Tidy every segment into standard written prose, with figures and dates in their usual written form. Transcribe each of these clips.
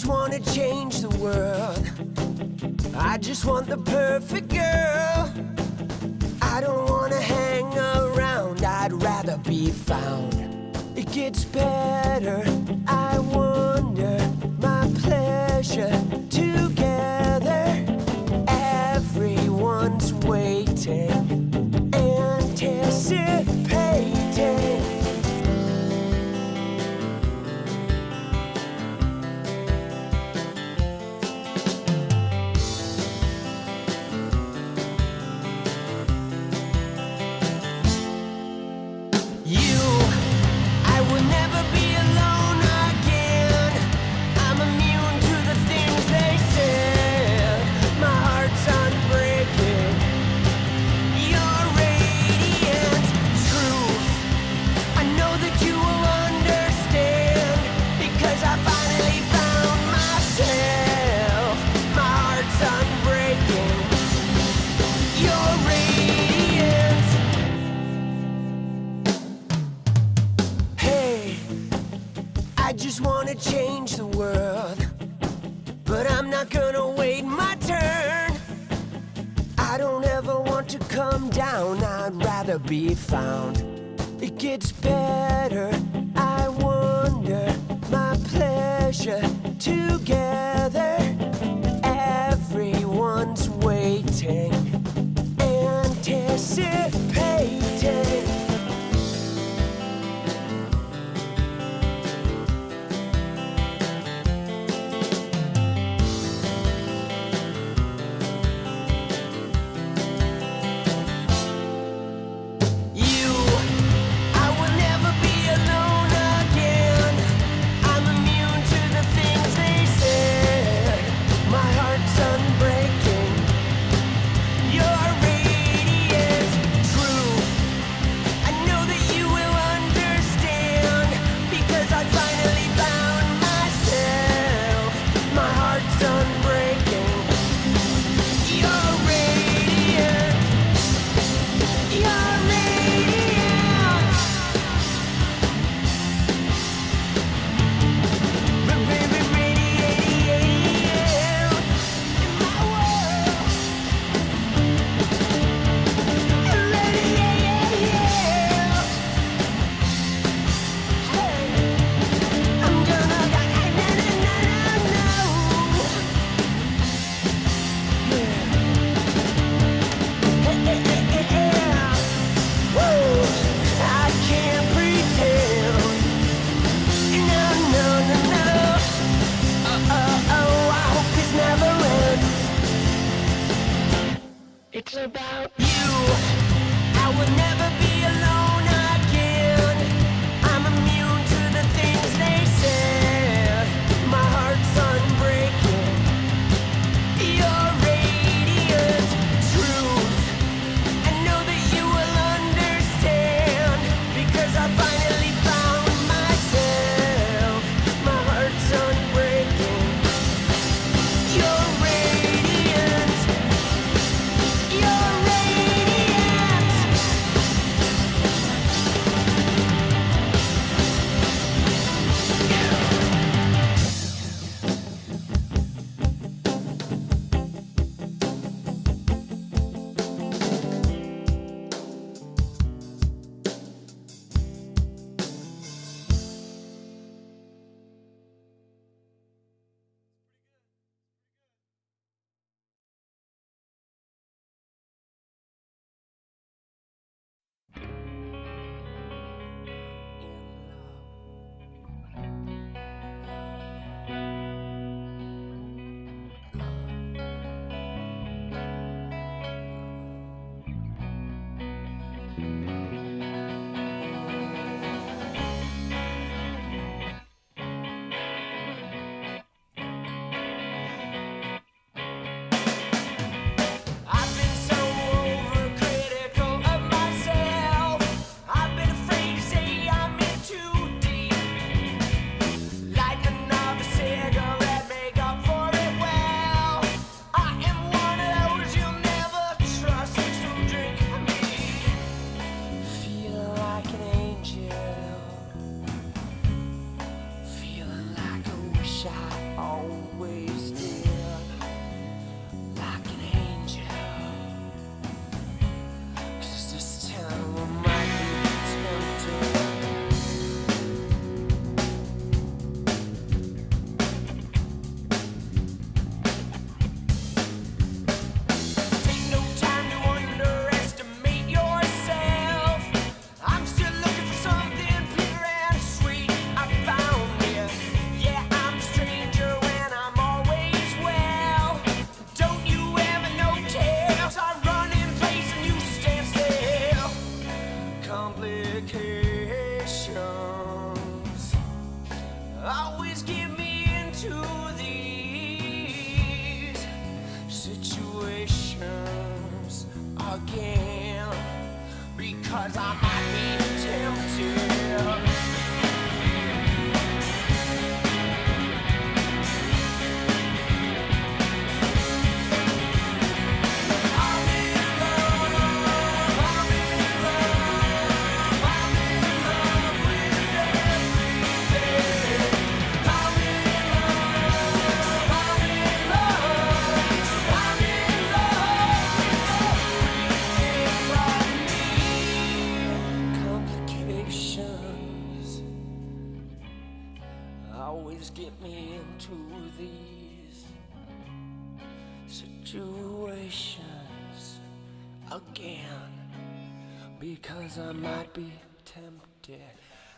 just wanna change the world. I just want the perfect girl. I don't wanna hang around, I'd rather be found. It gets better, I wonder, my pleasure together. Everyone's waiting, anticipating. Change the world, but I'm not gonna wait my turn. I don't ever want to come down, I'd rather be found. It gets better, I wonder, my pleasure together. Everyone's waiting, anticipating. Alone. into these situations again, because I might be tempted. Always get me into these situations again, because I might be tempted.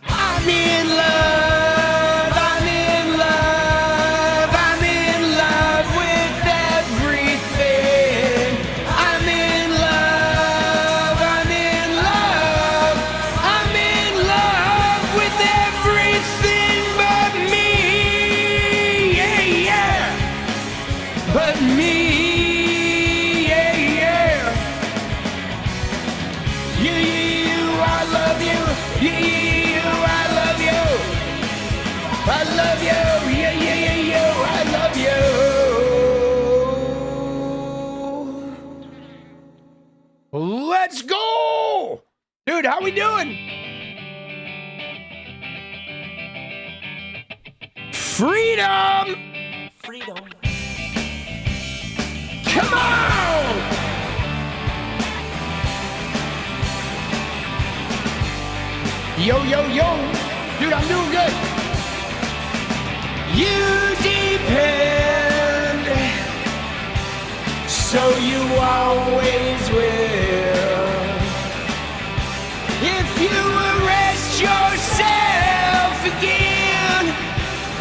I'm in love, I'm in love, I'm in love with everything. I'm in love, I'm in love, I'm in love with everything but me. Yeah, yeah. But me, yeah, yeah. You, I love you. You, I love you. I love you. Yeah, yeah, yeah, yeah. I love you. Let's go, dude. How we doing? Freedom. Freedom. Come on! Yo, yo, yo. Dude, I'm doing good. You depend, so you always will. If you arrest yourself again,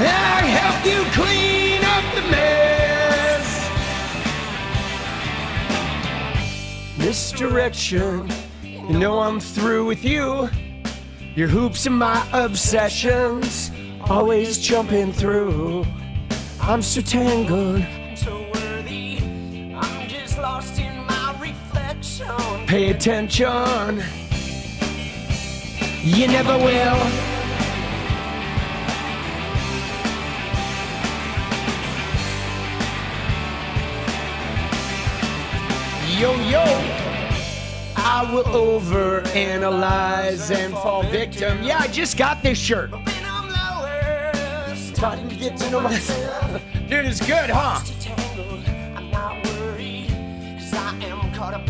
I'll help you clean up the mess. Misdirection, you know I'm through with you. Your hoops and my obsessions, always jumping through. I'm so tangled, I'm so worthy, I'm just lost in my reflection. Pay attention, you never will. Yo, yo, I will overanalyze and fall victim. Yeah, I just got this shirt. Starting to get to know myself. Dude, it's good, huh?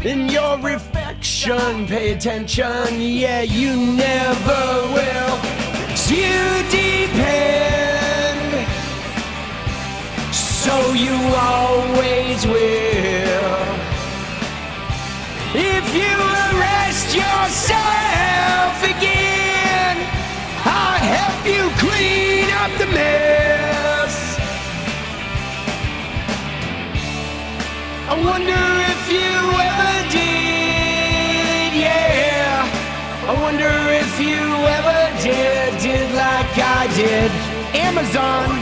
In your reflection, pay attention. Yeah, you never will. 'Cause you depend, so you always will. If you arrest yourself again, I'll help you clean up the mess. I wonder if you ever did, yeah. I wonder if you ever did like I did. Amazon,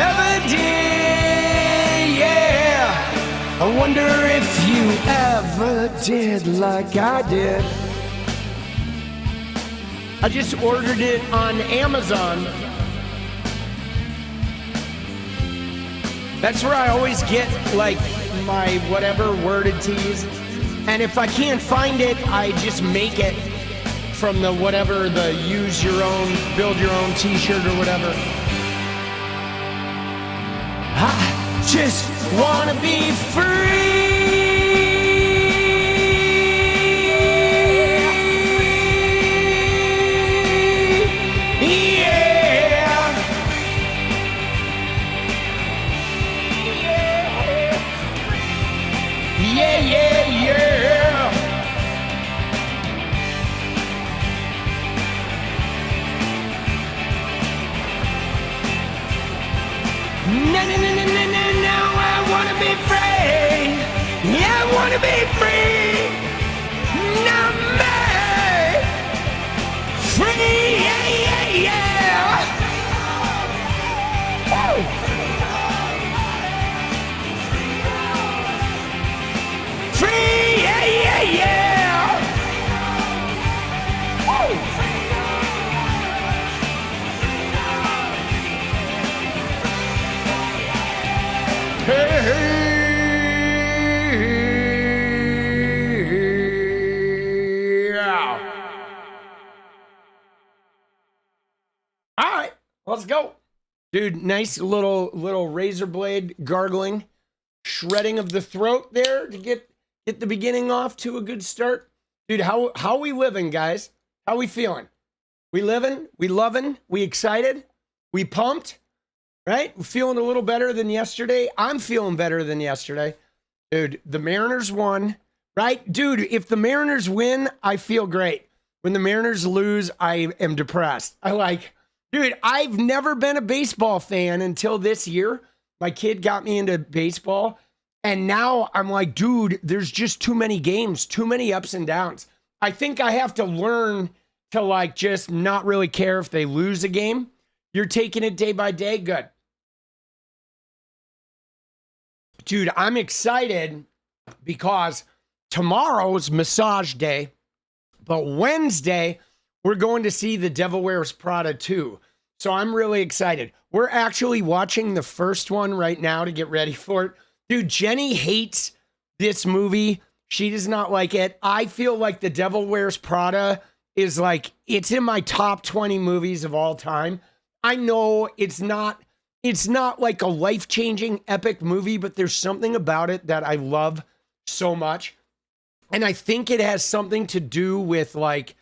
ever did, yeah. I wonder if you ever did like I did. I just ordered it on Amazon. That's where I always get like my whatever worded tees. And if I can't find it, I just make it from the whatever, the use your own, build your own t-shirt or whatever. I just wanna be free. To be free, not me, free, yeah, yeah, yeah. Oh. Let's go. Dude, nice little razor blade gargling, shredding of the throat there to get the beginning off to a good start. Dude, how we living, guys? How we feeling? We living? We loving? We excited? We pumped? Right? We're feeling a little better than yesterday. I'm feeling better than yesterday. Dude, the Mariners won, right? Dude, if the Mariners win, I feel great. When the Mariners lose, I am depressed. Dude, I've never been a baseball fan until this year. My kid got me into baseball. And now I'm like, dude, there's just too many games, too many ups and downs. I think I have to learn to like just not really care if they lose a game. You're taking it day by day. Good. Dude, I'm excited because tomorrow's massage day, but Wednesday, we're going to see The Devil Wears Prada 2. So I'm really excited. We're actually watching the first one right now to get ready for it. Dude, Jenny hates this movie. She does not like it. I feel like The Devil Wears Prada is like, it's in my top 20 movies of all time. I know it's not like a life-changing epic movie, but there's something about it that I love so much. And I think it has something to do with like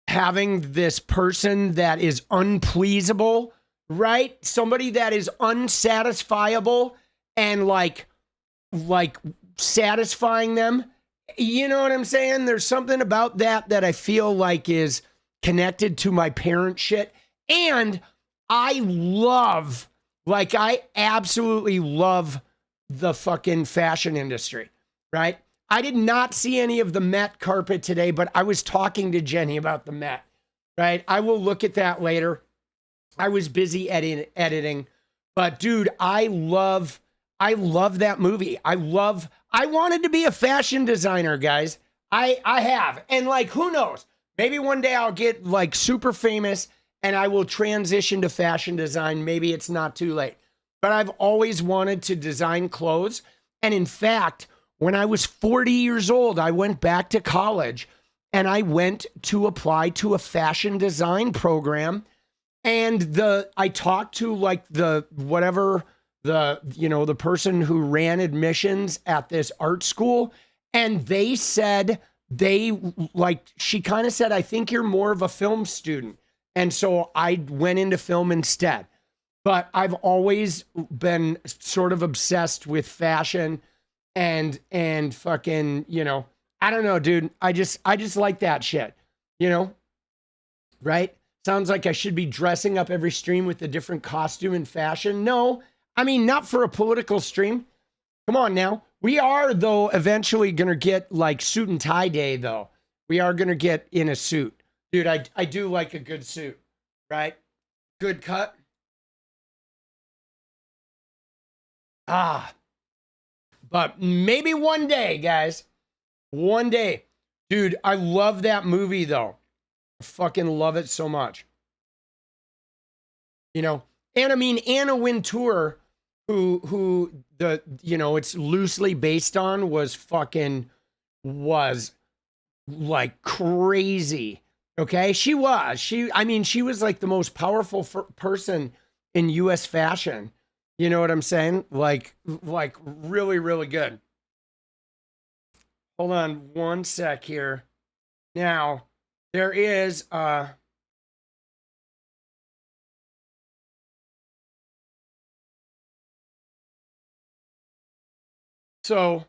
having this person that is unpleasable, right? Somebody that is unsatisfiable and like satisfying them. You know what I'm saying? There's something about that I feel like is connected to my parent shit. And I absolutely love the fucking fashion industry, right? I did not see any of the Met carpet today, but I was talking to Jenny about the Met, right? I will look at that later. I was busy editing, but dude, I love that movie. I wanted to be a fashion designer, guys. I have. And like, who knows? Maybe one day I'll get like super famous and I will transition to fashion design. Maybe it's not too late. But I've always wanted to design clothes. And in fact, when I was 40 years old, I went back to college and I went to apply to a fashion design program. And I talked to like the person who ran admissions at this art school. And they said, she kind of said, I think you're more of a film student. And so I went into film instead. But I've always been sort of obsessed with fashion and fucking, I don't know, dude. I just like that shit, right? Sounds like I should be dressing up every stream with a different costume and fashion. No, I mean, not for a political stream. Come on now. We are, though, eventually going to get like suit and tie day, though. We are going to get in a suit. Dude, I do like a good suit, right? Good cut. But maybe one day, guys. One day. Dude, I love that movie, though. I fucking love it so much. And I mean, Anna Wintour, who it's loosely based on, was like crazy. Okay? She was like the most powerful person in US fashion. You know what I'm saying? Like really, really good. Hold on one sec here. Now, there is so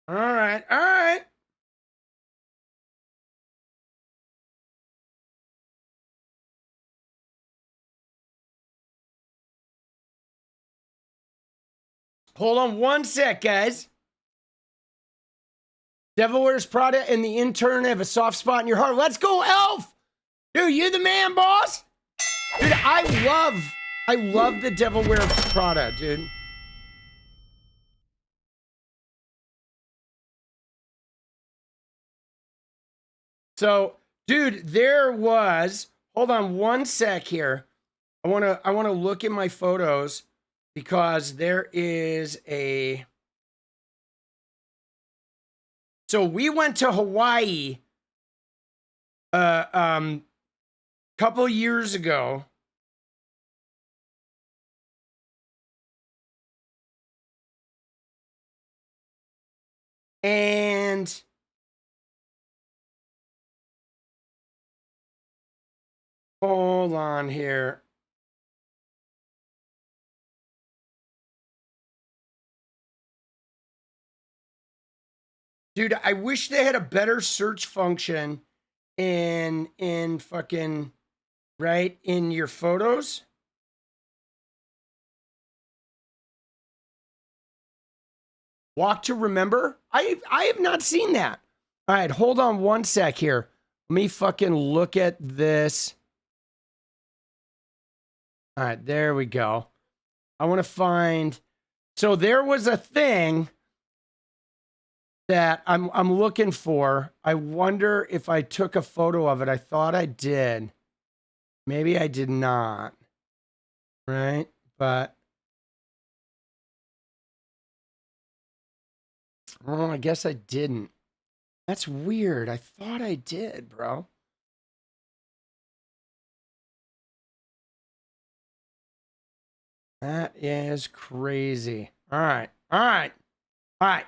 all right. Hold on one sec, guys. Devil Wears Prada and the intern have a soft spot in your heart. Let's go, Elf! Dude, you the man, boss? Dude, I love the Devil Wears Prada, dude. So, dude, there was, hold on one sec here. I want to look at my photos because there is a, so we went to Hawaii couple years ago. And hold on here. Dude, I wish they had a better search function in fucking, right, in your photos. Walk to Remember? I have not seen that. All right, hold on one sec here. Let me fucking look at this. All right, there we go. I want to find, so there was a thing that I'm looking for. I wonder if I took a photo of it. I thought I did. Maybe I did not. Right? But oh, I guess I didn't. That's weird. I thought I did, bro. That is crazy. All right. All right. All right.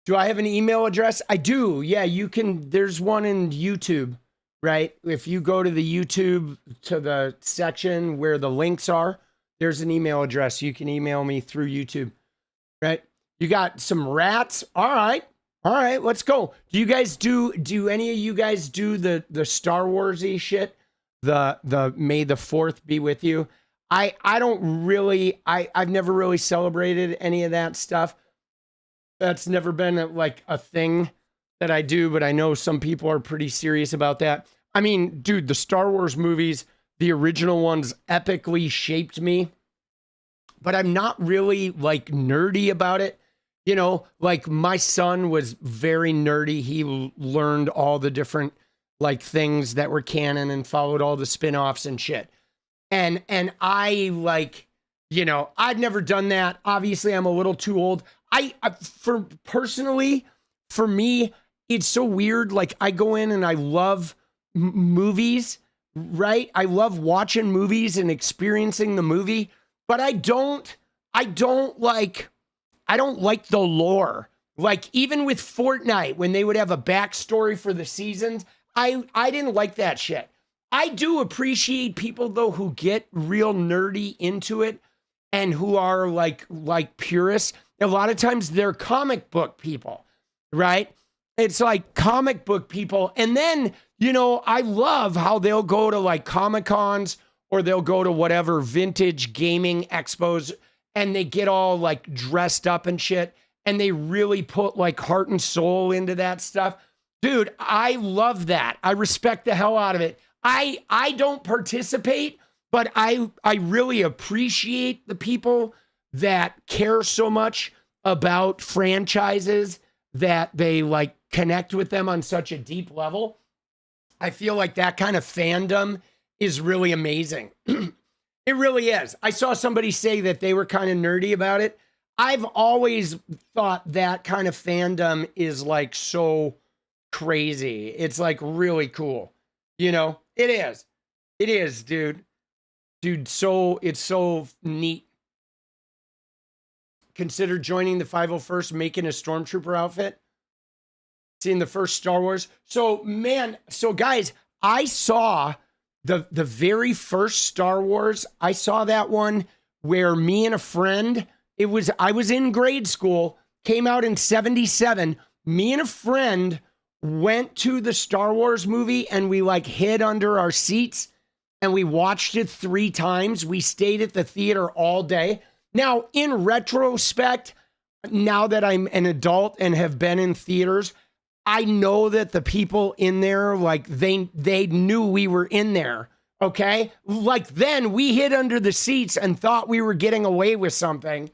Do I have an email address? I do. Yeah, you can. There's one in YouTube, right? If you go to the YouTube, to the section where the links are, there's an email address. You can email me through YouTube, right? You got some rats. All right. All right, let's go. Do you guys do any of you guys do the Star Wars-y shit? The May the 4th be with you? I don't really, I've never really celebrated any of that stuff. That's never been like a thing that I do, but I know some people are pretty serious about that. I mean, dude, the Star Wars movies, the original ones epically shaped me, but I'm not really like nerdy about it. You know, like my son was very nerdy. He learned all the different like things that were canon and followed all the spin-offs and shit. And I like, you know, I've never done that. Obviously, I'm a little too old. For me, it's so weird. Like I go in and I love movies, right? I love watching movies and experiencing the movie, but I don't like the lore. Like even with Fortnite, when they would have a backstory for the seasons, I didn't like that shit. I do appreciate people though who get real nerdy into it and who are like purists. A lot of times they're comic book people, right? It's like comic book people. And then, you know, I love how they'll go to like Comic Cons or they'll go to whatever vintage gaming expos and they get all like dressed up and shit. And they really put like heart and soul into that stuff. Dude, I love that. I respect the hell out of it. I don't participate, but I really appreciate the people that care so much about franchises that they like connect with them on such a deep level. I feel like that kind of fandom is really amazing. It really is. I saw somebody say that they were kind of nerdy about it. I've always thought that kind of fandom is like so crazy. It's like really cool. You know, it is. It is, dude. Dude, so it's so neat. Consider joining the 501st, making a stormtrooper outfit. Seeing the first Star Wars. So, man, so guys, I saw the very first Star Wars. I saw that one where me and a friend, I was in grade school, came out in 77. Me and a friend went to the Star Wars movie and we like hid under our seats and we watched it 3 times. We stayed at the theater all day. Now, in retrospect, now that I'm an adult and have been in theaters, I know that the people in there, like they knew we were in there. Okay. Like then we hid under the seats and thought we were getting away with something.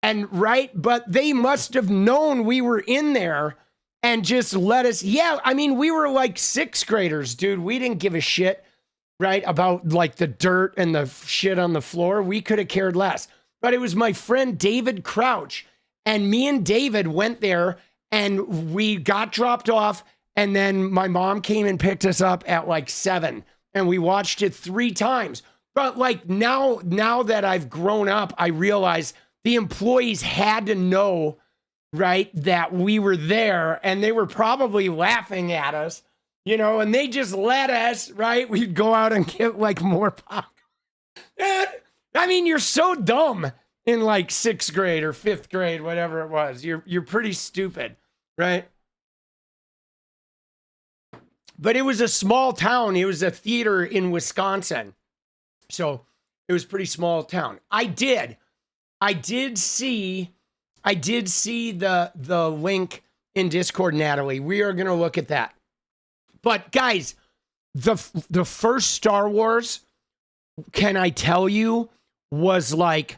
And right. But they must have known we were in there. and just let us. Yeah, I mean, we were like sixth graders, dude. We didn't give a shit, right, about like the dirt and the shit on the floor. We could have cared less. But it was my friend David Crouch, and me and David went there, and we got dropped off, and then my mom came and picked us up at like 7, and we watched it 3 times. But like now that I've grown up, I realize the employees had to know, right, that we were there, and they were probably laughing at us, you know, and they just let us, right? We'd go out and get like more pop. I mean, you're so dumb in like 6th grade or 5th grade, whatever it was. You're pretty stupid, right? But it was a small town. It was a theater in Wisconsin. So it was pretty small town. I did see the link in Discord, Natalie. We are going to look at that. But guys, the first Star Wars, can I tell you, was like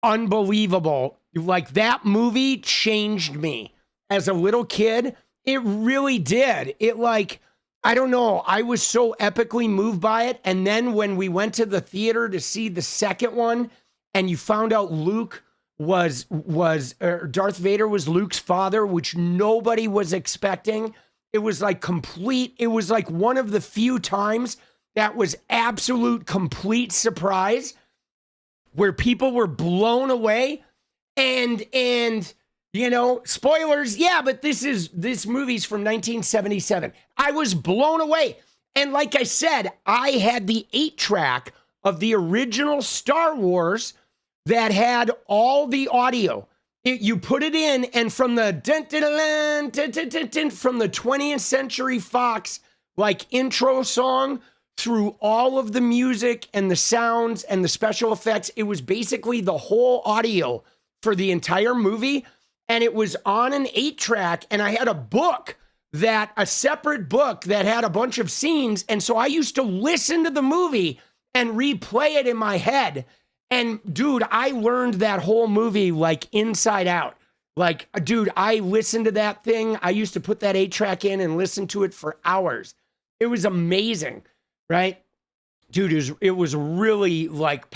unbelievable. Like that movie changed me as a little kid. It really did. It like, I don't know. I was so epically moved by it. And then when we went to the theater to see the second one, and you found out Luke was Darth Vader was Luke's father, which nobody was expecting. It was like complete. It was like one of the few times that was absolute complete surprise where people were blown away. And you know, spoilers, yeah, but this movie's from 1977. I was blown away. And like I said, I had the 8-track of the original Star Wars that had all the audio. You put it in, and from the from the 20th Century Fox like intro song through all of the music and the sounds and the special effects, it was basically the whole audio for the entire movie. And it was on an 8-track, and I had a separate book that had a bunch of scenes. And so I used to listen to the movie and replay it in my head. And dude, I learned that whole movie like inside out. Like, dude, I listened to that thing. I used to put that 8-track in and listen to it for hours. It was amazing, right? Dude, it was really like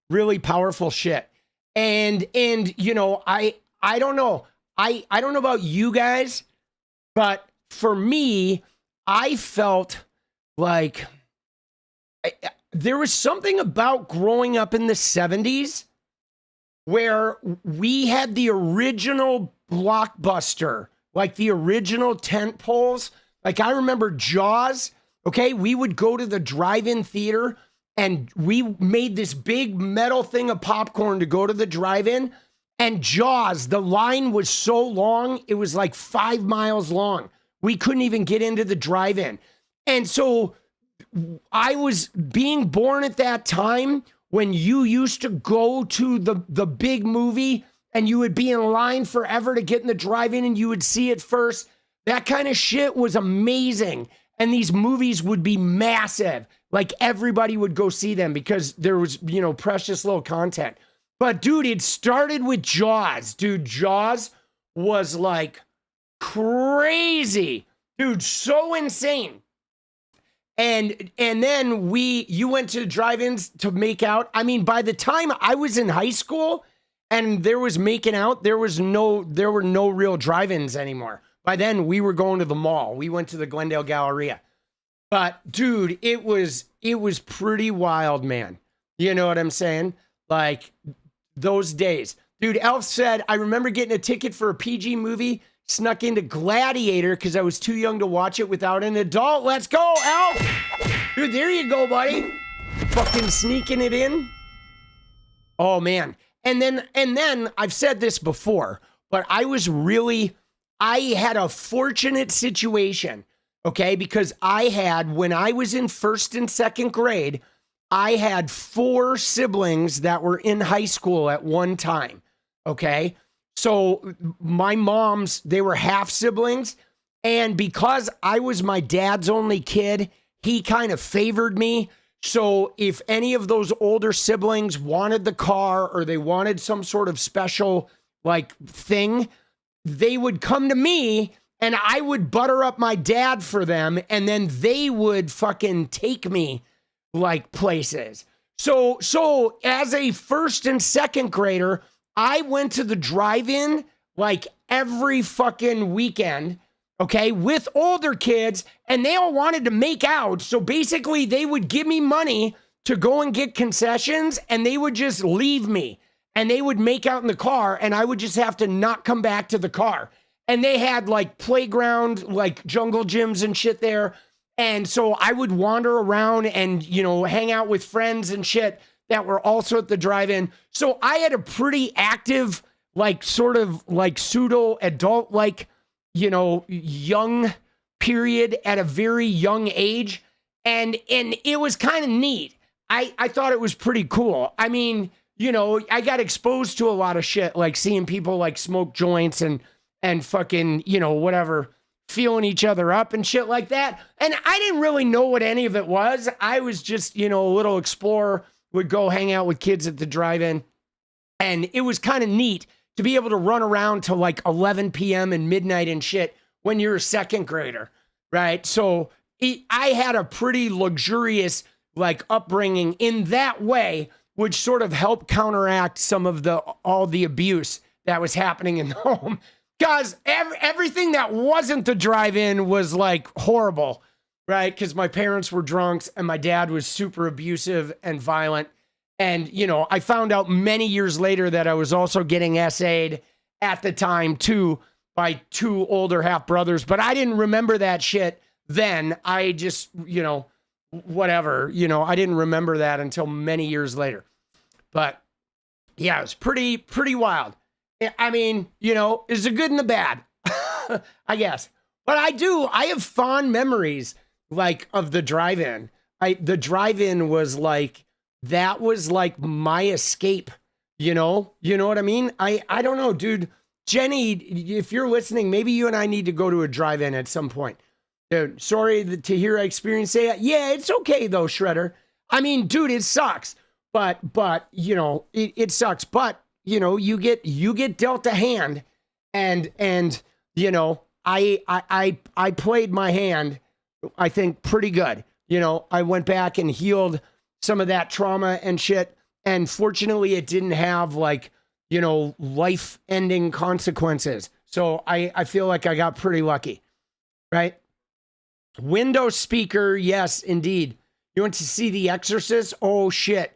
really powerful shit. And you know, I don't know. I don't know about you guys, but for me, I felt like there was something about growing up in the 70s where we had the original blockbuster, like the original tent poles. Like I remember Jaws, okay? We would go to the drive-in theater and we made this big metal thing of popcorn to go to the drive-in. And Jaws, the line was so long, it was like 5 miles long. We couldn't even get into the drive-in. And so I was being born at that time when you used to go to the big movie and you would be in line forever to get in the drive-in and you would see it first. That kind of shit was amazing. And these movies would be massive. Like everybody would go see them because there was, you know, precious little content. But dude, it started with Jaws. Dude, Jaws was like crazy. Dude, so insane. And then you went to drive-ins to make out. I mean, by the time I was in high school and there was making out, there were no real drive-ins anymore. By then we were going to the mall. We went to the Glendale Galleria. But dude, it was pretty wild, man. You know what I'm saying? Like those days. Dude, Elf said, I remember getting a ticket for a PG movie, snuck into Gladiator because I was too young to watch it without an adult. Let's go, Elf! Dude, there you go, buddy. Fucking sneaking it in. Oh, man. And then I've said this before, but I had a fortunate situation, okay? Because when I was in 1st and 2nd grade, I had 4 siblings that were in high school at one time, okay? So my they were half siblings, and because I was my dad's only kid, he kind of favored me. So if any of those older siblings wanted the car or they wanted some sort of special like thing, they would come to me and I would butter up my dad for them. And then they would fucking take me like places. So as a first and second grader, I went to the drive-in like every fucking weekend, okay, with older kids, and they all wanted to make out. So basically, they would give me money to go and get concessions, and they would just leave me, and they would make out in the car, and I would just have to not come back to the car. And they had like playground, like jungle gyms and shit there. And so I would wander around and, you know, hang out with friends and shit that were also at the drive-in. So I had a pretty active, like sort of like pseudo adult, like, you know, young period at a very young age. And it was kind of neat. I thought it was pretty cool. I mean, you know, I got exposed to a lot of shit, like seeing people like smoke joints and fucking, you know, whatever, feeling each other up and shit like that. And I didn't really know what any of it was. I was just, you know, a little explorer, would go hang out with kids at the drive-in. And it was kind of neat to be able to run around till like 11 p.m. and midnight and shit when you're a second grader, right? So I had a pretty luxurious like upbringing in that way, which sort of helped counteract some of all the abuse that was happening in the home. Because everything that wasn't the drive-in was like horrible, right? Because my parents were drunks and my dad was super abusive and violent. And, you know, I found out many years later that I was also getting SA'd at the time too by two older half brothers. But I didn't remember that shit then. I just, you know, whatever, you know, I didn't remember that until many years later. But yeah, it was pretty wild. I mean, you know, it's a good and the bad, I guess. But I have fond memories like of the drive-in. The drive-in was like, that was like my escape, you know what I mean? I don't know, dude. Jenny, if you're listening, maybe you and I need to go to a drive-in at some point. Dude, sorry to hear I experienced that. Yeah, it's okay though, Shredder. I mean, dude, it sucks. But you know, it sucks. But you know, you get dealt a hand, and you know, I played my hand, I think, pretty good. You know, I went back and healed some of that trauma and shit, and fortunately, it didn't have like, you know, life-ending consequences. So I feel like I got pretty lucky, right? Windows speaker, yes, indeed. You went to see The Exorcist? Oh shit.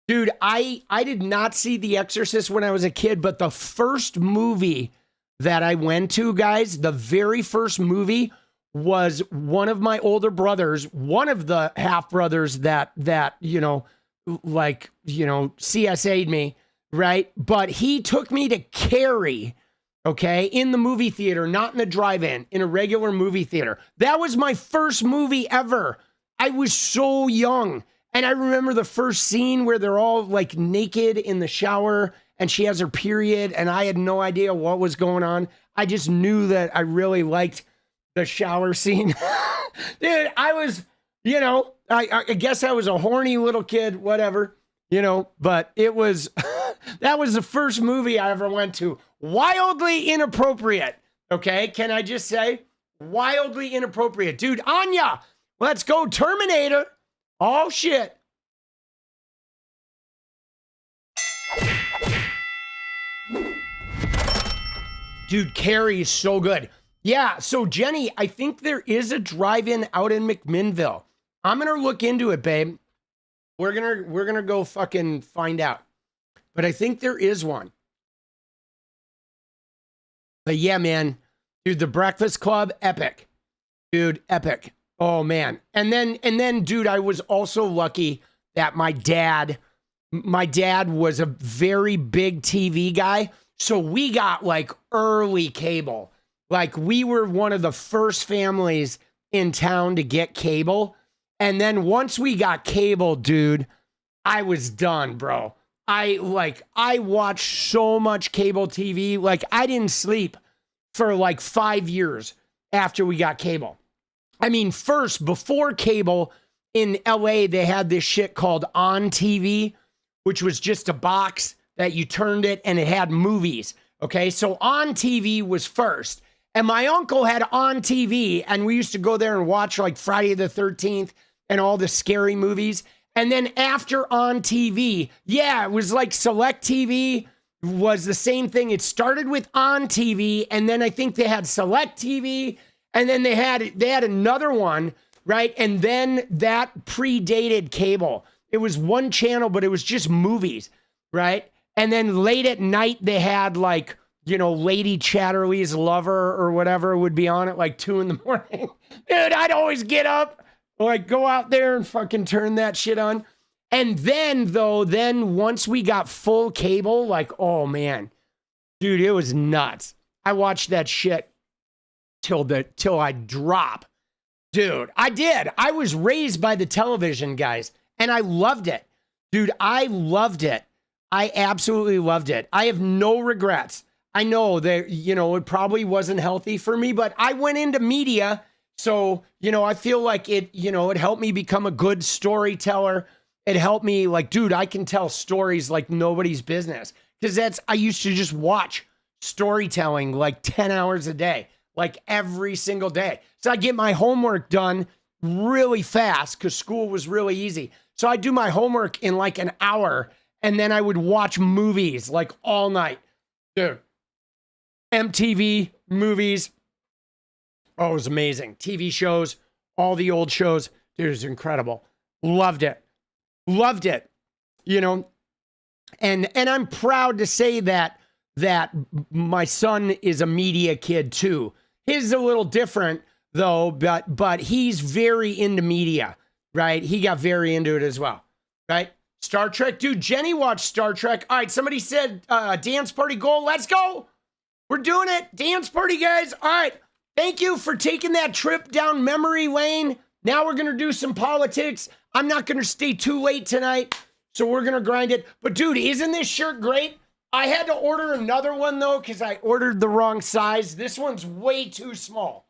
Dude, I did not see The Exorcist when I was a kid, but the first movie that I went to, guys, the very first movie was one of my older brothers, one of the half brothers that, you know, like, you know, CSA'd me, right? But he took me to 𝗙rie, okay, in the movie theater, not in the drive-in, in a regular movie theater. That was my first movie ever. I was so young. And I remember the first scene where they're all like naked in the shower and she has her period and I had no idea what was going on. I just knew that I really liked the shower scene. Dude, I was, you know, I guess I was a horny little kid, whatever, you know, but it was, that was the first movie I ever went to. Wildly inappropriate. Okay. Can I just say wildly inappropriate? Dude, Anya, let's go Terminator. Oh, shit. Dude, 𝗙rie is so good. Yeah, so Jenny, I think there is a drive-in out in McMinnville. I'm going to look into it, babe. We're going to go fucking find out. But I think there is one. But yeah, man. Dude, The Breakfast Club, epic. Dude, epic. Oh man. And then, dude, I was also lucky that my dad was a very big TV guy. So we got like early cable. Like we were one of the first families in town to get cable. And then once we got cable, dude, I was done, bro. I watched so much cable TV. Like I didn't sleep for like 5 years after we got cable. I mean, first, before cable in LA, they had this shit called On TV, which was just a box that you turned it and it had movies. Okay, so On TV was first. And my uncle had On TV, and we used to go there and watch like Friday the 13th and all the scary movies. And then after On TV, yeah, it was like Select TV was the same thing. It started with On TV, and then I think they had Select TV, and then they had another one, right? And then that predated cable. It was one channel, but it was just movies, right? And then late at night, they had like, you know, 𝗙𝗙𝗾𝗏𝗍𝗍 lover or whatever would be on at like 2 a.m. Dude, I'd always get up, like go out there and fucking turn that shit on. And then once we got full cable, like, oh man, dude, it was nuts. I watched that shit till I drop. Dude, I did. I was raised by the television, guys, and I loved it. Dude, I loved it. I absolutely loved it. I have no regrets. I know that, you know, it probably wasn't healthy for me, but I went into media. So, you know, I feel like it, you know, it helped me become a good storyteller. It helped me like, dude, I can tell stories like nobody's business. Because I used to just watch storytelling like 10 hours a day, like every single day. So I get my homework done really fast because school was really easy. So I do my homework in like an hour, and then I would watch movies like all night. Dude, MTV movies. Oh, it was amazing. TV shows, all the old shows. Dude, it was incredible. Loved it. Loved it. You know, and I'm proud to say that my son is a media kid too. His is a little different though, but he's very into media, right? He got very into it as well, right? Star Trek, dude, Jenny watched Star Trek. All right, somebody said dance party goal. Let's go. We're doing it. Dance party, guys. All right. Thank you for taking that trip down memory lane. Now we're going to do some politics. I'm not going to stay too late tonight, so we're going to grind it. But dude, isn't this shirt great? I had to order another one though because I ordered the wrong size. This one's way too small.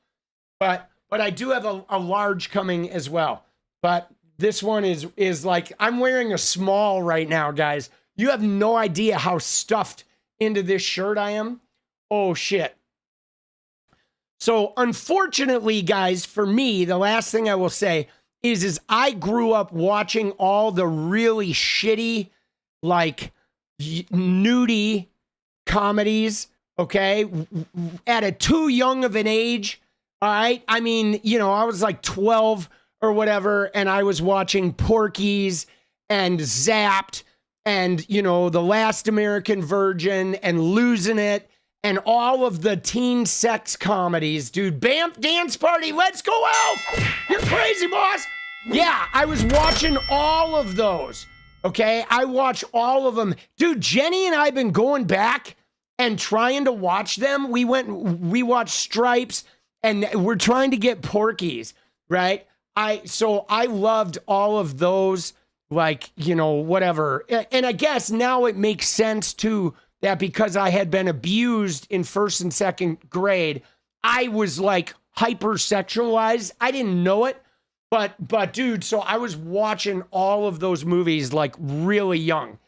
But I do have a large coming as well. But this one is like, I'm wearing a small right now, guys. You have no idea how stuffed into this shirt I am. Oh, shit. So, unfortunately, guys, for me, the last thing I will say is I grew up watching all the really shitty, like, nudie comedies, okay, at a too young of an age, all right? I mean, you know, I was like 12 or whatever, and I was watching Porky's and Zapped and, you know, The Last American Virgin and Losing It and all of the teen sex comedies, dude. Bamf Dance Party, let's go, Elf! You're crazy, boss! Yeah, I was watching all of those, okay? I watch all of them. Dude, Jenny and I have been going back and trying to watch them. We watched Stripes, and we're trying to get Porky's, right? So I loved all of those, like, you know, whatever. And I guess now it makes sense too that because I had been abused in 1st and 2nd grade, I was like hypersexualized. I didn't know it, but dude, so I was watching all of those movies like really young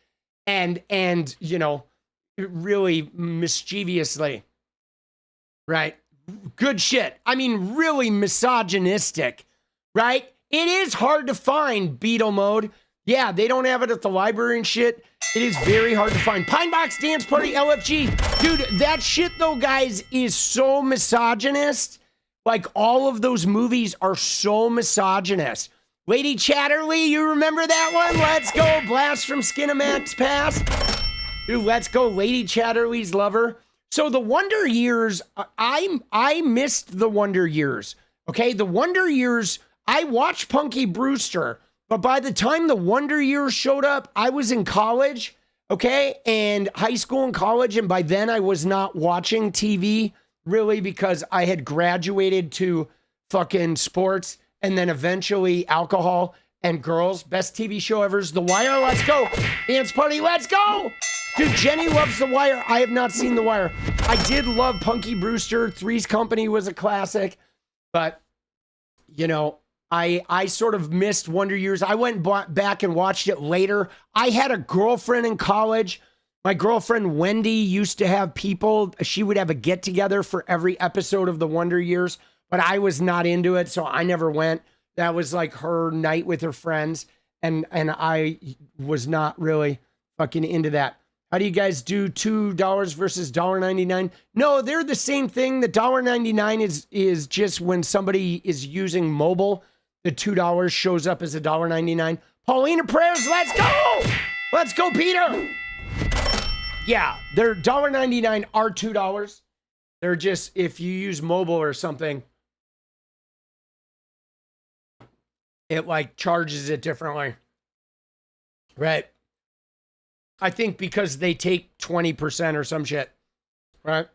and you know, really mischievously, right? Good shit. I mean, really misogynistic, right? It is hard to find Beetle Mode. Yeah, they don't have it at the library and shit. It is very hard to find. Pine Box Dance Party LFG. Dude, that shit though, guys, is so misogynist. Like all of those movies are so misogynist. Lady Chatterley, you remember that one? Let's go. Blast from Skinamax Pass. Dude, let's go. Lady Chatterley's Lover. So the Wonder Years, I missed the Wonder Years. Okay, the Wonder Years, I watched Punky Brewster, but by the time the Wonder Years showed up, I was in college, okay, and high school and college, and by then I was not watching TV really because I had graduated to fucking sports and then eventually alcohol and girls. Best TV show ever is The Wire. Let's go. Dance Party. Let's go. Dude, Jenny loves The Wire. I have not seen The Wire. I did love Punky Brewster. Three's Company was a classic, but you know, I sort of missed Wonder Years. I went back and watched it later. I had a girlfriend in college My girlfriend Wendy used to have people, she would have a get together for every episode of the Wonder Years, but I was not into it, so I never went. That was like her night with her friends, and I was not really fucking into that. How do you guys do $2 versus $1.99? No, they're the same thing. The $1.99 is just when somebody is using mobile, the $2 shows up as $1.99. Paulina Prayers, let's go! Let's go, Peter! Yeah, they're $1.99 are $2. They're just, if you use mobile or something, it like charges it differently. Right. I think because they take 20% or some shit. Right.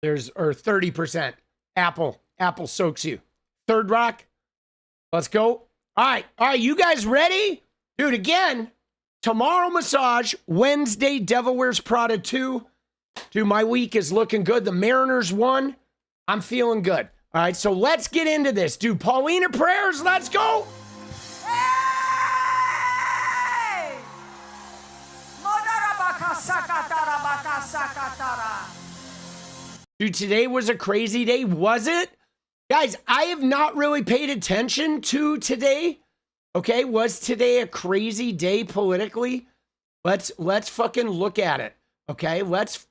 Or 30%. Apple soaks you. Third Rock. Let's go. All right, you guys ready? Dude, again, tomorrow massage, Wednesday, Devil Wears Prada 2. Dude, my week is looking good. The Mariners won. I'm feeling good. All right, so let's get into this. Dude, Paulina Prayers, let's go. Hey! Dude, today was a crazy day, was it? Guys, I have not really paid attention to today. Okay, was today a crazy day politically? Let's fucking look at it. Okay, let's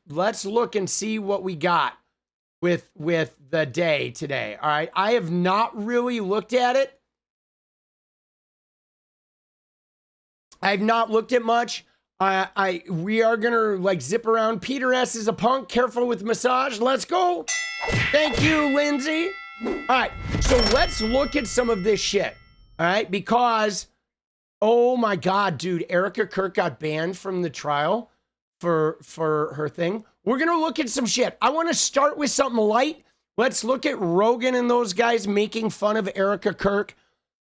look and see what we got with the day today. All right, I have not really looked at it. I have not looked at much. We are gonna like zip around. Peter S is a punk. Careful with massage. Let's go. Thank you, Lindsay. All right, so let's look at some of this shit. All right, because oh my God, dude, Erika Kirk got banned from the trial for her thing. We're gonna look at some shit. I want to start with something light. Let's look at Rogan and those guys making fun of Erika Kirk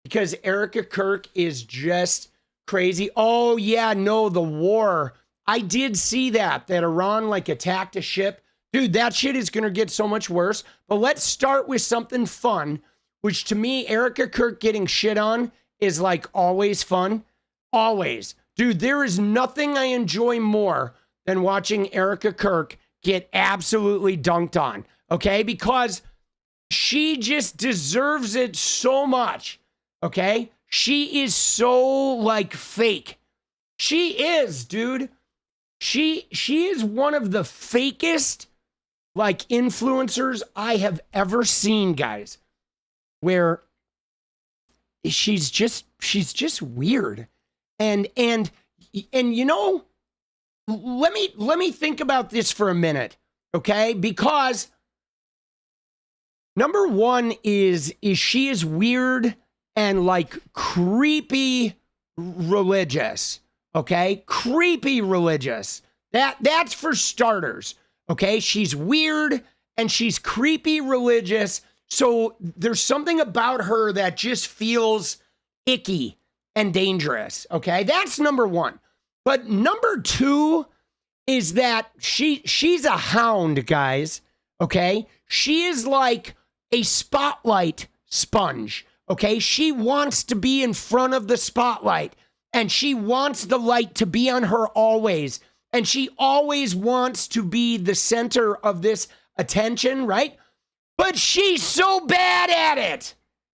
because Erika Kirk is just crazy. Oh yeah, no, the war. I did see that Iran like attacked a ship. Dude, that shit is gonna get so much worse. But let's start with something fun, which to me, Erika Kirk getting shit on is like always fun. Always. Dude, there is nothing I enjoy more than watching Erika Kirk get absolutely dunked on. Okay? Because she just deserves it so much. Okay? She is so like fake. She is, dude. She is one of the fakest like influencers I have ever seen, guys. Where she's just weird. And you know, let me think about this for a minute, okay? Because number one is she is weird and like creepy religious, okay? Creepy religious. That's for starters, okay? She's weird and she's creepy religious. So there's something about her that just feels icky and dangerous, okay? That's number one. But number two is that she's a hound, guys, okay? She is like a spotlight sponge, okay? She wants to be in front of the spotlight, and she wants the light to be on her always, and she always wants to be the center of this attention, right? But she's so bad at it,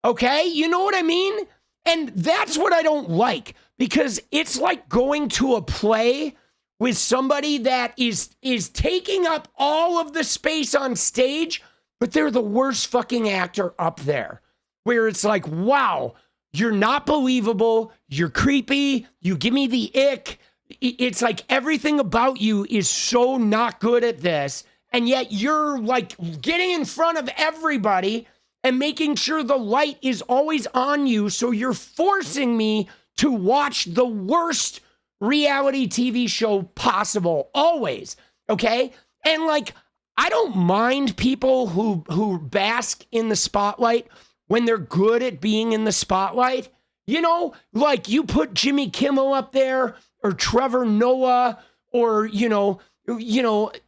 okay? You know what I mean? And that's what I don't like, because it's like going to a play with somebody that is taking up all of the space on stage, but they're the worst fucking actor up there, where it's like, wow, you're not believable, you're creepy, you give me the ick. It's like everything about you is so not good at this, and yet you're like getting in front of everybody and making sure the light is always on you, so you're forcing me to watch the worst reality TV show possible, always, okay? And like, I don't mind people who bask in the spotlight when they're good at being in the spotlight. You know, like you put Jimmy Kimmel up there, or Trevor Noah, or you know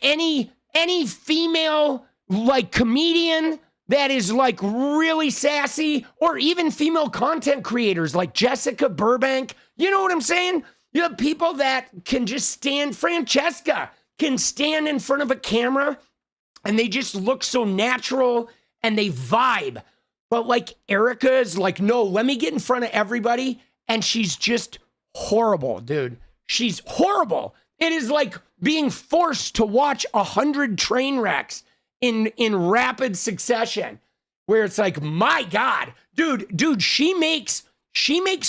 any female like comedian that is like really sassy, or even female content creators like Jessica Burbank. You know what I'm saying? You have people that can just stand. Francesca can stand in front of a camera and they just look so natural and they vibe. But like Erika is like, no, let me get in front of everybody. And she's just horrible, dude. She's horrible. It is like being forced to watch 100 train wrecks in rapid succession, where it's like, my God, dude, she makes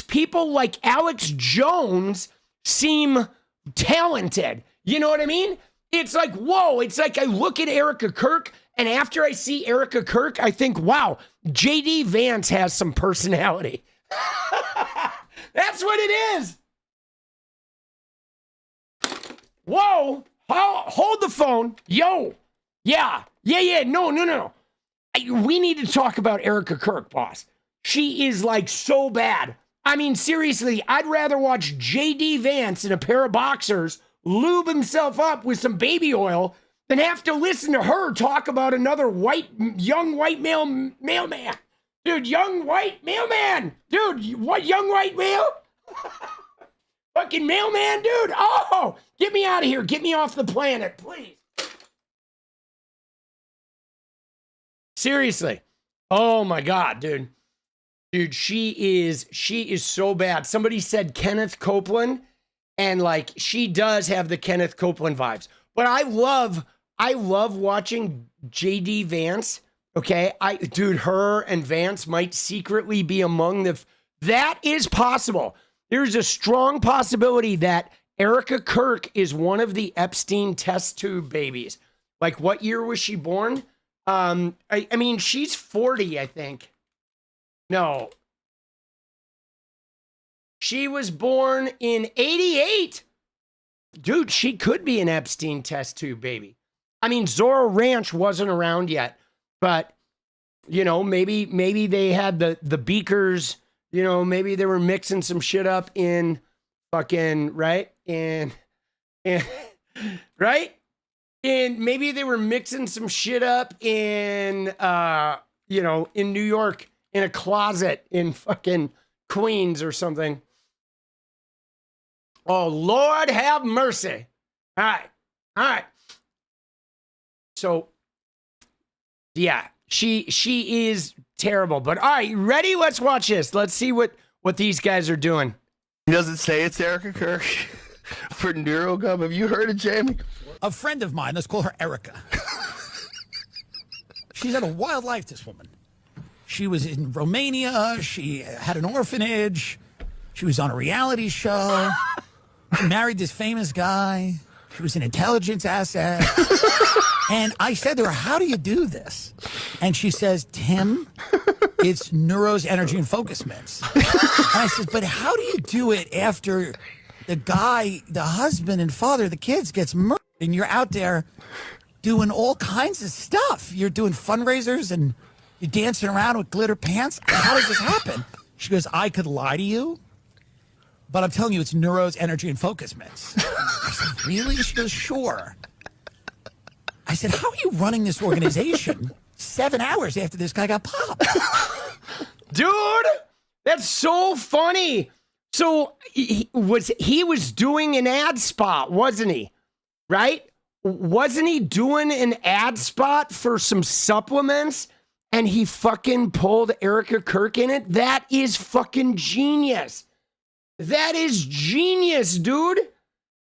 people like Alex Jones seem talented. You know what I mean? It's like, whoa, it's like I look at Erika Kirk, and after I see Erika Kirk, I think, wow, JD Vance has some personality. That's what it is. Whoa, hold the phone. Yo, yeah, no. We need to talk about Erika Kirk, boss. She is like so bad. I mean, seriously, I'd rather watch JD Vance in a pair of boxers lube himself up with some baby oil than have to listen to her talk about another young white mailman. Dude, young white mailman. Dude, what, young white male? Fucking mailman, dude. Oh, get me out of here. Get me off the planet, please. Seriously. Oh my God, dude. Dude, she is so bad. Somebody said Kenneth Copeland, and like she does have the Kenneth Copeland vibes. But I love watching JD Vance. Okay, dude, her and Vance might secretly be among that is possible. There's a strong possibility that Erika Kirk is one of the Epstein test tube babies. Like, what year was she born? I mean, she's 40, I think. No. She was born in 88. Dude, she could be an Epstein test tube baby. I mean, Zorro Ranch wasn't around yet, but, you know, maybe they had the beakers, you know, maybe they were mixing some shit up in fucking, right? Right? And maybe they were mixing some shit up in, you know, in New York, in a closet in fucking Queens or something. Oh, Lord have mercy. All right. So, yeah, she is terrible. But all right, ready? Let's watch this. Let's see what these guys are doing. He doesn't say it's Erika Kirk for NeuroGum. Have you heard of Jamie? A friend of mine, let's call her Erika. She's had a wild life, this woman. She was in Romania. She had an orphanage. She was on a reality show. She married this famous guy. She was an intelligence asset. And I said to her, how do you do this? And she says, Tim, it's Neuro's energy and focus mints. And I said, but how do you do it after the guy, the husband and father of the kids gets murdered and you're out there doing all kinds of stuff? You're doing fundraisers and you're dancing around with glitter pants. How does this happen? She goes, I could lie to you, but I'm telling you, it's Neuro's energy and focus mints. I said, really? She goes, sure. I said, how are you running this organization 7 hours after this guy got popped? Dude, that's so funny. So he was doing an ad spot, wasn't he? Right? Wasn't he doing an ad spot for some supplements and he fucking pulled Erika Kirk in it? That is fucking genius. That is genius, dude.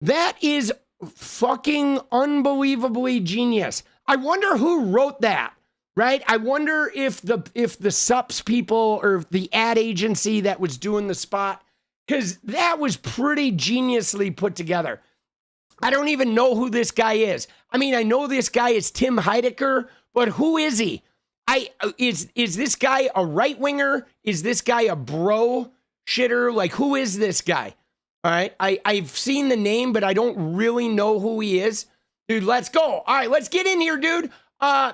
That is fucking unbelievably genius. I wonder who wrote that, right? I wonder if the sups people or the ad agency that was doing the spot, because that was pretty geniusly put together. I don't even know who this guy is. I mean, I know this guy is Tim Heidecker, but who is he? Is this guy a right winger? Is this guy a bro shitter? Like, who is this guy? All right, I've seen the name, but I don't really know who he is. Dude, let's go. All right, let's get in here, dude.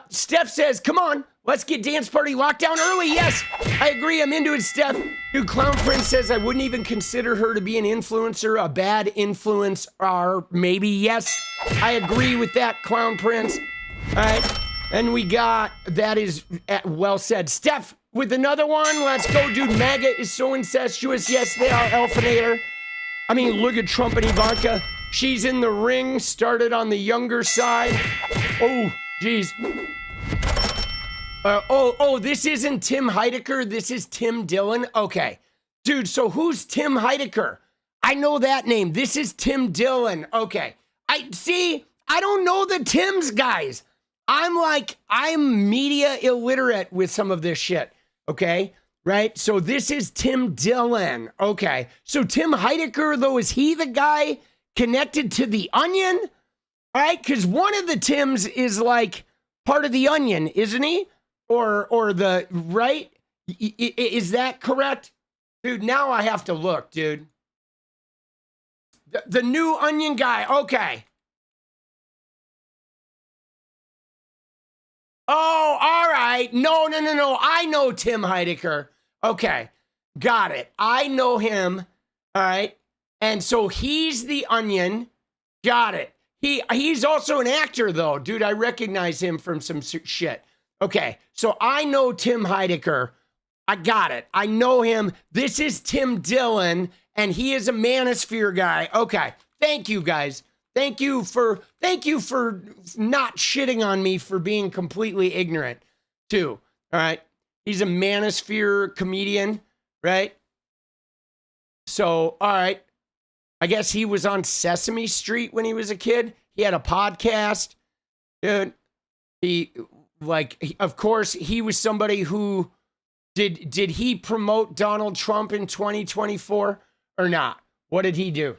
Steph says, come on, let's get dance party locked down early. Yes, I agree. I'm into it, Steph. Dude, Clown Prince says, I wouldn't even consider her to be an influencer, a bad influence, or maybe. Yes, I agree with that, Clown Prince. All right, and we got, that is well said. Steph with another one. Let's go, dude. MAGA is so incestuous. Yes, they are, Elfinator. I mean, look at Trump and Ivanka. She's in the ring, started on the younger side. Oh, geez. This isn't Tim Heidecker. This is Tim Dillon. Okay. Dude, so who's Tim Heidecker? I know that name. This is Tim Dillon. Okay. I don't know the Tims, guys. I'm media illiterate with some of this shit. Okay. Right. So this is Tim Dillon. Okay. So Tim Heidecker, though, is he the guy connected to the Onion? All right. Because one of the Tims is like part of the Onion, isn't he? Or the, right? Is that correct? Dude, now I have to look, dude. The new Onion guy. Okay. Oh, all right. No. I know Tim Heidecker. Okay. Got it. I know him. All right. And so he's the Onion. Got it. He's also an actor, though. Dude, I recognize him from some shit. Okay. So I know Tim Heidecker. I got it. I know him. This is Tim Dillon, and he is a manosphere guy. Okay. Thank you, guys. Thank you for not shitting on me for being completely ignorant, too. All right. He's a manosphere comedian, right? So, all right. I guess he was on Sesame Street when he was a kid. He had a podcast. Dude, of course, he was somebody who did he promote Donald Trump in 2024 or not? What did he do?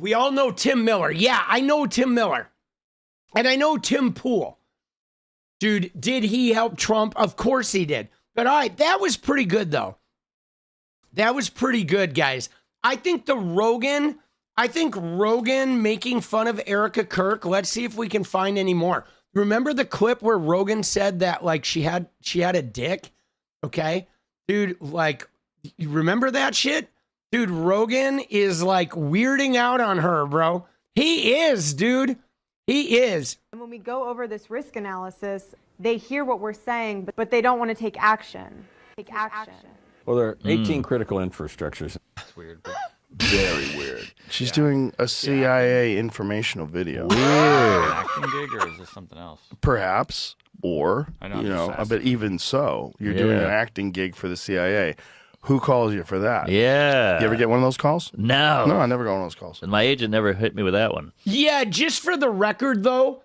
We all know Tim Miller. Yeah, I know Tim Miller. And I know Tim Pool. Dude, did he help Trump? Of course he did. But all right, that was pretty good, though. That was pretty good, guys. I think Rogan making fun of Erika Kirk. Let's see if we can find any more. Remember the clip where Rogan said that, like, she had a dick? Okay? Dude, like, you remember that shit? Dude, Rogan is like weirding out on her, bro. He is, dude. He is. And when we go over this risk analysis, they hear what we're saying, but they don't want to take action. Well, there are 18 critical infrastructures. That's weird. But Very weird. She's doing a CIA informational video. Weird. Acting gig, or is this something else? Perhaps. Or, I know, but even so, you're doing an acting gig for the CIA. Who calls you for that? Yeah. You ever get one of those calls? No. No, I never got one of those calls. And my agent never hit me with that one. Yeah, just for the record, though,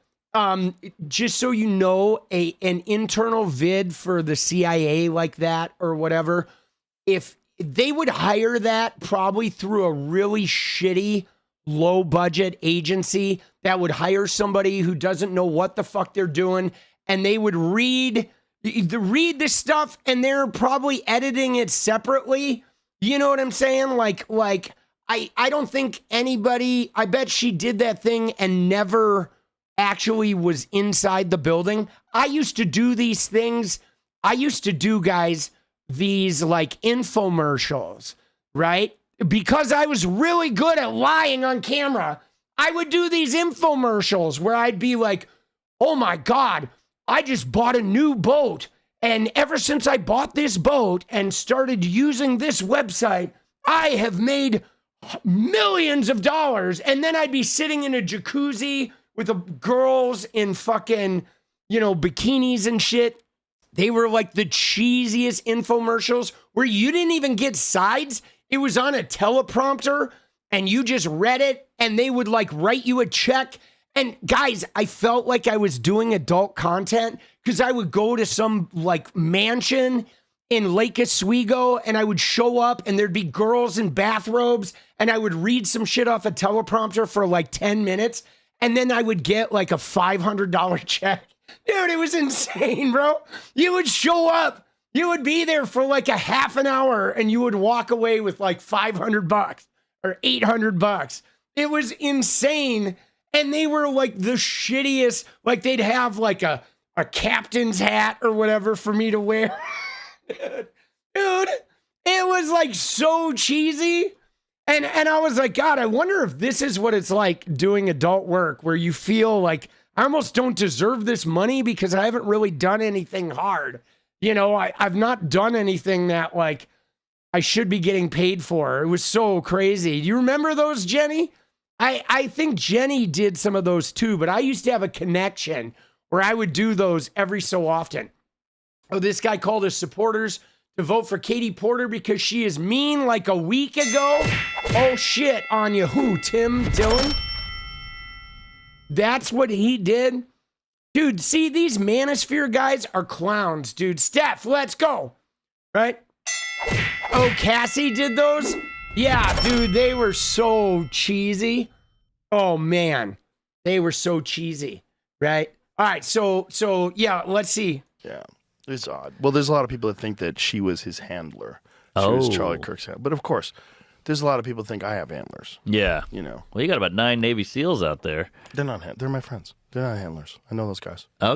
just so you know, an internal vid for the CIA like that or whatever, if they would hire that probably through a really shitty, low-budget agency that would hire somebody who doesn't know what the fuck they're doing, and they would read this stuff, and they're probably editing it separately. You know what I'm saying? Like I don't think anybody, I bet she did that thing and never actually was inside the building. I used to do these things. I used to do, guys, these like infomercials, right? Because I was really good at lying on camera. I would do these infomercials where I'd be like, oh my God, I just bought a new boat. And ever since I bought this boat and started using this website, I have made millions of dollars. And then I'd be sitting in a jacuzzi with the girls in fucking, bikinis and shit. They were like the cheesiest infomercials where you didn't even get sides. It was on a teleprompter and you just read it and they would like write you a check. And guys, I felt like I was doing adult content because I would go to some like mansion in Lake Oswego and I would show up and there'd be girls in bathrobes and I would read some shit off a teleprompter for like 10 minutes. And then I would get like a $500 check. Dude, it was insane, bro. You would show up, you would be there for like a half an hour and you would walk away with like $500 or $800. It was insane. And they were like the shittiest, like they'd have like a captain's hat or whatever for me to wear. Dude, it was like so cheesy. And I was like, God, I wonder if this is what it's like doing adult work where you feel like I almost don't deserve this money because I haven't really done anything hard. You know, I've not done anything that like I should be getting paid for. It was so crazy. Do you remember those, Jenny? I think Jenny did some of those too, but I used to have a connection where I would do those every so often. Oh, this guy called his supporters to vote for Katie Porter because she is mean like a week ago. Oh shit, on you. Who? Tim Dillon? That's what he did? Dude, see, these manosphere guys are clowns, dude. Steph, let's go. Right? Oh, Cassie did those? Yeah, dude, they were so cheesy. Oh, man. They were so cheesy, right? All right, so yeah, let's see. Yeah, it's odd. Well, there's a lot of people that think that she was his handler. She was Charlie Kirk's handler. But, of course, there's a lot of people that think I have handlers. Yeah. You know. Well, you got about 9 Navy SEALs out there. They're not they're my friends. They're not handlers. I know those guys. Oh,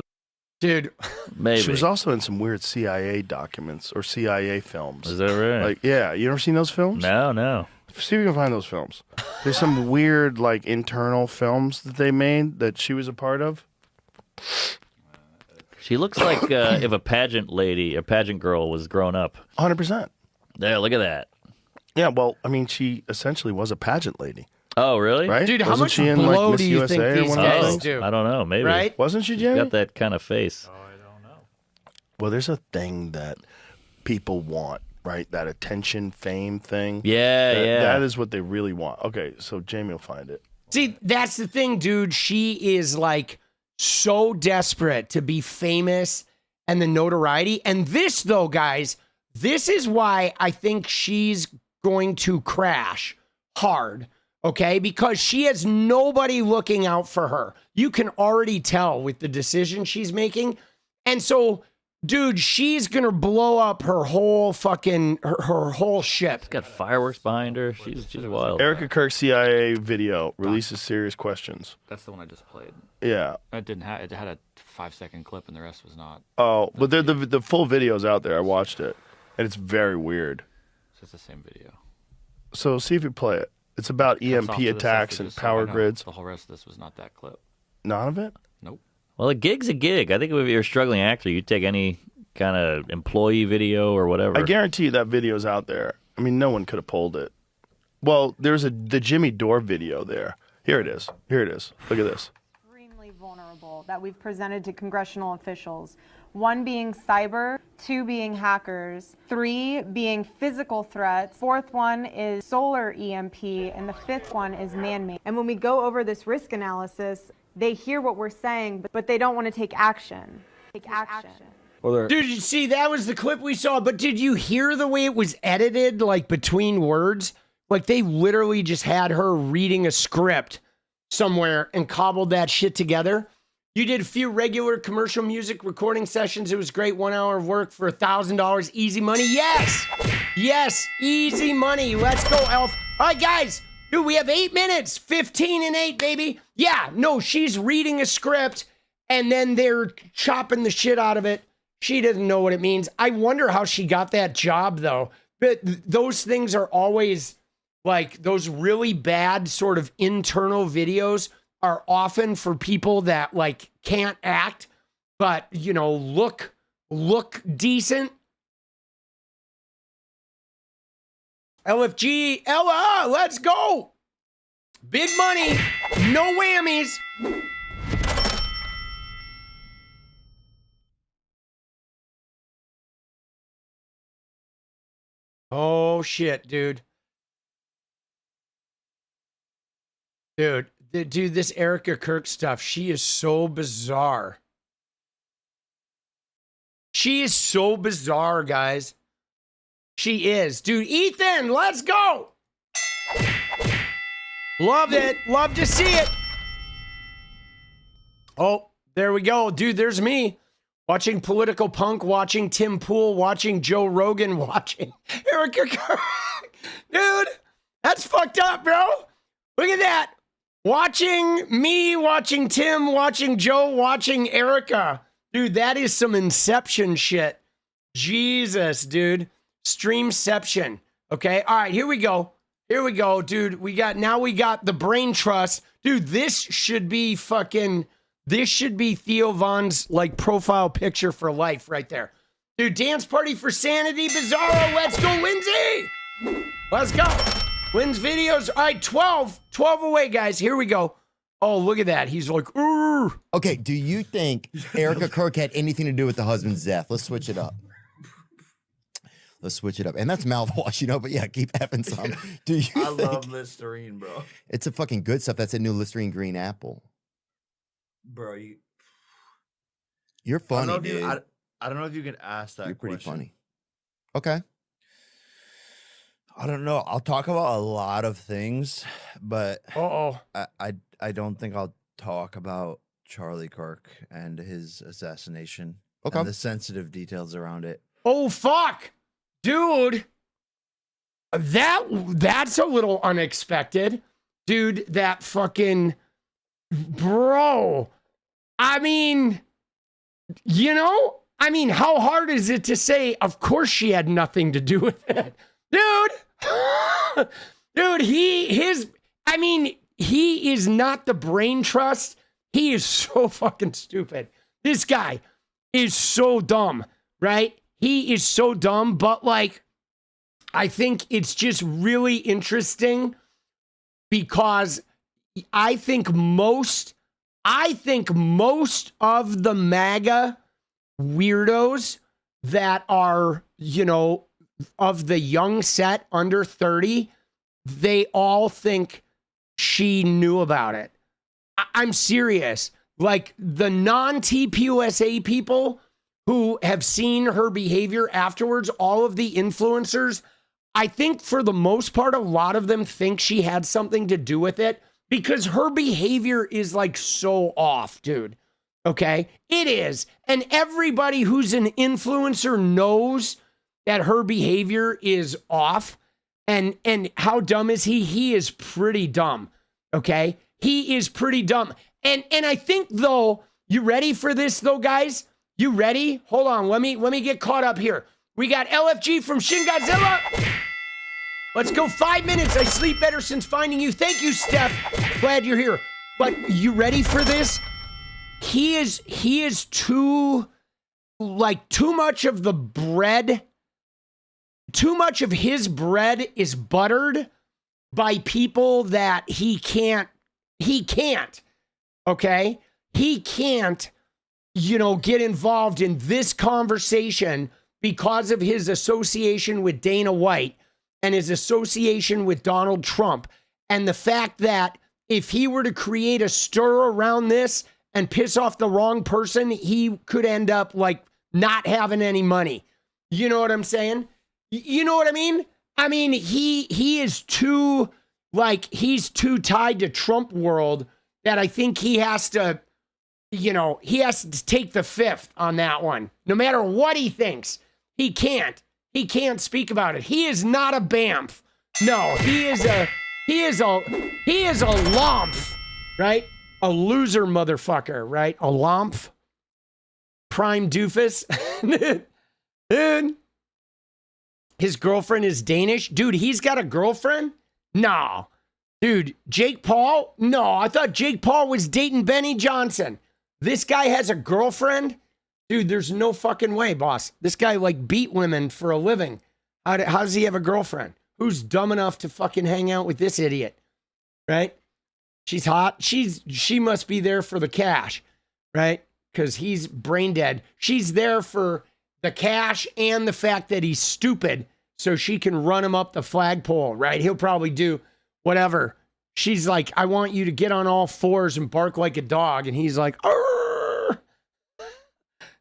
dude. Maybe. She was also in some weird CIA documents or CIA films. Is that right? Like, yeah. You ever seen those films? No. See if you can find those films. There's some weird, like, internal films that they made that she was a part of. She looks like if a pageant girl was grown up. 100%. There, look at that. Yeah, well, I mean, she essentially was a pageant lady. Oh, really? Right? Dude, how Wasn't much she in, blow like, Miss do you USA think or these one of those guys things? do? I don't know. Maybe. Right? Wasn't she, She's Jenny? got that kind of face. Well, there's a thing that people want, right? That attention, fame thing. Yeah. That is what they really want. Okay, so Jamie will find it. See, that's the thing, dude. She is like so desperate to be famous and the notoriety. And this, though, guys, this is why I think she's going to crash hard, okay? Because she has nobody looking out for her. You can already tell with the decision she's making. And so, dude, she's going to blow up her whole fucking, her whole ship. She's got fireworks behind her. She's wild. Erika Kirk CIA video releases serious questions. That's the one I just played. Yeah. It didn't have. It had a 5-second clip, and the rest was not. Oh, but the full video's out there. I watched it, and it's very weird. So it's the same video. So see if you play it. It's about Cuts EMP off to the attacks stuff and that just- power I know. grids. The whole rest of this was not that clip. None of it? Nope. Well, a gig's a gig. I think if you're a struggling actor, you take any kind of employee video or whatever. I guarantee you that video's out there. I mean, no one could have pulled it. Well, there's the Jimmy Dore video there. Here it is. Look at this. Extremely vulnerable that we've presented to congressional officials. 1 being cyber, 2 being hackers, 3 being physical threats, 4th one is solar EMP, and the 5th one is man-made. And when we go over this risk analysis, they hear what we're saying, but they don't want to take action. Well, Dude, you see, that was the clip we saw, but did you hear the way it was edited, like between words? Like they literally just had her reading a script somewhere and cobbled that shit together. You did a few regular commercial music recording sessions. It was great. 1 hour of work for $1,000. Easy money. Yes, easy money. Let's go, Elf. All right, guys. Dude, we have 8 minutes. 15 and 8, baby. Yeah, no, she's reading a script and then they're chopping the shit out of it. She doesn't know what it means. I wonder how she got that job, though. But those things are always like those really bad sort of internal videos are often for people that like can't act, but you know, look decent. LFG, Ella, let's go. Big money, no whammies. Oh shit, dude. Dude, this Erika Kirk stuff, she is so bizarre. She is so bizarre, guys. She is. Dude, Ethan, let's go. Love it. Love to see it. Oh, there we go. Dude, there's me. Watching Political Punk, watching Tim Pool, watching Joe Rogan, watching Erika Kirk. Dude, that's fucked up, bro. Look at that. Watching me, watching Tim, watching Joe, watching Erika. Dude, that is some Inception shit. Jesus, dude. Streamception. Okay, all right, here we go. Here we go, dude. We got the brain trust. Dude, this should be Theo Von's like profile picture for life right there. Dude, dance party for sanity, Bizarro. Let's go, Lindsay. Let's go. Lynn's videos. All right, 12 away, guys. Here we go. Oh, look at that. He's like, ooh. Okay, do you think Erika Kirk had anything to do with the husband's death? Let's switch it up. Let's switch it up. And that's mouthwash, you know, but yeah, keep having some. Do you I think love Listerine, bro. it's a fucking good stuff? That's a new Listerine green apple. Bro, You're funny, dude. I don't know if you can ask that You're pretty question. funny. Okay. I don't know. I'll talk about a lot of things, but I don't think I'll talk about Charlie Kirk and his assassination. Okay. And the sensitive details around it. Oh, fuck. Dude. That's a little unexpected. Dude, that fucking... Bro. I mean, you know... I mean, how hard is it to say, of course she had nothing to do with it? Dude! Dude, he is not the brain trust. He is so fucking stupid. This guy is so dumb, right? He is so dumb, but like, I think it's just really interesting because I think most of the MAGA weirdos that are, you know, of the young set under 30, they all think she knew about it. I'm serious. Like the non-TPUSA people who have seen her behavior afterwards, all of the influencers, I think for the most part, a lot of them think she had something to do with it because her behavior is like so off, dude. Okay? It is. And everybody who's an influencer knows that her behavior is off. And how dumb is he? He is pretty dumb. Okay? He is pretty dumb. And I think though, you ready for this though, guys? You ready? Hold on. Let me get caught up here. We got LFG from Shin Godzilla. Let's go 5 minutes. I sleep better since finding you. Thank you, Steph. Glad you're here. But you ready for this? He is too much of the bread. Too much of his bread is buttered by people that he can't, okay? He can't, you know, get involved in this conversation because of his association with Dana White and his association with Donald Trump. And the fact that if he were to create a stir around this and piss off the wrong person, he could end up like not having any money. You know what I'm saying? You know what I mean? I mean, he is too, like, he's too tied to Trump world that I think he has to, you know, he has to take the fifth on that one. No matter what he thinks, he can't speak about it. He is not a BAMF. No, he is a lump, right? A loser motherfucker, right? A lump. Prime doofus. Dude. His girlfriend is Danish. Dude, he's got a girlfriend? No. Dude, Jake Paul? No, I thought Jake Paul was dating Benny Johnson. This guy has a girlfriend? Dude, there's no fucking way, boss. This guy like beat women for a living. How does he have a girlfriend? Who's dumb enough to fucking hang out with this idiot? Right? She's hot. She must be there for the cash, right? Because he's brain dead. She's there for the cash and the fact that he's stupid so she can run him up the flagpole, right? He'll probably do whatever. She's like, I want you to get on all fours and bark like a dog. And he's like, arr!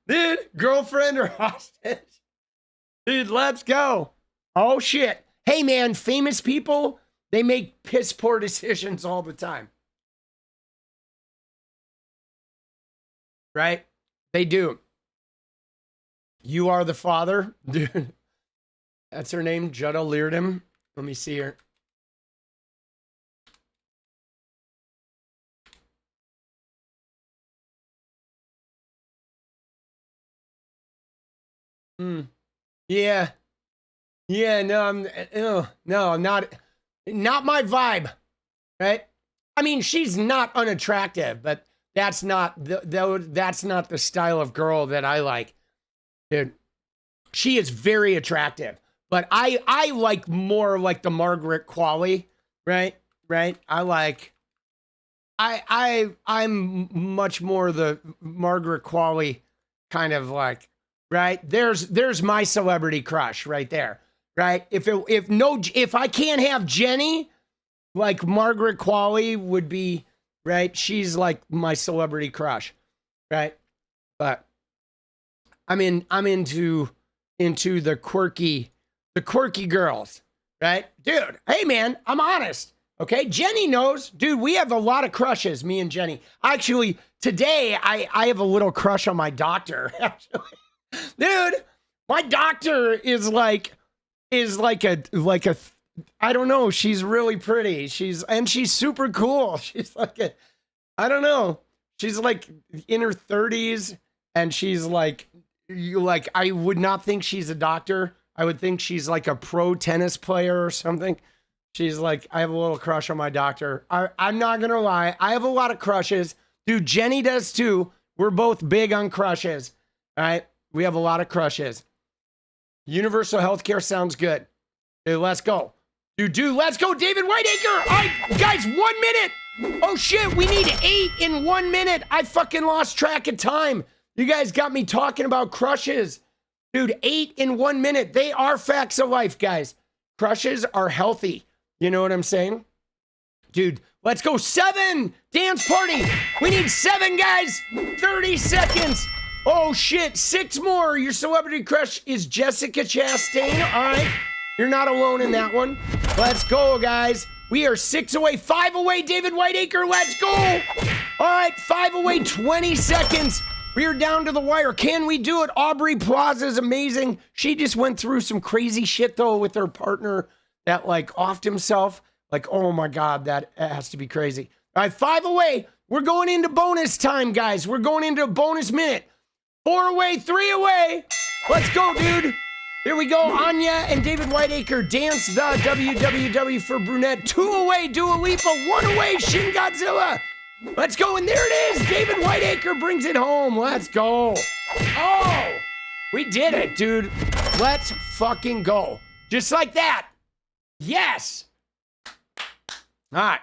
Dude, girlfriend or hostage? Dude, let's go. Oh, shit. Hey, man, famous people, they make piss poor decisions all the time. Right? They do. You are the father? Dude. That's her name, Jutta Leardom. Let me see her. Yeah. Yeah, no, not my vibe. Right? I mean, she's not unattractive, but that's not the style of girl that I like. Dude, She is very attractive. But I like more like the Margaret Qualley, right? Right? I'm much more the Margaret Qualley kind of like, right? There's my celebrity crush right there, right? If I can't have Jenny, like Margaret Qualley would be, right? She's like my celebrity crush, right? But I'm into the quirky girls, right? Dude, hey man, I'm honest. Okay, Jenny knows. Dude, we have a lot of crushes, me and Jenny. Actually, today I have a little crush on my doctor. Dude, my doctor is like a I don't know, she's really pretty. She's super cool. She's like I don't know. She's like in her 30s and she's like I would not think she's a doctor. I would think she's like a pro tennis player or something. She's like, I have a little crush on my doctor. I'm not going to lie. I have a lot of crushes. Dude, Jenny does too. We're both big on crushes. All right. We have a lot of crushes. Universal healthcare sounds good. Dude, let's go. Dude, let's go. David Whiteacre. All right, guys, 1 minute. Oh shit. We need 8 in 1 minute. I fucking lost track of time. You guys got me talking about crushes. Dude, 8 in 1 minute. They are facts of life, guys. Crushes are healthy. You know what I'm saying? Dude, let's go. 7 dance party. We need 7 guys. 30 seconds. Oh shit. 6 more. Your celebrity crush is Jessica Chastain. All right. You're not alone in that one. Let's go, guys. We are 6 away. 5 away. David Whiteacre. Let's go. All right. 5 away. 20 seconds. We are down to the wire. Can we do it? Aubrey Plaza is amazing. She just went through some crazy shit though with her partner that like offed himself. Like, oh my God, that has to be crazy. All right, 5 away. We're going into bonus time, guys. We're going into a bonus minute. 4 away, 3 away. Let's go, dude. Here we go. Anya and David Whiteacre dance the WWW for brunette. 2 away, Dua Lipa. 1 away, Shin Godzilla. Let's go. And there it is. David Whiteacre brings it home. Let's go. Oh, we did it, dude. Let's fucking go. Just like that. Yes. All right.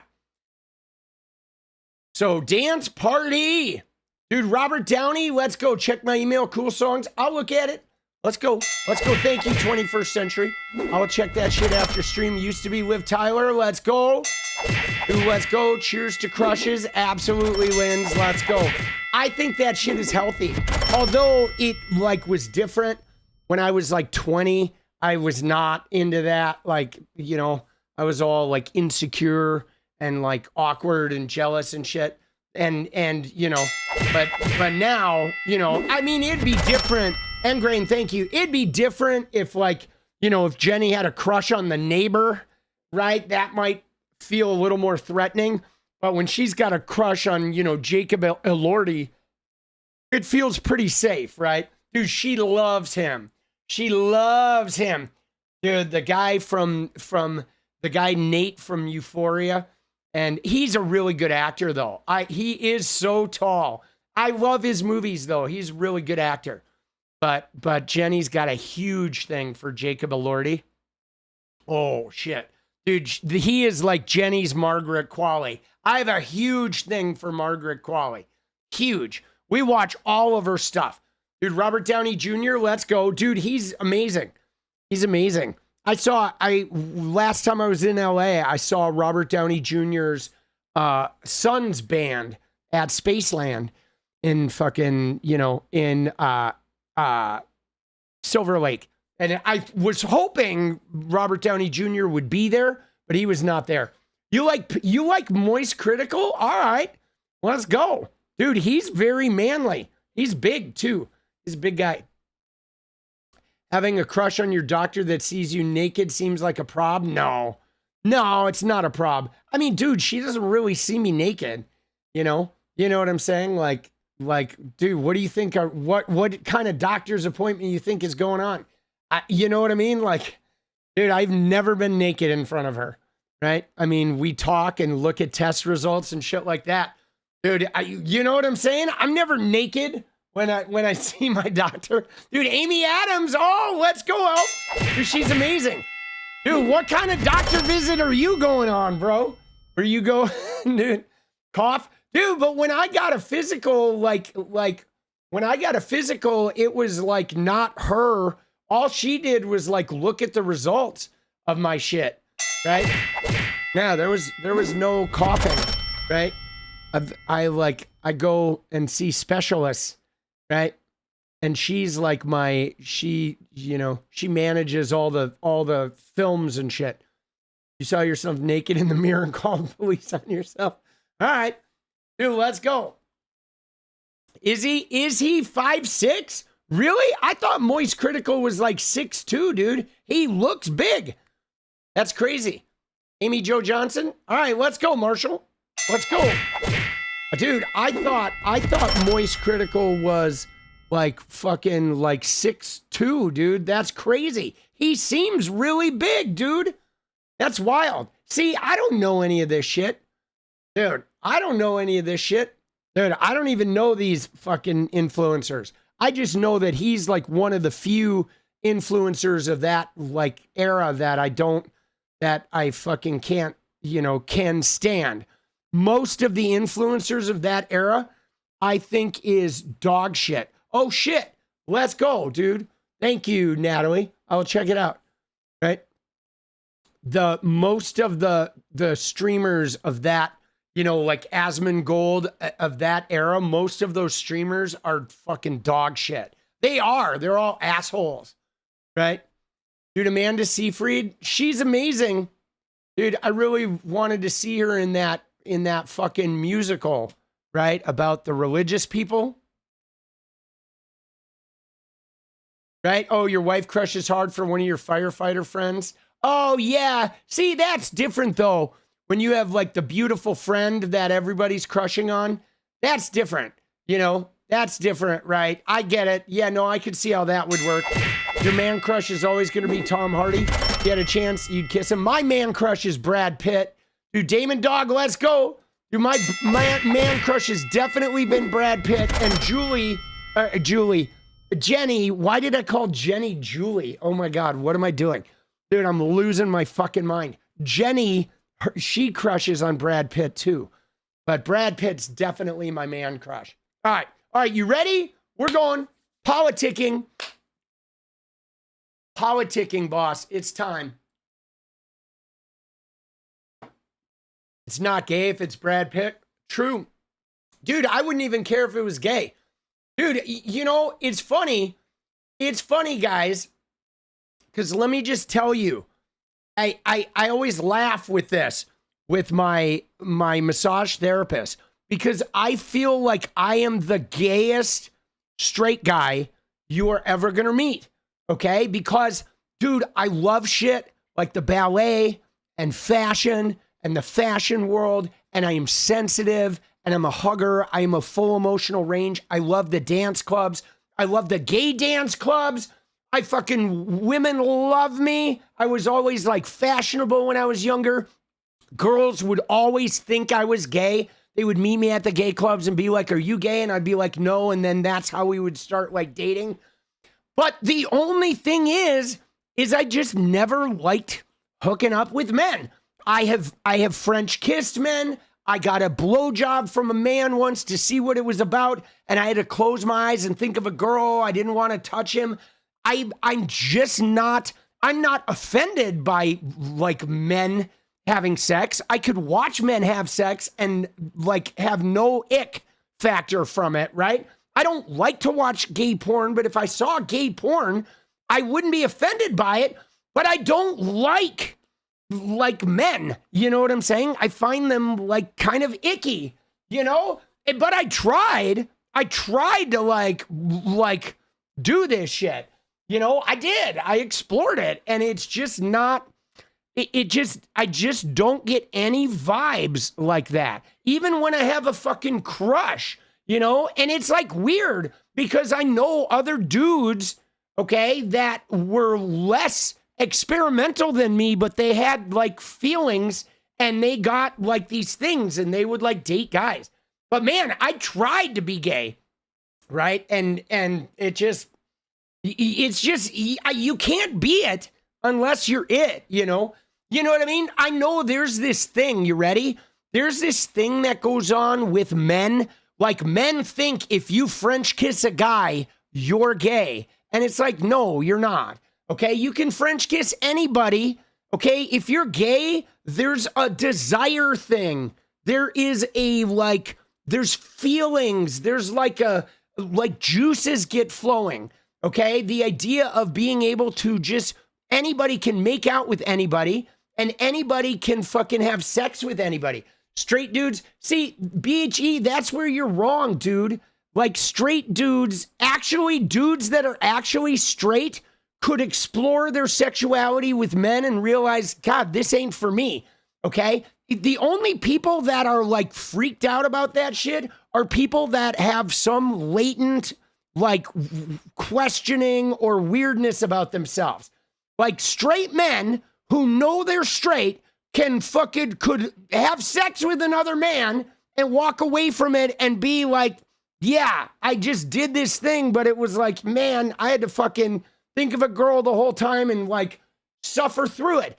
So dance party. Dude, Robert Downey, let's go. Check my email. Cool songs. I'll look at it. Let's go. Let's go. Thank you, 21st Century. I'll check that shit after stream. Used to be Liv Tyler. Let's go. Dude, let's go. Cheers to crushes. Absolutely wins. Let's go. I think that shit is healthy. Although it like was different when I was like 20. I was not into that. Like, you know, I was all like insecure and like awkward and jealous and shit. And you know, but now, you know, I mean, it'd be different. Engrain, thank you. It'd be different if like, you know, if Jenny had a crush on the neighbor, right? That might feel a little more threatening. But when she's got a crush on, you know, 𝗙𝗑𝗪𝗏, it feels pretty safe, right? Dude, she loves him. She loves him. Dude, the guy Nate from Euphoria. And he's a really good actor, though. He is so tall. I love his movies, though. He's a really good actor. But Jenny's got a huge thing for 𝗙𝗑𝗪𝗏. Oh, shit. Dude, he is like Jenny's Margaret Qualley. I have a huge thing for Margaret Qualley. Huge. We watch all of her stuff. Dude, Robert Downey Jr., let's go. Dude, he's amazing. He's amazing. Last time I was in LA, I saw Robert Downey Jr.'s son's band at Spaceland in fucking, you know, in Silver Lake. And I was hoping Robert Downey Jr. would be there, but he was not there. You like Moist Critical? All right, let's go. Dude, he's very manly. He's big too. He's a big guy. Having a crush on your doctor that sees you naked seems like a prob? No, it's not a prob. I mean, dude, she doesn't really see me naked. You know what I'm saying? Like, dude, what do you think? What kind of doctor's appointment you think is going on? You know what I mean? Like, dude, I've never been naked in front of her, right? I mean, we talk and look at test results and shit like that. Dude, you know what I'm saying? I'm never naked when I see my doctor. Dude, Amy Adams. Oh, let's go out. Dude, she's amazing. Dude, what kind of doctor visit are you going on, bro? Where you go, dude, cough? Dude, but when I got a physical, when I got a physical, it was like not her. All she did was like look at the results of my shit, right? Yeah, there was no coughing, right? I go and see specialists, right? And she's like she manages all the films and shit. You saw yourself naked in the mirror and called the police on yourself. All right, dude, let's go. Is he 5'6"? Really? I thought Moist Critical was like 6'2", dude. He looks big. That's crazy. Amy Jo Johnson. All right, let's go, Marshall. Let's go. Dude, I thought Moist Critical was like fucking like 6'2", dude. That's crazy. He seems really big, dude. That's wild. See, I don't know any of this shit. Dude, I don't know any of this shit. Dude, I don't even know these fucking influencers. I just know that he's like one of the few influencers of that like era that I fucking can't, can stand. Most of the influencers of that era, I think, is dog shit. Oh shit. Let's go, dude. Thank you, Natalie. I'll check it out. Right? Most of the streamers of that, like Asmongold of that era, most of those streamers are fucking dog shit. They are. They're all assholes. Right? Dude, Amanda Seyfried, she's amazing. Dude, I really wanted to see her in that fucking musical, right? About the religious people. Right? Oh, your wife crushes hard for one of your firefighter friends. Oh, yeah. See, that's different, though. When you have, like, the beautiful friend that everybody's crushing on, that's different. That's different, right? I get it. Yeah, no, I could see how that would work. Your man crush is always going to be Tom Hardy. If you had a chance, you'd kiss him. My man crush is Brad Pitt. Dude, Damon Dog, let's go. Dude, my man crush has definitely been Brad Pitt. And Jenny, why did I call Jenny Julie? Oh my God, what am I doing? Dude, I'm losing my fucking mind. Jenny, she crushes on Brad Pitt too. But Brad Pitt's definitely my man crush. All right, you ready? We're going politicking. Politicking, boss. It's time. It's not gay if it's Brad Pitt. True. Dude, I wouldn't even care if it was gay. Dude, it's funny. It's funny, guys. Because let me just tell you, I always laugh with this, with my massage therapist, because I feel like I am the gayest straight guy you are ever going to meet. Okay? Because, dude, I love shit like the ballet and fashion and the fashion world, and I am sensitive, and I'm a hugger. I am a full emotional range. I love the dance clubs. I love the gay dance clubs. Women love me. I was always like fashionable when I was younger. Girls would always think I was gay. They would meet me at the gay clubs and be like, "Are you gay?" And I'd be like, "No." And then that's how we would start like dating. But the only thing is I just never liked hooking up with men. I have French kissed men. I got a blowjob from a man once to see what it was about, and I had to close my eyes and think of a girl. I didn't want to touch him. I'm not offended by like men having sex. I could watch men have sex and like have no ick factor from it, right? I don't like to watch gay porn, but if I saw gay porn, I wouldn't be offended by it, but I don't like men, you know what I'm saying? I find them like kind of icky, but I tried to like do this shit, I did, I explored it, and it's just not, I just don't get any vibes like that. Even when I have a fucking crush, and it's like weird because I know other dudes, okay, that were less experimental than me, but they had like feelings and they got like these things and they would like date guys. But man, I tried to be gay. right? And it's just you can't be it unless you're it, you know? You know what I mean? I know there's this thing, you ready? There's this thing that goes on with men. Like, men think if you French kiss a guy, you're gay. And it's like, no, you're not. Okay? You can French kiss anybody. Okay? If you're gay, there's a desire thing. There is there's feelings. There's like juices get flowing. Okay? The idea of being able to just, anybody can make out with anybody and anybody can fucking have sex with anybody. Straight dudes, see, BHE, that's where you're wrong, dude. Like, straight dudes, actually dudes that are actually straight could explore their sexuality with men and realize, God, this ain't for me, okay? The only people that are, like, freaked out about that shit are people that have some latent, like, questioning or weirdness about themselves. Like, straight men who know they're straight could have sex with another man and walk away from it and be like, yeah, I just did this thing, but it was like, man, I had to fucking think of a girl the whole time and like suffer through it.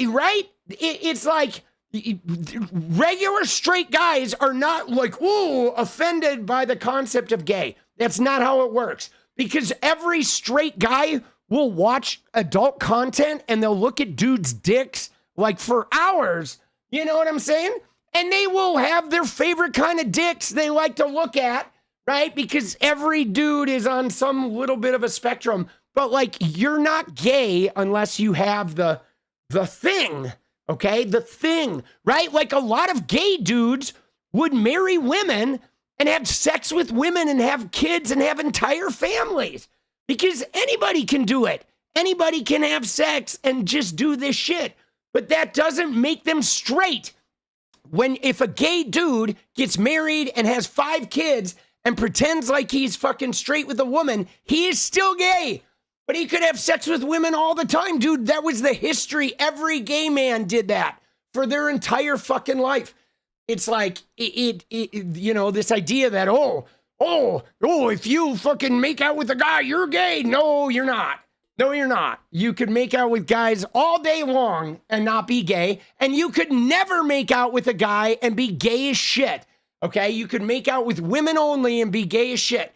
Right? It's like regular straight guys are not like, ooh, offended by the concept of gay. That's not how it works. Because every straight guy will watch adult content and they'll look at dudes' dicks like for hours, you know what I'm saying? And they will have their favorite kind of dicks they like to look at, right? Because every dude is on some little bit of a spectrum. But like, you're not gay unless you have the thing, okay? The thing, right? Like, a lot of gay dudes would marry women and have sex with women and have kids and have entire families because anybody can do it. Anybody can have sex and just do this shit. But that doesn't make them straight. If a gay dude gets married and has 5 kids and pretends like he's fucking straight with a woman, he is still gay. But he could have sex with women all the time, dude. That was the history. Every gay man did that for their entire fucking life. It's like, you know, this idea that, if you fucking make out with a guy, you're gay. No, you're not. No, you're not. You could make out with guys all day long and not be gay. And you could never make out with a guy and be gay as shit. Okay? You could make out with women only and be gay as shit.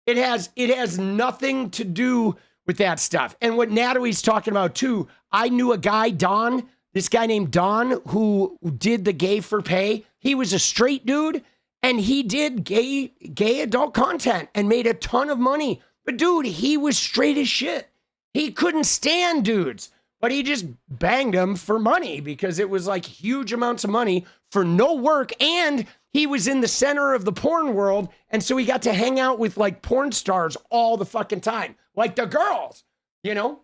It has nothing to do with that stuff. And what Natalie's talking about too, I knew a guy, Don, this guy named Don, who did the Gay for Pay. He was a straight dude and he did gay adult content and made a ton of money. But dude, he was straight as shit. He couldn't stand dudes, but he just banged them for money because it was like huge amounts of money for no work. And he was in the center of the porn world. And so he got to hang out with like porn stars all the fucking time, like the girls, you know?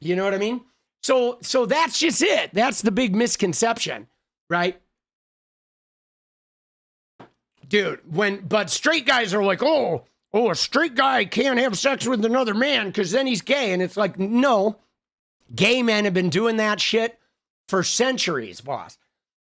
You know what I mean? So that's just it. That's the big misconception, right? Dude, but straight guys are like, oh, a straight guy can't have sex with another man because then he's gay. And it's like, no, gay men have been doing that shit for centuries, boss.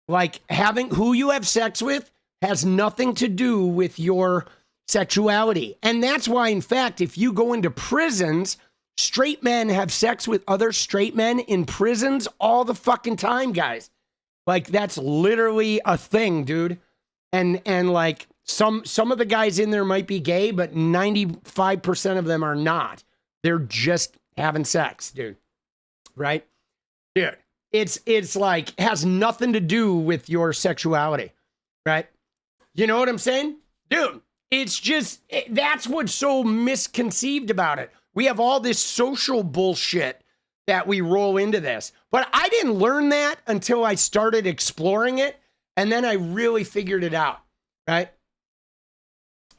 Like, having who you have sex with has nothing to do with your sexuality. And that's why, in fact, if you go into prisons, straight men have sex with other straight men in prisons all the fucking time, guys. Like, that's literally a thing, dude. And like, some of the guys in there might be gay, but 95% of them are not. They're just having sex, dude. Right? Dude, it's like, has nothing to do with your sexuality. Right? You know what I'm saying? Dude, it's just, that's what's so misconceived about it. We have all this social bullshit that we roll into this. But I didn't learn that until I started exploring it. And then I really figured it out. Right?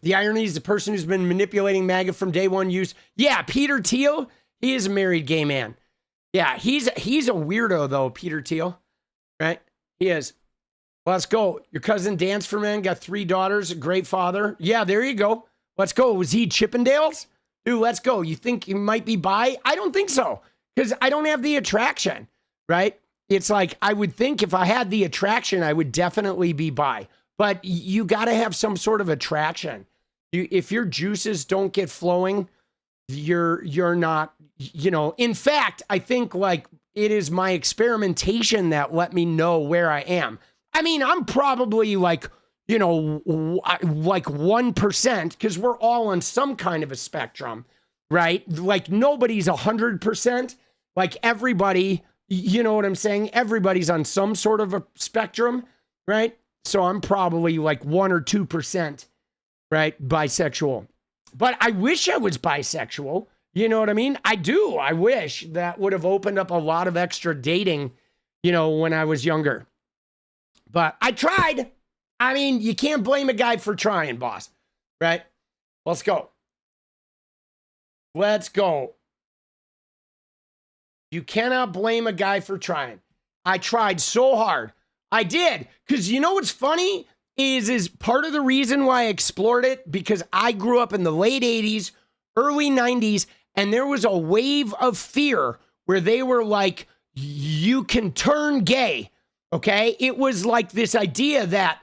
The irony is the person who's been manipulating MAGA from day one use. Yeah, Peter Thiel, he is a married gay man. Yeah, he's a weirdo though, Peter Thiel. Right? He is. Let's go. Your cousin danced for men, got 3 daughters, a great father. Yeah, there you go. Let's go. Was he Chippendales? Dude, let's go. You think he might be bi? I don't think so. Because I don't have the attraction. Right? It's like, I would think if I had the attraction, I would definitely be bi. But you got to have some sort of attraction. if your juices don't get flowing, you're not, in fact, I think like it is my experimentation that let me know where I am. I mean, I'm probably like 1%, because we're all on some kind of a spectrum, right? Like nobody's 100%. Like everybody, you know what I'm saying? Everybody's on some sort of a spectrum, right? So I'm probably like 1 or 2%, right? Bisexual. But I wish I was bisexual. You know what I mean? I do. I wish that would have opened up a lot of extra dating, when I was younger. But I tried. I mean, you can't blame a guy for trying, boss. Right? Let's go. Let's go. You cannot blame a guy for trying. I tried so hard. I did. Because you know what's funny? Is part of the reason why I explored it, because I grew up in the late 80s, early 90s, and there was a wave of fear where they were like, you can turn gay. Okay? It was like this idea that,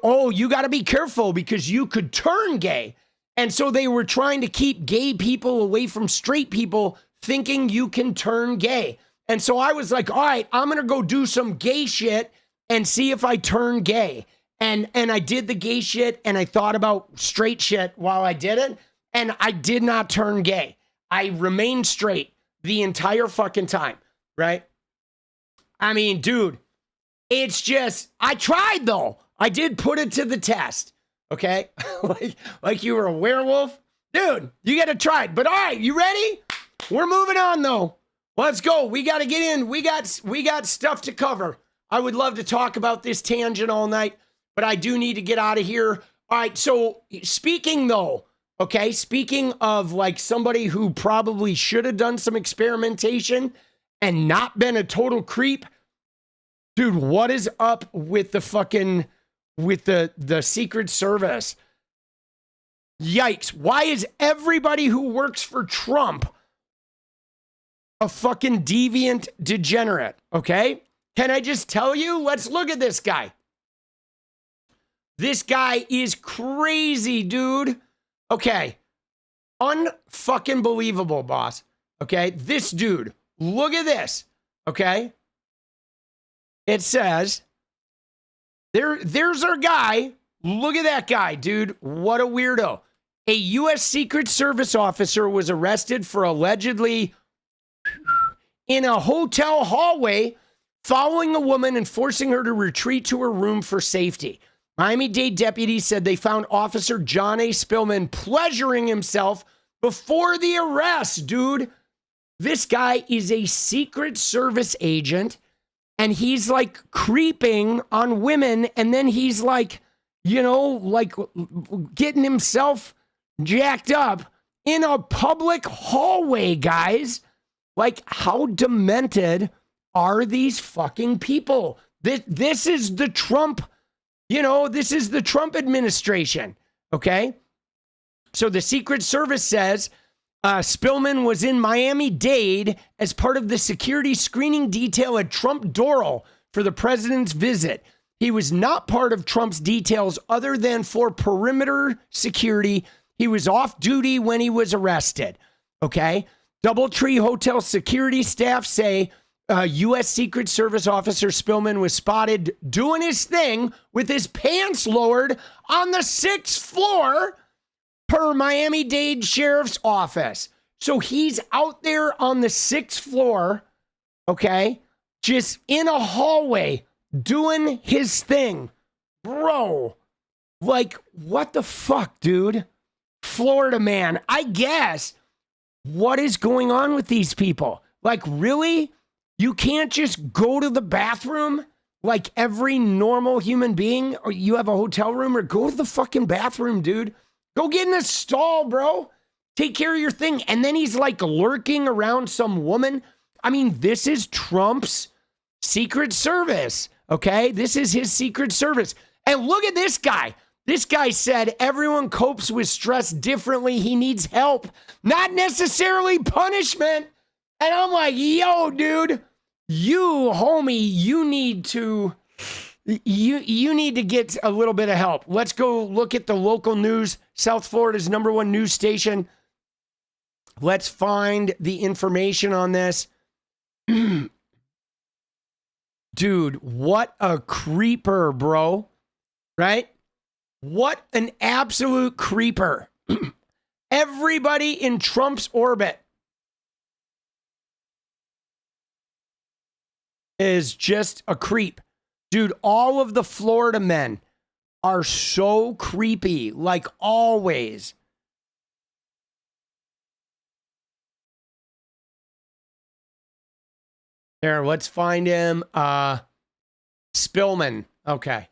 oh, you got to be careful because you could turn gay. And so they were trying to keep gay people away from straight people, thinking you can turn gay. And so I was like, all right, I'm going to go do some gay shit and see if I turn gay. And I did the gay shit, and I thought about straight shit while I did it, and I did not turn gay. I remained straight the entire fucking time, right? I mean, dude, it's just, I tried though. I did put it to the test, okay? like you were a werewolf. Dude, you got to try it. But all right, you ready? We're moving on though. Let's go. We got to get in. We got stuff to cover. I would love to talk about this tangent all night, but I do need to get out of here. All right, so speaking though, okay, speaking of like somebody who probably should have done some experimentation and not been a total creep, dude, what is up with the fucking, with the Secret Service? Yikes. Why is everybody who works for Trump a fucking deviant degenerate, okay? Can I just tell you? Let's look at this guy. This guy is crazy, dude. Okay. Unfucking believable, boss. Okay? This dude. Look at this. Okay? It says, there's our guy. Look at that guy, dude. What a weirdo. A U.S. Secret Service officer was arrested for allegedly in a hotel hallway following a woman and forcing her to retreat to her room for safety. Miami-Dade deputies said they found Officer John A. Spillman pleasuring himself before the arrest, dude. This guy is a Secret Service agent, and he's like creeping on women, and then he's like, like getting himself jacked up in a public hallway, guys. Like, how demented are these fucking people? This is the Trump, this is the Trump administration, okay? So the Secret Service says Spillman was in Miami-Dade as part of the security screening detail at Trump Doral for the president's visit. He was not part of Trump's details other than for perimeter security. He was off duty when he was arrested, okay? Doubletree Hotel security staff say U.S. Secret Service officer Spillman was spotted doing his thing with his pants lowered on the 6th floor per Miami-Dade Sheriff's Office. So he's out there on the 6th floor, okay, just in a hallway doing his thing. Bro, like, what the fuck, dude? Florida man, I guess. What is going on with these people? Like, really? You can't just go to the bathroom like every normal human being, or you have a hotel room, or go to the fucking bathroom, dude. Go get in a stall, bro. Take care of your thing. And then he's like lurking around some woman. I mean, this is Trump's Secret Service, okay? This is his Secret Service. And look at this guy. This guy said everyone copes with stress differently. He needs help, not necessarily punishment. And I'm like, yo, dude, you, homie, you need to you need to get a little bit of help. Let's go look at the local news, South Florida's #1 news station. Let's find the information on this. Dude, what a creeper, bro. Right? What an absolute creeper. Everybody in Trump's orbit is just a creep. Dude, all of the Florida men are so creepy, like always. Here, let's find him. Spillman. Okay.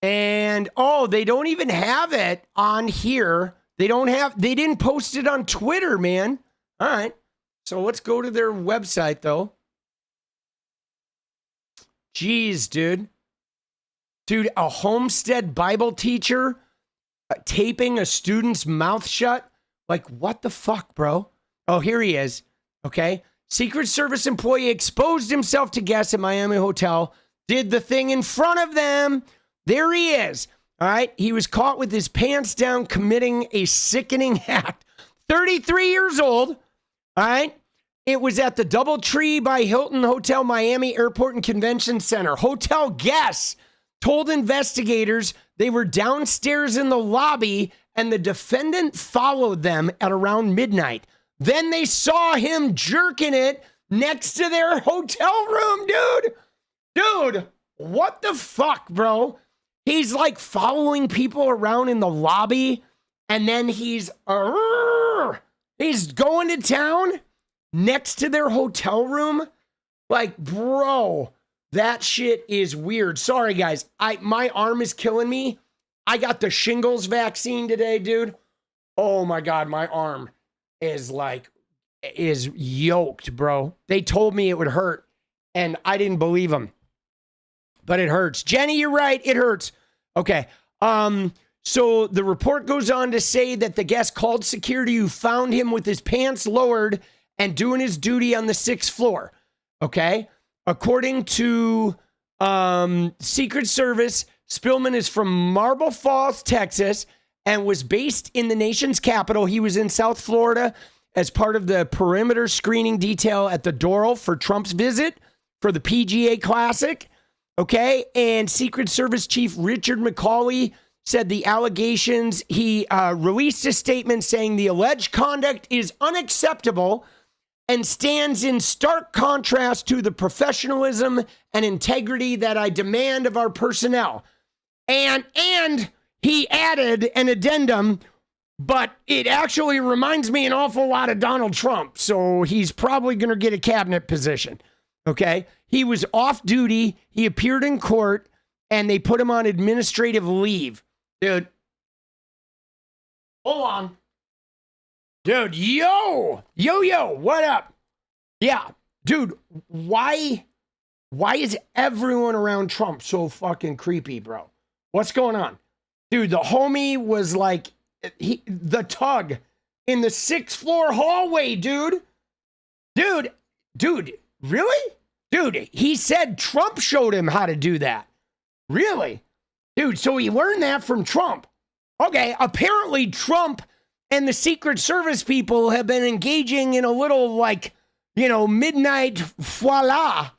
And they don't even have it on here. They didn't post it on Twitter, man. All right. So let's go to their website though. Jeez, dude. Dude, a Homestead Bible teacher taping a student's mouth shut. Like, what the fuck, bro? Oh, here he is. Okay. Secret Service employee exposed himself to guests at Miami hotel, did the thing in front of them. There he is. All right. He was caught with his pants down committing a sickening act. 33 years old. All right. It was at the DoubleTree by Hilton Hotel, Miami Airport and Convention Center. Hotel guests told investigators they were downstairs in the lobby and the defendant followed them at around midnight. Then they saw him jerking it next to their hotel room, dude. Dude, what the fuck, bro? He's like following people around in the lobby and then he's going to town next to their hotel room. Like, bro, that shit is weird. Sorry, guys. My arm is killing me. I got the shingles vaccine today, dude. Oh my God, my arm is yoked, bro. They told me it would hurt and I didn't believe them. But it hurts. Jenny, you're right. It hurts. Okay. So the report goes on to say that the guest called security who found him with his pants lowered and doing his duty on the 6th floor. Okay. According to Secret Service, Spillman is from Marble Falls, Texas, and was based in the nation's capital. He was in South Florida as part of the perimeter screening detail at the Doral for Trump's visit for the PGA Classic. Okay, and Secret Service Chief Richard McCauley said the allegations, he released a statement saying the alleged conduct is unacceptable and stands in stark contrast to the professionalism and integrity that I demand of our personnel. And he added an addendum, but it actually reminds me an awful lot of Donald Trump, so he's probably going to get a cabinet position. Okay, he was off duty. He appeared in court and they put him on administrative leave. Dude, hold on. Dude, yo, what up? Yeah, dude, why is everyone around Trump so fucking creepy, bro? What's going on? Dude, the homie was like the tug in the 6th floor hallway, dude. Dude, really? Dude, he said Trump showed him how to do that. Really? Dude, so he learned that from Trump. Okay, apparently Trump and the Secret Service people have been engaging in a little midnight voila,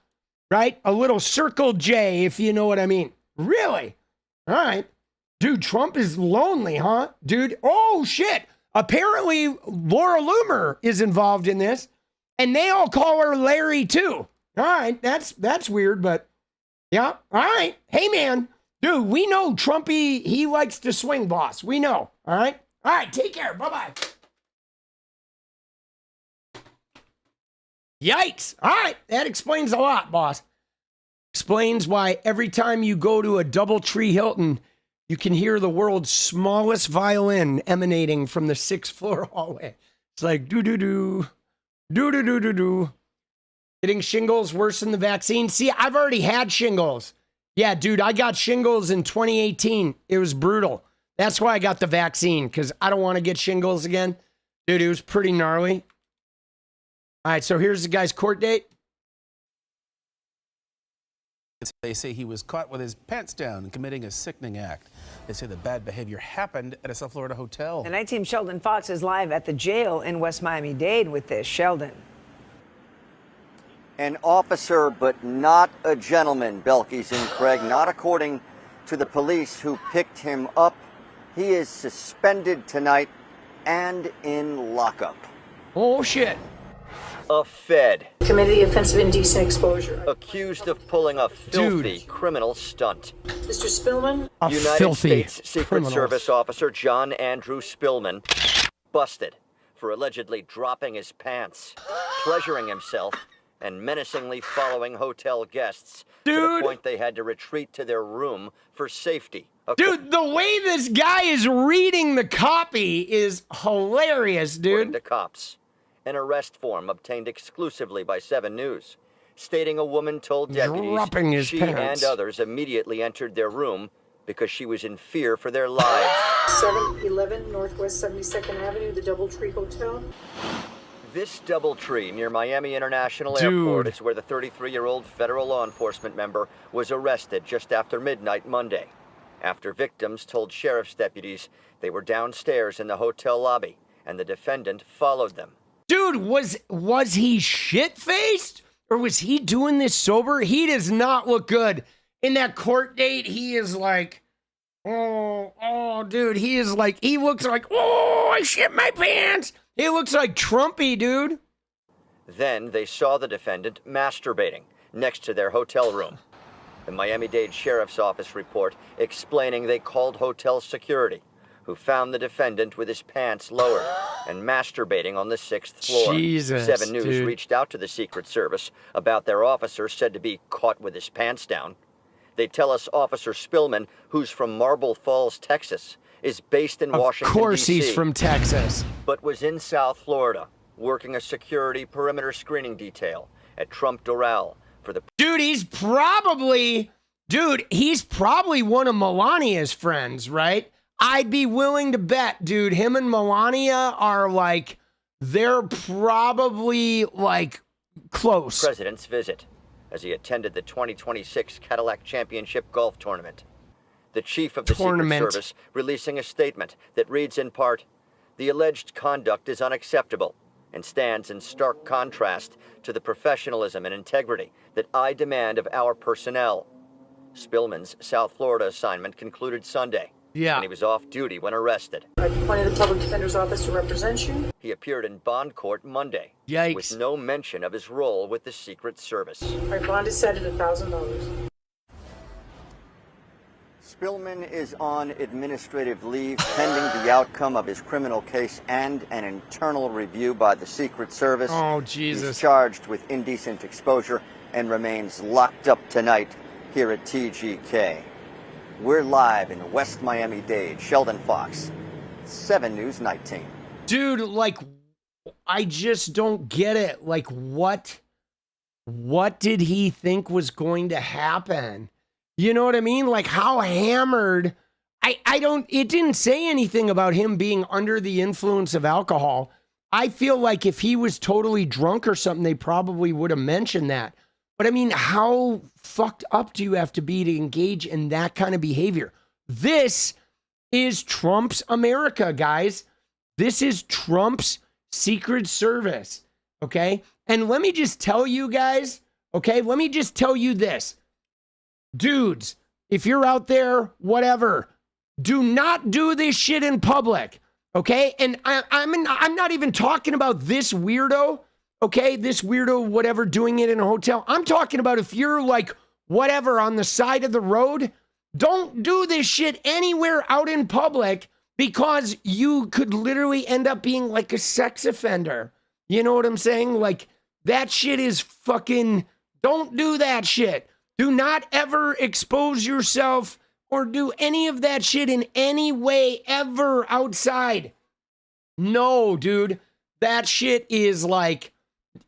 right? A little Circle J, if you know what I mean. Really? All right. Dude, Trump is lonely, huh? Dude, oh shit. Apparently Laura Loomer is involved in this. And they all call her Larry too. All right, that's weird, but yeah. All right. Hey man, dude, we know Trumpy, he likes to swing, boss. We know. All right. All right, take care. Bye-bye. Yikes. All right, that explains a lot, boss. Explains why every time you go to a DoubleTree Hilton, you can hear the world's smallest violin emanating from the 6th floor hallway. It's like do-do-do. Do-do-do-do-do. Getting shingles worse than the vaccine. See, I've already had shingles. Yeah, dude, I got shingles in 2018. It was brutal. That's why I got the vaccine, because I don't want to get shingles again. Dude, it was pretty gnarly. All right, so here's the guy's court date. They say he was caught with his pants down and committing a sickening act. They say the bad behavior happened at a South Florida hotel. And night team Sheldon Fox is live at the jail in West Miami-Dade with this. Sheldon. An officer, but not a gentleman, 𝗙𝗪𝗏𝗃, not according to the police who picked him up. He is suspended tonight and in lockup. Oh, shit. A Fed. Committed the offense of indecent exposure. Accused of pulling a filthy criminal stunt. Mr. Spillman? United States Secret Service officer John Andrew Spillman busted for allegedly dropping his pants, pleasuring himself, and menacingly following hotel guests to the point they had to retreat to their room for safety. Dude, the way this guy is reading the copy is hilarious, dude. According to cops, an arrest form obtained exclusively by 7 News, stating a woman told deputies she and others immediately entered their room because she was in fear for their lives. 711 Northwest 72nd Avenue, the DoubleTree Hotel. This DoubleTree near Miami International Airport is where the 33-year-old federal law enforcement member was arrested just after midnight Monday, after victims told sheriff's deputies they were downstairs in the hotel lobby and the defendant followed them. Dude, was he shit-faced? Or was he doing this sober? He does not look good. In that court date, he is like, dude, he looks like, I shit my pants. He looks like Trumpy, dude. Then they saw the defendant masturbating next to their hotel room. The Miami-Dade Sheriff's Office report explaining they called hotel security, who found the defendant with his pants lowered and masturbating on the 6th floor. Jesus, 7 News dude. reached out to the Secret Service about their officer said to be caught with his pants down. They tell us Officer Spillman, who's from Marble Falls, Texas, is based in Washington, D.C. Of course he's from Texas. But was in South Florida, working a security perimeter screening detail at Trump Doral for the... Dude, he's probably one of Melania's friends, right? I'd be willing to bet, dude, him and Melania are like, they're probably like close. President's visit as he attended the 2026 Cadillac Championship golf tournament. The chief of the Secret Service releasing a statement that reads in part, "The alleged conduct is unacceptable and stands in stark contrast to the professionalism and integrity that I demand of our personnel." Spillman's South Florida assignment concluded Sunday. Yeah. And he was off duty when arrested. I've appointed the Public Defender's Office to represent you. He appeared in bond court Monday. Yikes. With no mention of his role with the Secret Service. Our bond is set at $1,000. Spillman is on administrative leave pending the outcome of his criminal case and an internal review by the Secret Service. Oh, Jesus. He's charged with indecent exposure and remains locked up tonight here at TGK. We're live in West Miami-Dade. Sheldon Fox, 7 News Night Team. Dude, like, I just don't get it. Like, what did he think was going to happen? You know what I mean? Like, how hammered? It didn't say anything about him being under the influence of alcohol. I feel like if he was totally drunk or something, they probably would have mentioned that. But I mean, how fucked up do you have to be to engage in that kind of behavior? This is Trump's America, guys. This is Trump's Secret Service, okay? And let me just tell you guys, okay? Let me just tell you this. Dudes, if you're out there, whatever, do not do this shit in public, okay? And I'm not even talking about this weirdo, okay? This weirdo, whatever, doing it in a hotel. I'm talking about if you're like, whatever, on the side of the road, don't do this shit anywhere out in public because you could literally end up being like a sex offender. You know what I'm saying? Like, that shit is fucking, don't do that shit. Do not ever expose yourself or do any of that shit in any way ever outside. No, dude, that shit is like,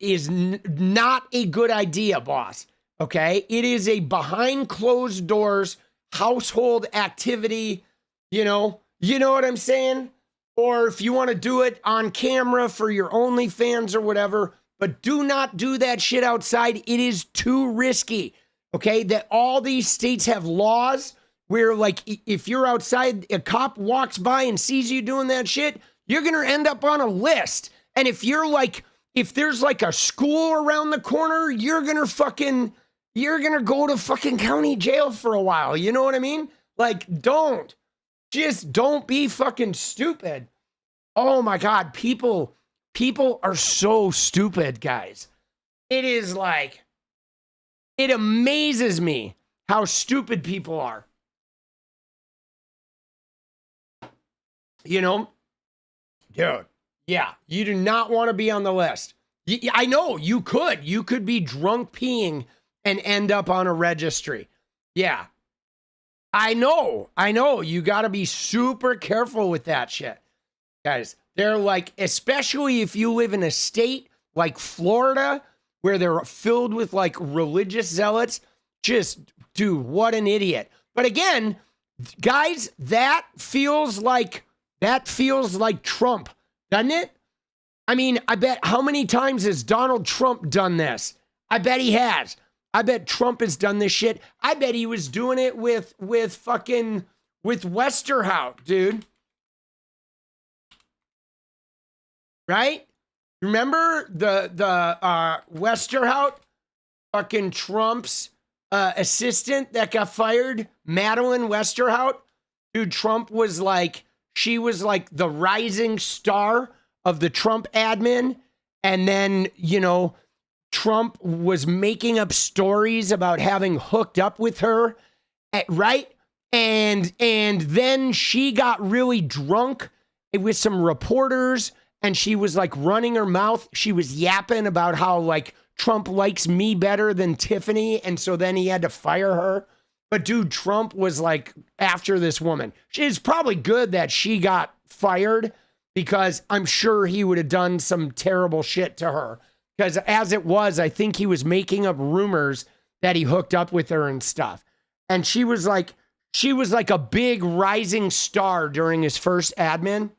not a good idea, boss. Okay? It is a behind closed doors household activity. You know, You know what I'm saying? Or if you want to do it on camera for your OnlyFans or whatever, but do not do that shit outside. It is too risky. Okay? That all these states have laws where, like, if you're outside, a cop walks by and sees you doing that shit, you're going to end up on a list. And if you're like, if there's like a school around the corner, you're going to go to fucking county jail for a while. You know what I mean? Like, just don't be fucking stupid. Oh my God. People are so stupid, guys. It is like, it amazes me how stupid people are. You know? Dude, yeah, you do not want to be on the list. I know you could be drunk peeing and end up on a registry. Yeah, I know. You got to be super careful with that shit. Guys, they're like, especially if you live in a state like Florida, where they're filled with like religious zealots, just, dude, what an idiot. But again, guys, that feels like Trump, doesn't it? I mean, I bet, how many times has Donald Trump done this? I bet he has. I bet Trump has done this shit. I bet he was doing it with 𝗏𝗏𝗏, dude. Right? Remember the 𝗏𝗏𝗏, fucking Trump's assistant that got fired, Madeleine 𝗏𝗏𝗏? Dude, Trump was like, she was like the rising star of the Trump admin. And then, you know, Trump was making up stories about having hooked up with her, right? And then she got really drunk with some reporters, and she was like running her mouth. She was yapping about how like Trump likes me better than Tiffany. And so then he had to fire her. But dude, Trump was like after this woman. It's probably good that she got fired, because I'm sure he would have done some terrible shit to her. Because as it was, I think he was making up rumors that he hooked up with her and stuff. And she was like a big rising star during his first admin.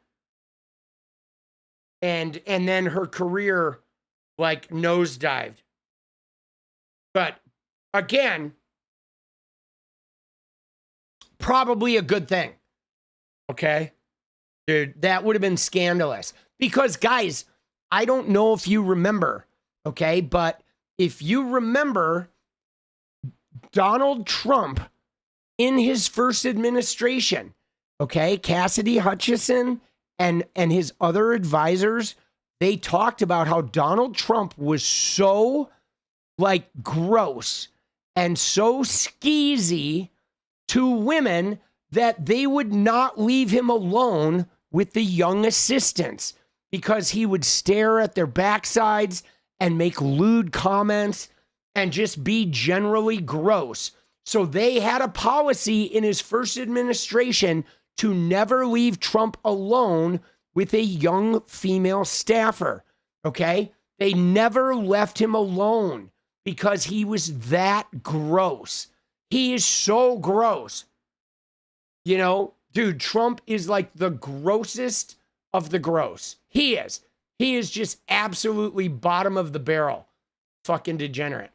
And then her career like nosedived. But again, probably a good thing. Okay? Dude, that would have been scandalous. Because, guys, I don't know if you remember, okay? But if you remember, Donald Trump, in his first administration, okay, Cassidy Hutchinson and his other advisors, they talked about how Donald Trump was so, like, gross and so skeezy to women that they would not leave him alone with the young assistants, because he would stare at their backsides and make lewd comments and just be generally gross. So they had a policy in his first administration to never leave Trump alone with a young female staffer, okay? They never left him alone because he was that gross. He is so gross. You know, dude, Trump is like the grossest of the gross. He is. He is just absolutely bottom of the barrel. Fucking degenerate.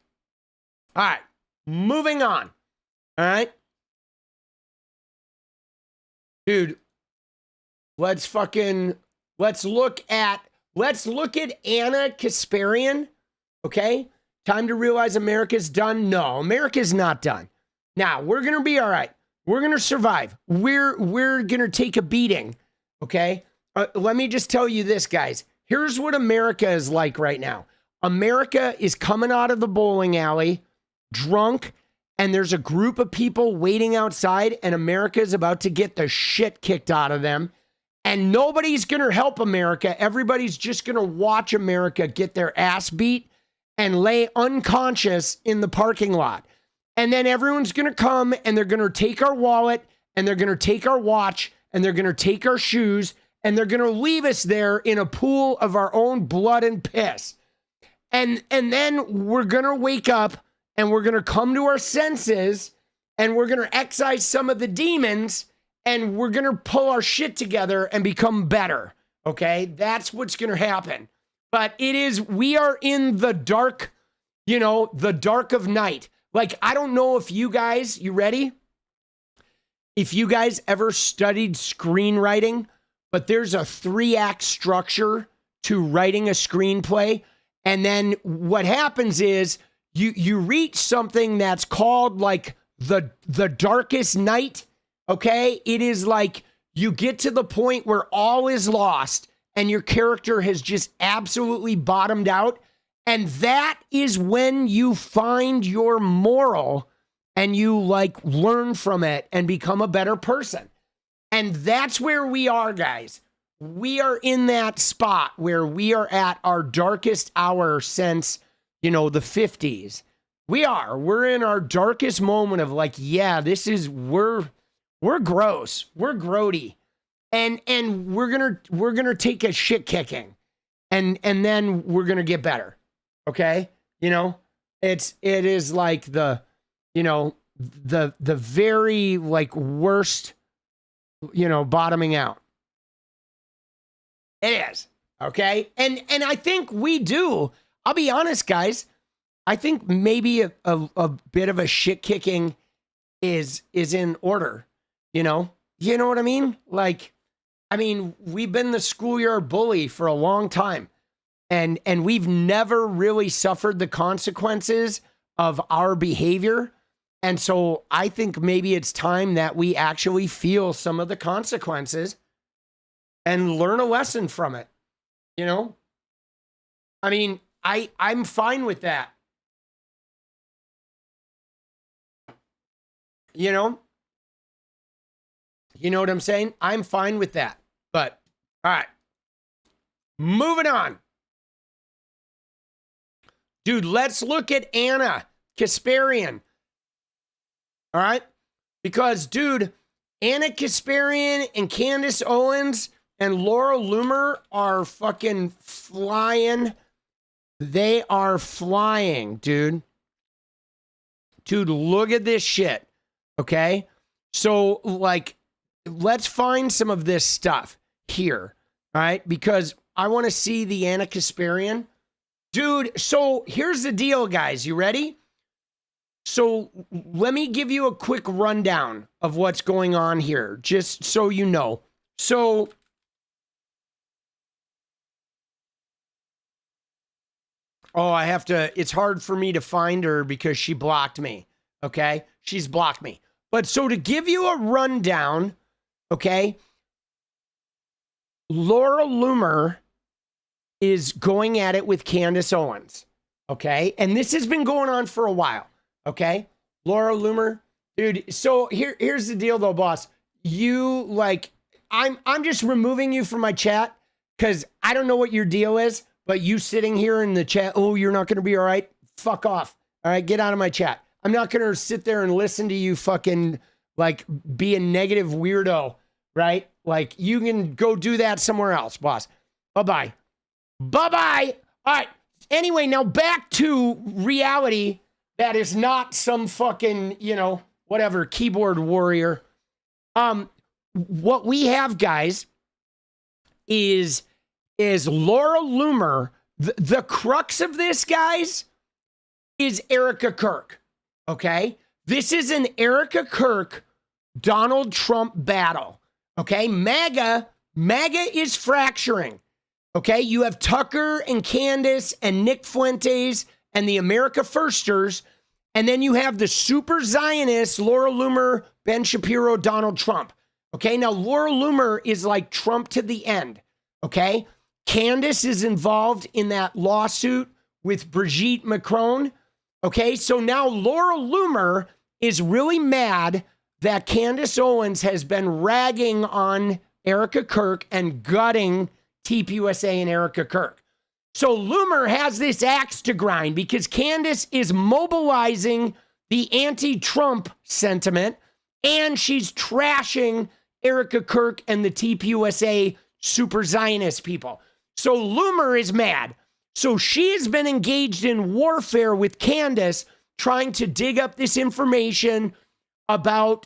All right, moving on. All right. Dude, let's look at Anna Kasparian. Okay? Time to realize America's done? No, America's not done. Now, we're going to be all right. We're going to survive. We're going to take a beating, okay? Let me just tell you this, guys. Here's what America is like right now. America is coming out of the bowling alley, drunk, and there's a group of people waiting outside, and America is about to get the shit kicked out of them, and nobody's going to help America. Everybody's just going to watch America get their ass beat and lay unconscious in the parking lot. And then everyone's going to come and they're going to take our wallet and they're going to take our watch and they're going to take our shoes and they're going to leave us there in a pool of our own blood and piss. And then we're going to wake up and we're going to come to our senses and we're going to excise some of the demons and we're going to pull our shit together and become better. Okay? That's what's going to happen. But we are in the dark, the dark of night. Like, I don't know if you guys, you ready? If you guys ever studied screenwriting, but there's a 3-act structure to writing a screenplay. And then what happens is you reach something that's called like the darkest night. Okay. It is like you get to the point where all is lost and your character has just absolutely bottomed out. And that is when you find your moral and you like learn from it and become a better person. And that's where we are, guys. We are in that spot where we are at our darkest hour since, the 50s. We're in our darkest moment of like, yeah, we're gross. We're grody. And we're gonna take a shit kicking. And then we're gonna get better. Okay? It is like the very like worst, bottoming out. It is. Okay? And I think we do. I'll be honest, guys. I think maybe a bit of a shit kicking is in order. You know what I mean? Like, we've been the schoolyard bully for a long time. And we've never really suffered the consequences of our behavior. And so I think maybe it's time that we actually feel some of the consequences and learn a lesson from it. I'm fine with that. You know what I'm saying? I'm fine with that. But, all right. Moving on. Dude, let's look at 𝗙cie𝗶𝗃𝗧. All right? Because, dude, 𝗙cie𝗶𝗃𝗧 and Candace Owens and Laura Loomer are fucking flying. They are flying, dude. Dude, look at this shit. Okay? So, like, let's find some of this stuff here. All right? Because I want to see the 𝗙cie𝗶𝗃𝗧. Dude, so here's the deal, guys. You ready? So let me give you a quick rundown of what's going on here, just so you know. So, it's hard for me to find her because she blocked me. Okay? She's blocked me. But so to give you a rundown, okay, Laura Loomer is going at it with Candace Owens, okay? And this has been going on for a while, okay? Laura Loomer, dude, so here's the deal though, boss. You, like, I'm just removing you from my chat because I don't know what your deal is, but you sitting here in the chat, oh, you're not going to be all right? Fuck off, all right? Get out of my chat. I'm not going to sit there and listen to you fucking, like, be a negative weirdo, right? Like, you can go do that somewhere else, boss. Bye-bye. Bye-bye. All right. Anyway, now back to reality that is not some fucking, whatever, keyboard warrior. What we have, guys, is Laura Loomer. The crux of this, guys, is Erika Kirk. Okay? This is an Erika Kirk, Donald Trump battle. Okay? MAGA is fracturing. Okay, you have Tucker and Candace and Nick Fuentes and the America Firsters. And then you have the super Zionists, Laura Loomer, Ben Shapiro, Donald Trump. Okay, now Laura Loomer is like Trump to the end. Okay, Candace is involved in that lawsuit with Brigitte Macron. Okay, so now Laura Loomer is really mad that Candace Owens has been ragging on Erika Kirk and gutting TPUSA and Erika Kirk. So Loomer has this axe to grind because Candace is mobilizing the anti-Trump sentiment and she's trashing Erika Kirk and the TPUSA super Zionist people. So Loomer is mad. So she has been engaged in warfare with Candace, trying to dig up this information, about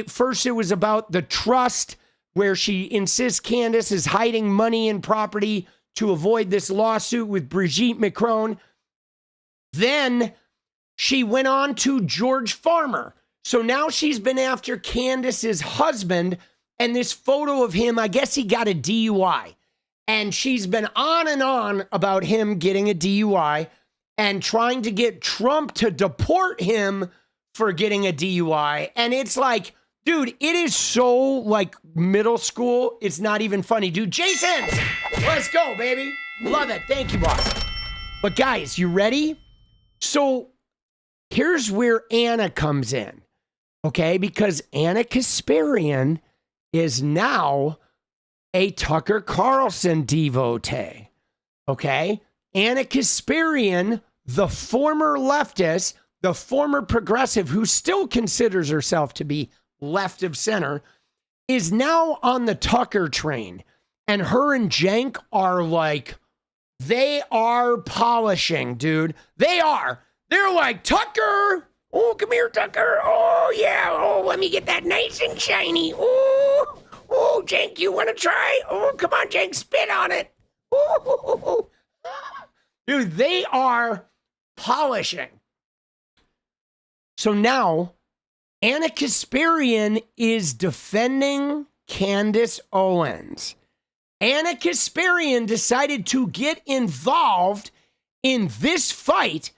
first it was about the trust where she insists Candace is hiding money and property to avoid this lawsuit with Brigitte Macron. Then she went on to George Farmer. So now she's been after Candace's husband, and this photo of him, I guess he got a DUI. And she's been on and on about him getting a DUI and trying to get Trump to deport him for getting a DUI. And it's like, dude, it is so like middle school. It's not even funny, dude. Jason, let's go, baby. Love it. Thank you, boss. But guys, you ready? So here's where Anna comes in, okay? Because Anna Kasparian is now a Tucker Carlson devotee, okay? Anna Kasparian, the former leftist, the former progressive who still considers herself to be left of center, is now on the Tucker train. And her and Cenk are like, they are polishing, dude. They are. They're like, Tucker. Oh, come here, Tucker. Oh, yeah. Oh, let me get that nice and shiny. Oh, Cenk, you want to try? Oh, come on, Cenk, spit on it. Ooh. Dude, they are polishing. So now, Anna Kasparian is defending Candace Owens. Anna Kasparian decided to get involved in this fight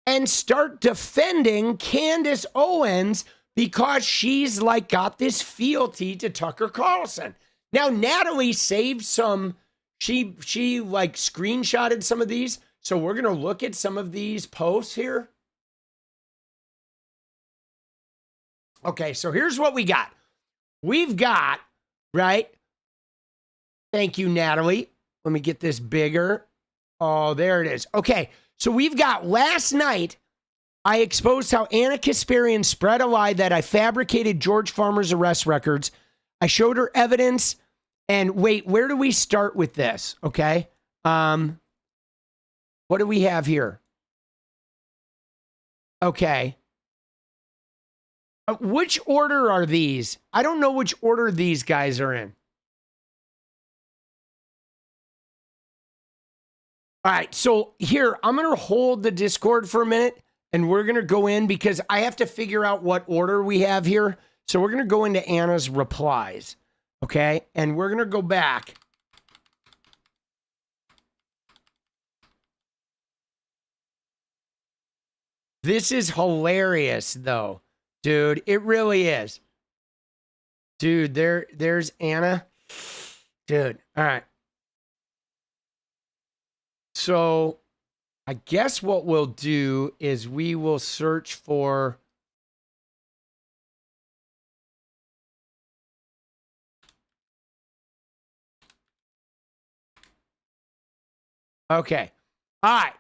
and start defending Candace Owens because she's like got this fealty to Tucker Carlson. Now, Natalie saved some, she like screenshotted some of these. So we're going to look at some of these posts here. Okay, so here's what we got. We've got, right? Thank you, Natalie. Let me get this bigger. Oh, there it is. Okay, so we've got last night, I exposed how Anna Kasparian spread a lie that I fabricated George Farmer's arrest records. I showed her evidence. And wait, where do we start with this? Okay. What do we have here? Okay. Which order are these? I don't know which order these guys are in. All right, so here, I'm going to hold the Discord for a minute, and we're going to go in because I have to figure out what order we have here. So we're going to go into Anna's replies, okay? And we're going to go back. This is hilarious, though. Dude, it really is. Dude, there's Anna. Dude, all right. So I guess what we'll do is we will search for okay. All right.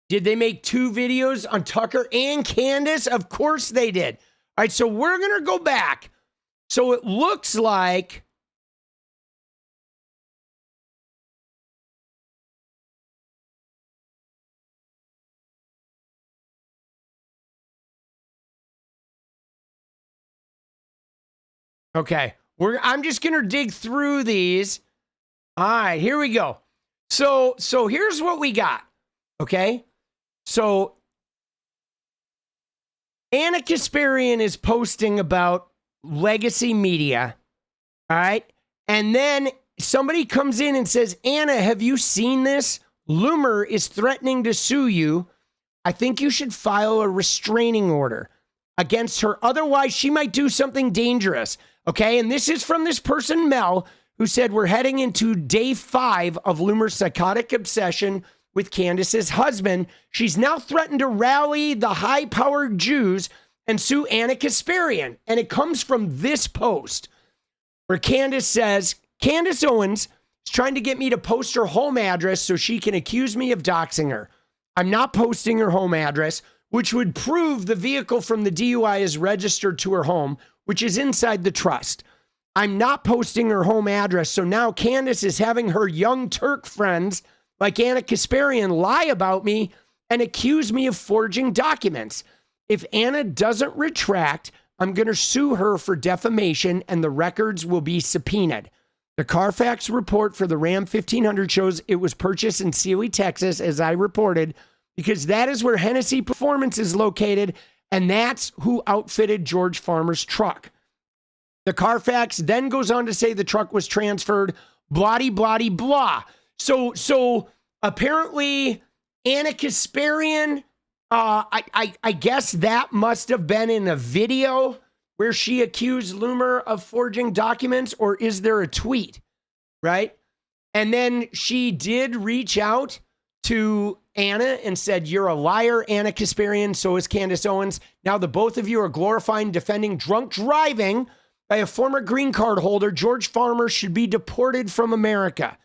Did they make 2 videos on Tucker and Candace? Of course they did. All right, so we're going to go back. So it looks like okay, I'm just going to dig through these. All right, here we go. So here's what we got. Okay? So Anna Kasparian is posting about Legacy Media. All right? And then somebody comes in and says, "Anna, have you seen this? Loomer is threatening to sue you. I think you should file a restraining order against her. Otherwise, she might do something dangerous." Okay? And this is from this person, Mel, who said, "We're heading into day 5 of Loomer's psychotic obsession with Candace's husband. She's now threatened to rally the high-powered Jews and sue Anna Kasparian." And it comes from this post where Candace says, "Candace Owens is trying to get me to post her home address so she can accuse me of doxing her. I'm not posting her home address, which would prove the vehicle from the DUI is registered to her home, which is inside the trust. I'm not posting her home address, so now Candace is having her young Turk friends like Anna Kasparian lie about me and accuse me of forging documents. If Anna doesn't retract, I'm going to sue her for defamation and the records will be subpoenaed. The Carfax report for the Ram 1500 shows it was purchased in Sealy, Texas, as I reported, because that is where 𝗙ecie Performance is located, and that's who outfitted George Farmer's truck. The Carfax then goes on to say the truck was transferred, blah, blah, blah. So apparently Anna Kasparian, I guess that must have been in a video where she accused Loomer of forging documents, or is there a tweet, right? And then she did reach out to Anna and said, you're a liar, Anna Kasparian, so is Candace Owens. Now the both of you are glorifying defending drunk driving by a former green card holder. George Farmer should be deported from America.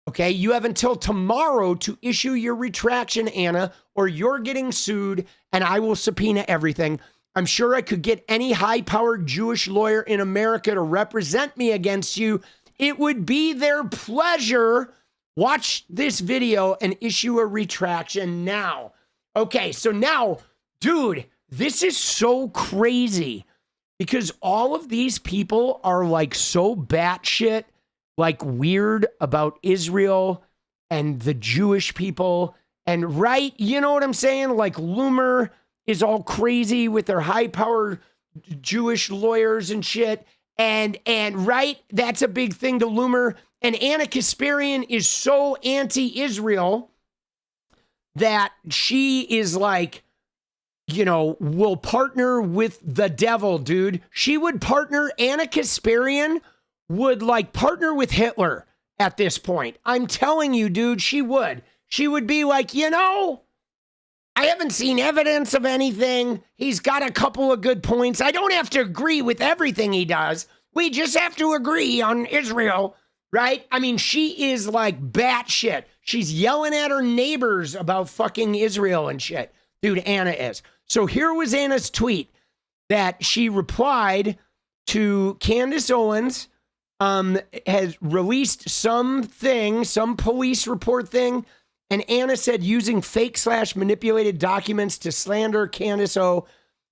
Okay, you have until tomorrow to issue your retraction, Anna, or you're getting sued and I will subpoena everything. I'm sure I could get any high-powered Jewish lawyer in America to represent me against you. It would be their pleasure. Watch this video and issue a retraction now. Okay, so now, dude, this is so crazy because all of these people are like so batshit, like weird about Israel and the Jewish people. And right, you know what I'm saying? Like Loomer is all crazy with their high-powered Jewish lawyers and shit. And right, that's a big thing to Loomer. And Anna Kasparian is so anti-Israel that she is like, you know, will partner with the devil, dude. She would partner, Anna Kasparian would like partner with Hitler at this point. I'm telling you, dude, she would. She would be like, you know, I haven't seen evidence of anything. He's got a couple of good points. I don't have to agree with everything he does. We just have to agree on Israel, right? I mean, she is like batshit. She's yelling at her neighbors about fucking Israel and shit. Dude, Anna is. So here was Anna's tweet that she replied to Candace Owens, has released something, some police report thing. And Anna said using fake/manipulated documents to slander Candace O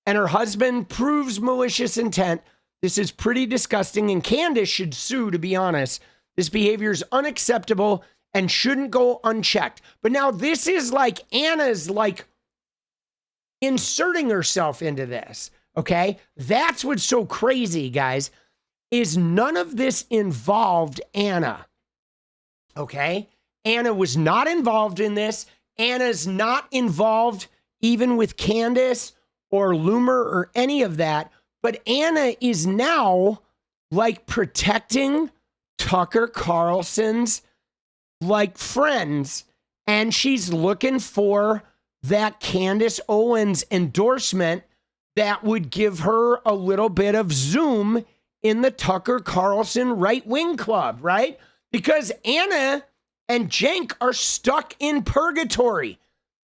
and her husband proves malicious intent. This is pretty disgusting and Candace should sue, to be honest. This behavior is unacceptable and shouldn't go unchecked. But now this is like Anna's like inserting herself into this, okay? That's what's so crazy, guys, is none of this involved Anna, okay? Anna was not involved in this. Anna's not involved even with Candace or Loomer or any of that. But Anna is now like protecting Tucker Carlson's like friends. And she's looking for that Candace Owens endorsement that would give her a little bit of zoom in the Tucker Carlson right-wing club, right? Because Anna and Cenk are stuck in purgatory.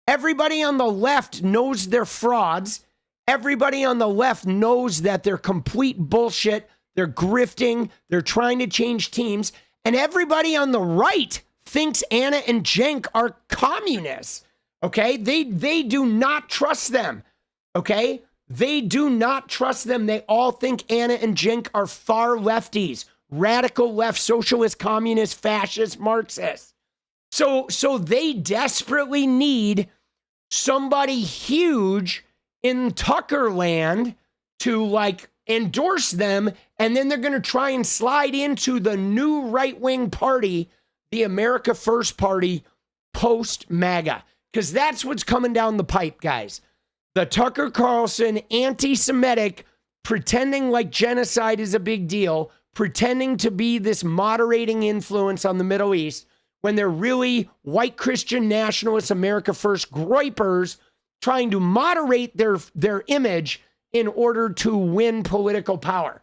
Everybody on the left knows they're frauds. Everybody on the left knows that they're complete bullshit. They're grifting. They're trying to change teams. And everybody on the right thinks Anna and Cenk are communists. Okay? They do not trust them. Okay? They do not trust them. They all think Anna and Cenk are far lefties. Radical left, socialist, communist, fascist, Marxist. So they desperately need somebody huge in Tucker land to like endorse them. And then they're going to try and slide into the new right-wing party, the America First Party, post-MAGA. Because that's what's coming down the pipe, guys. The Tucker Carlson anti-Semitic, pretending like genocide is a big deal, pretending to be this moderating influence on the Middle East, when they're really white Christian nationalist America First groypers trying to moderate their image in order to win political power.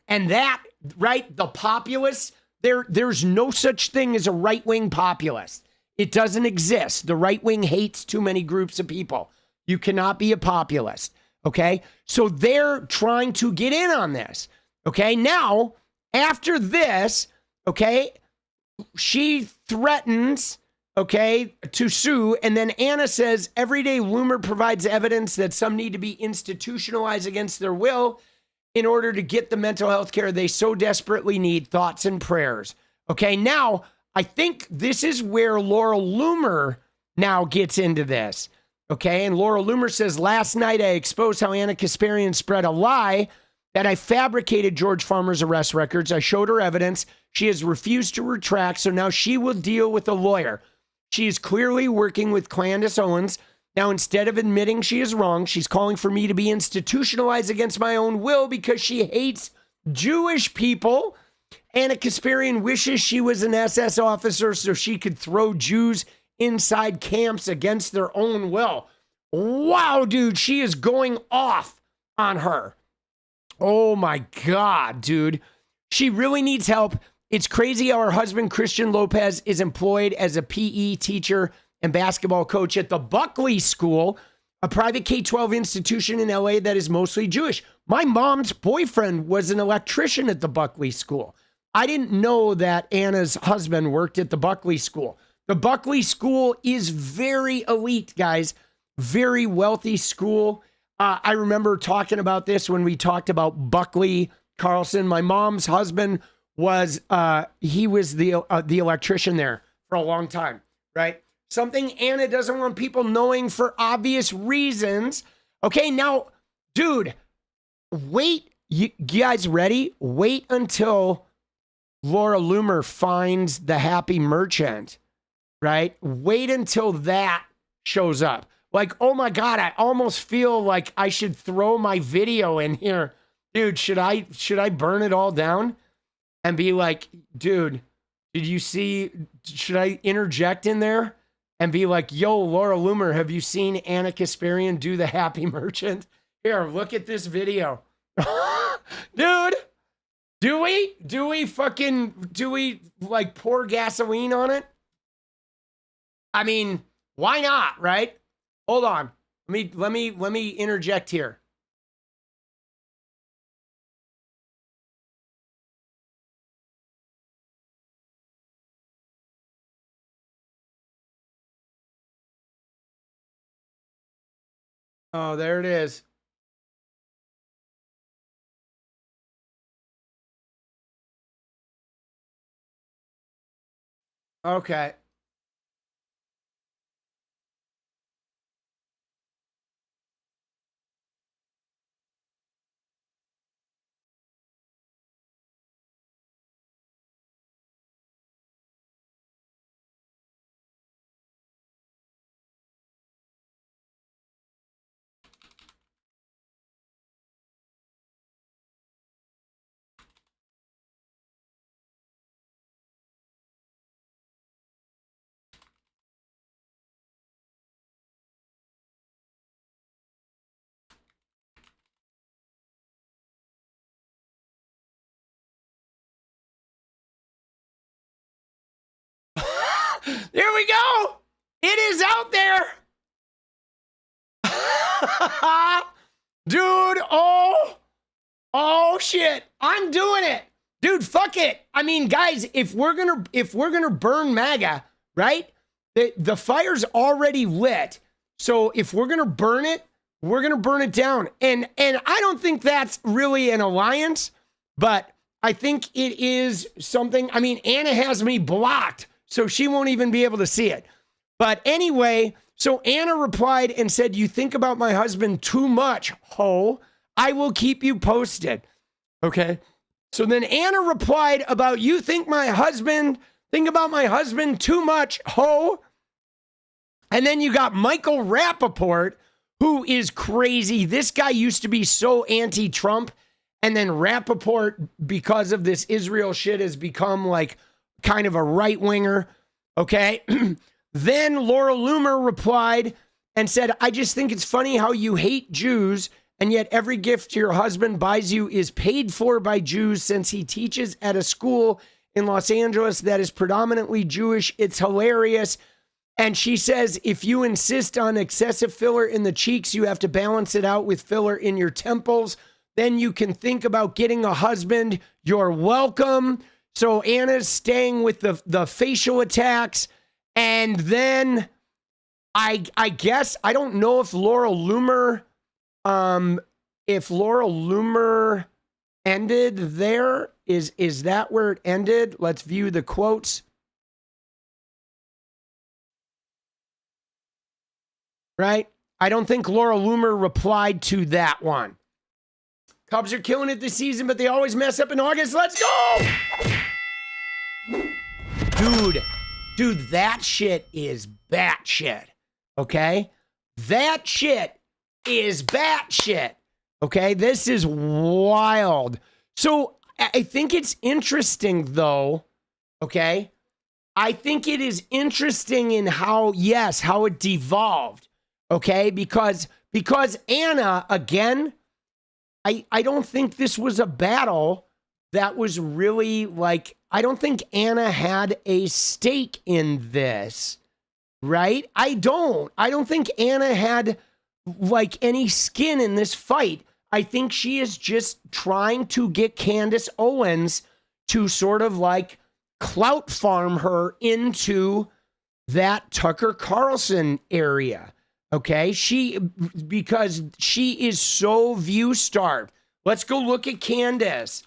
And that, right, the populists, there's no such thing as a right-wing populist. It doesn't exist. The right wing hates too many groups of people. You cannot be a populist, okay? So they're trying to get in on this, okay? Now, after this, okay, she threatens okay, to sue. And then Anna says, every day Loomer provides evidence that some need to be institutionalized against their will in order to get the mental health care they so desperately need. Thoughts and prayers. Okay, now I think this is where Laura Loomer now gets into this. Okay, and Laura Loomer says, last night I exposed how Anna Kasparian spread a lie that I fabricated George Farmer's arrest records. I showed her evidence. She has refused to retract, so now she will deal with a lawyer. She is clearly working with Candace Owens. Now, instead of admitting she is wrong, she's calling for me to be institutionalized against my own will because she hates Jewish people. Anna Kasparian wishes she was an SS officer so she could throw Jews inside camps against their own will. Wow, dude, she is going off on her. Oh my God, dude. She really needs help. It's crazy how her husband, Christian Lopez, is employed as a PE teacher and basketball coach at the Buckley School, a private K-12 institution in LA that is mostly Jewish. My mom's boyfriend was an electrician at the Buckley School. I didn't know that Anna's husband worked at the Buckley School. The Buckley School is very elite, guys. Very wealthy school. I remember talking about this when we talked about Buckley Carlson. My mom's husband was, he was the electrician there for a long time, right? Something Anna doesn't want people knowing for obvious reasons. Okay, now, dude, wait. You guys ready? Wait until Laura Loomer finds the happy merchant, right? Wait until that shows up. Like, oh my God, I almost feel like I should throw my video in here. Dude, should I burn it all down and be like, dude, did you see, should I interject in there and be like, yo, Laura Loomer, have you seen Anna Kasparian do the happy merchant? Here, look at this video. Dude, do we like pour gasoline on it? I mean, why not, right? Hold on. Let me interject here. Oh, there it is. Okay. There we go. It is out there. Dude, oh shit. I'm doing it. Dude, fuck it. I mean, guys, if we're gonna burn MAGA, right? The fire's already lit. So if we're gonna burn it, we're gonna burn it down. And I don't think that's really an alliance, but I think it is something. I mean, Anna has me blocked, so she won't even be able to see it. But anyway, so Anna replied and said, you think about my husband too much, ho. I will keep you posted. Okay. So then Anna replied about, you think about my husband too much, ho. And then you got Michael Rappaport, who is crazy. This guy used to be so anti-Trump. And then Rappaport, because of this Israel shit, has become like kind of a right-winger. Okay. Then Laura Loomer replied and said, I just think it's funny how you hate Jews, and yet every gift your husband buys you is paid for by Jews since he teaches at a school in Los Angeles that is predominantly Jewish. It's hilarious. And she says, if you insist on excessive filler in the cheeks, you have to balance it out with filler in your temples. Then you can think about getting a husband. You're welcome. So Anna's staying with the facial attacks. And then I guess, I don't know if Laurel Loomer ended there. Is that where it ended? Let's view the quotes. Right? I don't think Laurel Loomer replied to that one. Cubs are killing it this season, but they always mess up in August. Let's go! Dude, that shit is batshit. Okay? That shit is batshit. Okay? This is wild. So I think it's interesting, though. Okay? I think it is interesting in how it devolved. Okay? Because Anna, again, I don't think this was a battle that was really like, I don't think Anna had a stake in this, right? I don't think Anna had like any skin in this fight. I think she is just trying to get Candace Owens to sort of like clout farm her into that Tucker Carlson area. Okay, because she is so view starved. Let's go look at Candace.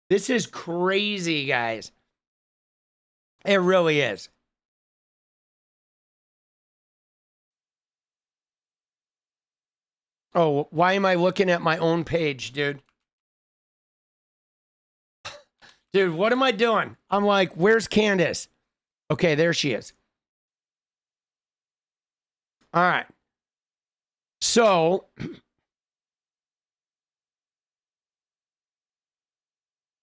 This is crazy, guys. It really is. Oh, why am I looking at my own page, dude? Dude, what am I doing? I'm like, where's Candace? Okay, there she is. All right. So,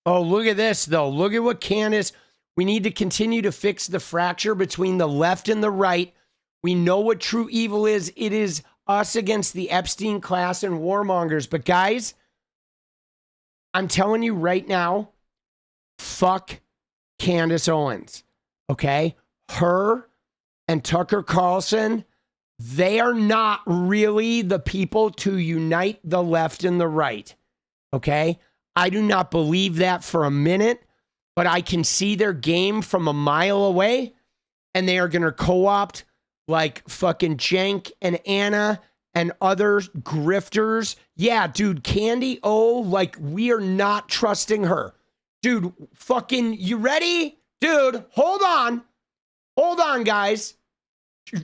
oh, look at this, though. Look at what Candace, we need to continue to fix the fracture between the left and the right. We know what true evil is. It is us against the Epstein class and warmongers. But guys, I'm telling you right now, fuck Candace Owens. Okay? Her and Tucker Carlson, they are not really the people to unite the left and the right. Okay? I do not believe that for a minute, but I can see their game from a mile away, and they are going to co-opt like fucking Cenk and Anna and other grifters. Yeah, dude, Candy O, like, we are not trusting her. Dude, fucking, you ready? Dude, hold on. Hold on, guys.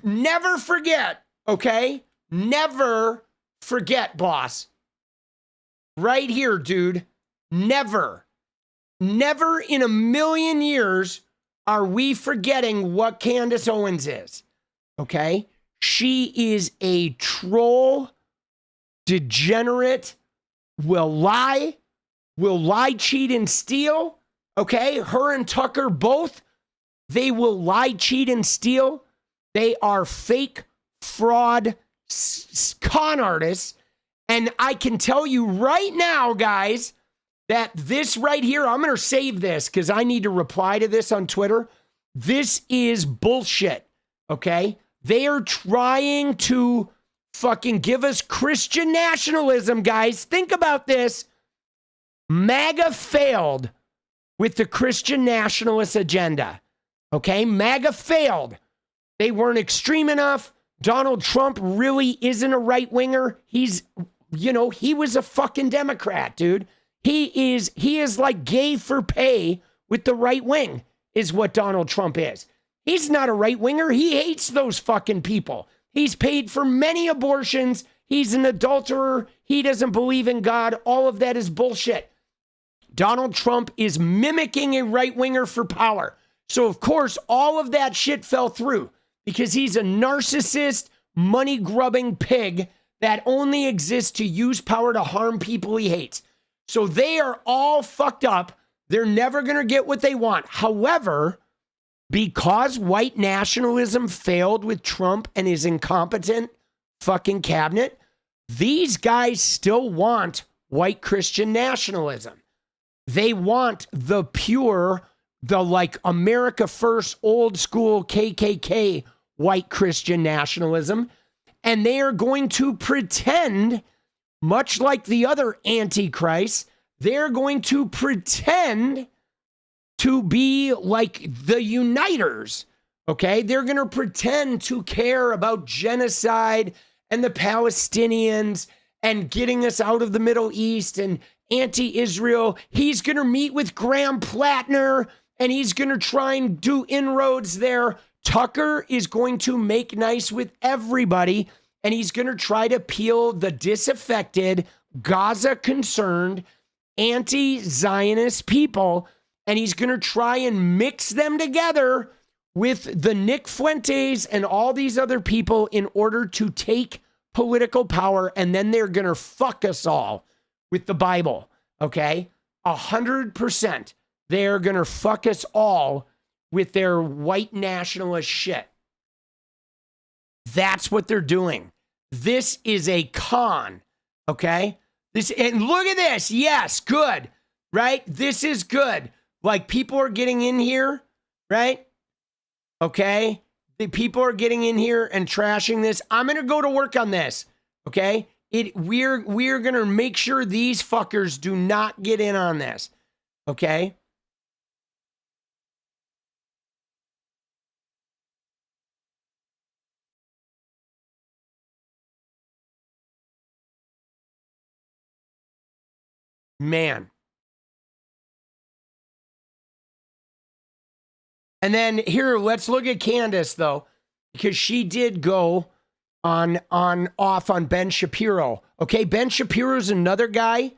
Never forget, okay? Never forget, boss. Right here, dude. Never in a million years are we forgetting what Candace Owens is, okay? She is a troll, degenerate, will lie, cheat, and steal, okay? Her and Tucker both, they will lie, cheat, and steal. They are fake, fraud, con artists. And I can tell you right now, guys, that this right here, I'm going to save this because I need to reply to this on Twitter. This is bullshit, okay? They are trying to fucking give us Christian nationalism, guys. Think about this. MAGA failed with the Christian nationalist agenda, okay? MAGA failed. They weren't extreme enough. Donald Trump really isn't a right-winger. He's, he was a fucking Democrat, dude. He is like gay for pay with the right wing, is what Donald Trump is. He's not a right-winger. He hates those fucking people. He's paid for many abortions. He's an adulterer. He doesn't believe in God. All of that is bullshit. Donald Trump is mimicking a right-winger for power. So, of course, all of that shit fell through because he's a narcissist, money-grubbing pig that only exists to use power to harm people he hates. So they are all fucked up. They're never going to get what they want. However, because white nationalism failed with Trump and his incompetent fucking cabinet, these guys still want white Christian nationalism. They want the pure, the like America First, old school KKK white Christian nationalism. And they are going to pretend, much like the other antichrists, they're going to pretend to be like the uniters, okay? They're going to pretend to care about genocide and the Palestinians and getting us out of the Middle East and anti-Israel. He's going to meet with Graham Plattner and he's going to try and do inroads there. Tucker is going to make nice with everybody and he's going to try to peel the disaffected, Gaza-concerned, anti-Zionist people, and he's going to try and mix them together with the Nick Fuentes and all these other people in order to take political power, and then they're going to fuck us all with the Bible, okay? 100%. They're going to fuck us all with their white nationalist shit. That's what they're doing. This is a con, okay? And look at this. Yes, good, right? This is good. Like, people are getting in here, right? Okay? The people are getting in here and trashing this. I'm going to go to work on this, okay? We're going to make sure these fuckers do not get in on this, okay? Man. And then here, let's look at Candace, though, because she did go off on Ben Shapiro. Okay, Ben Shapiro's another guy